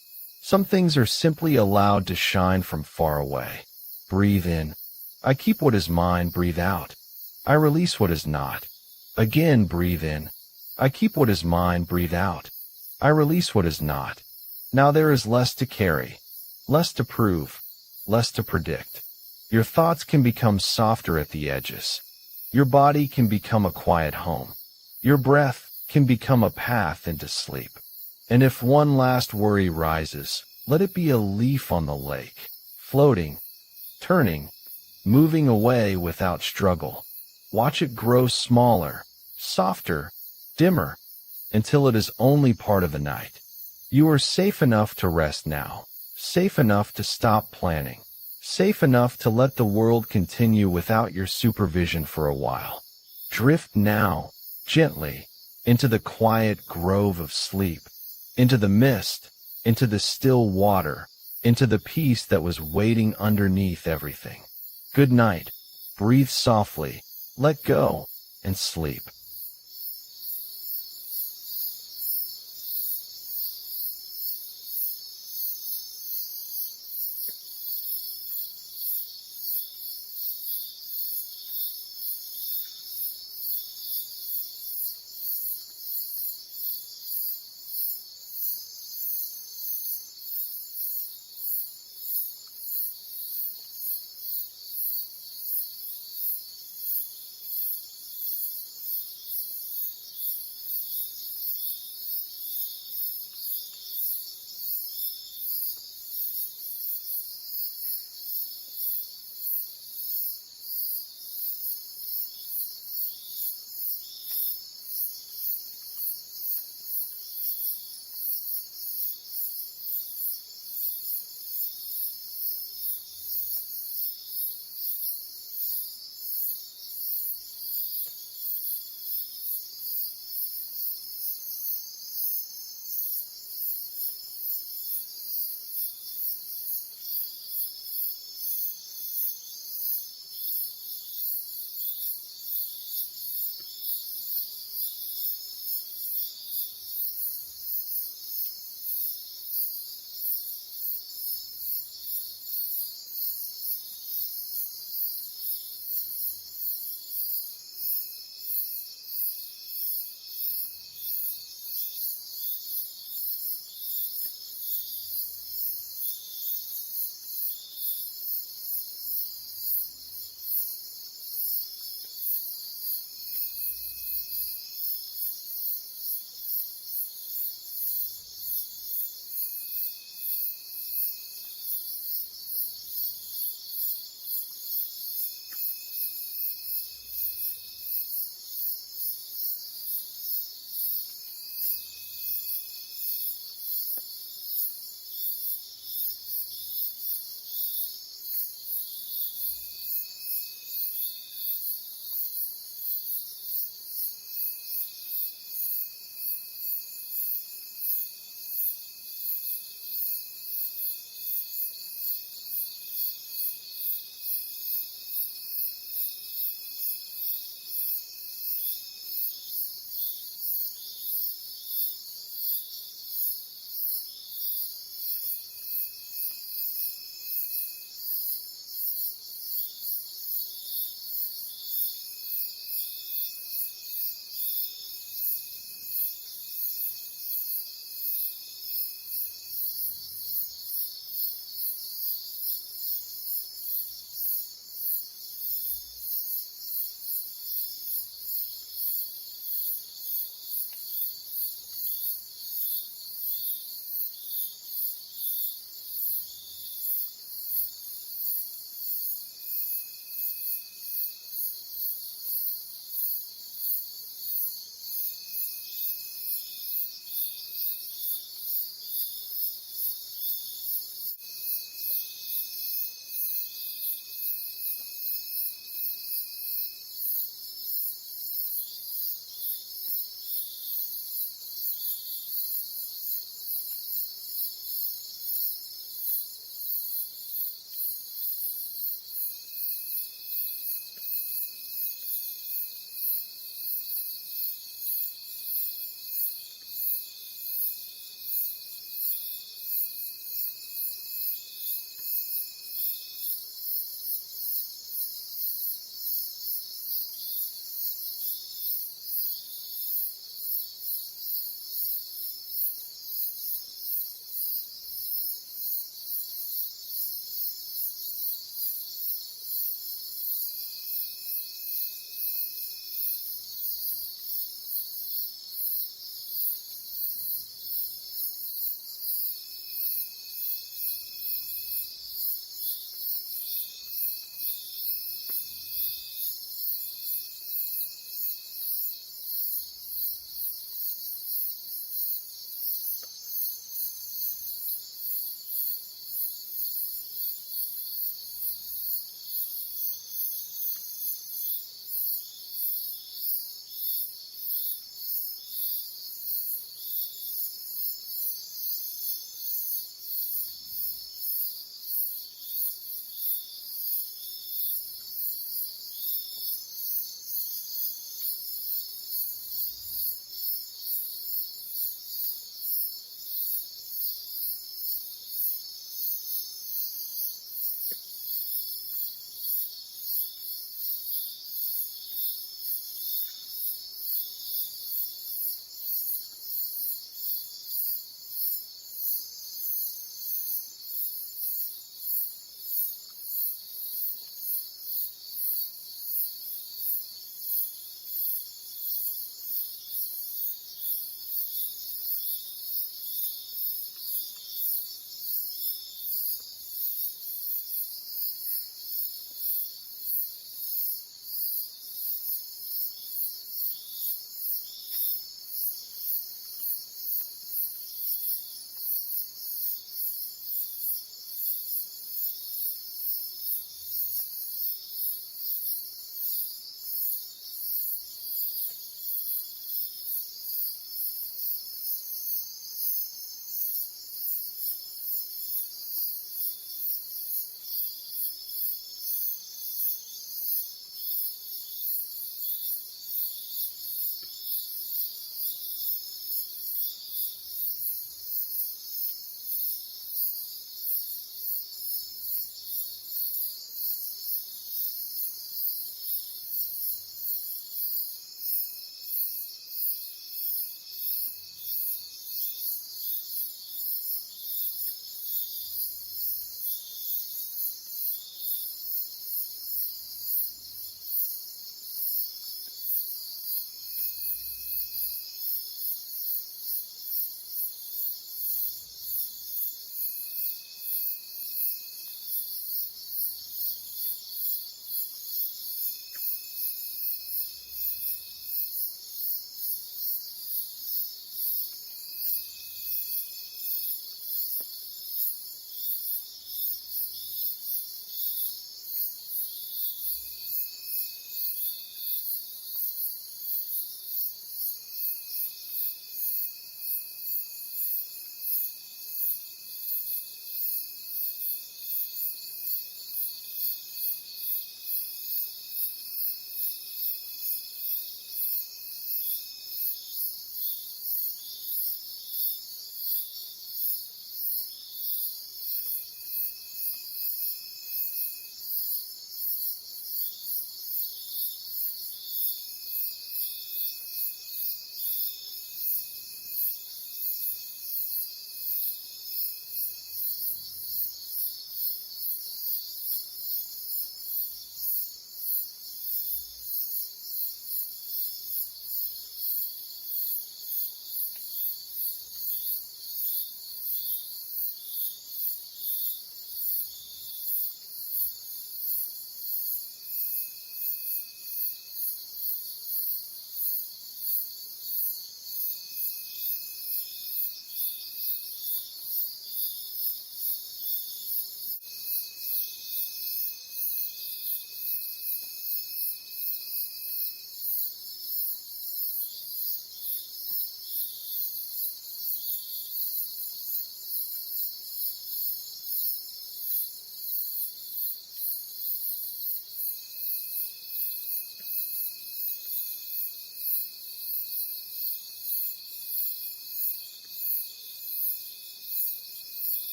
Some things are simply allowed to shine from far away. Breathe in. I keep what is mine. Breathe out. I release what is not. Again, breathe in. I keep what is mine. Breathe out. I release what is not. Now there is less to carry, less to prove, less to predict. Your thoughts can become softer at the edges. Your body can become a quiet home. Your breath can become a path into sleep. And if one last worry rises, let it be a leaf on the lake, floating, turning, moving away without struggle. Watch it grow smaller, softer, dimmer, until it is only part of the night. You are safe enough to rest now, safe enough to stop planning, safe enough to let the world continue without your supervision for a while. Drift now, gently, into the quiet grove of sleep, into the mist, into the still water, into the peace that was waiting underneath everything. Good night. Breathe softly, let go, and sleep.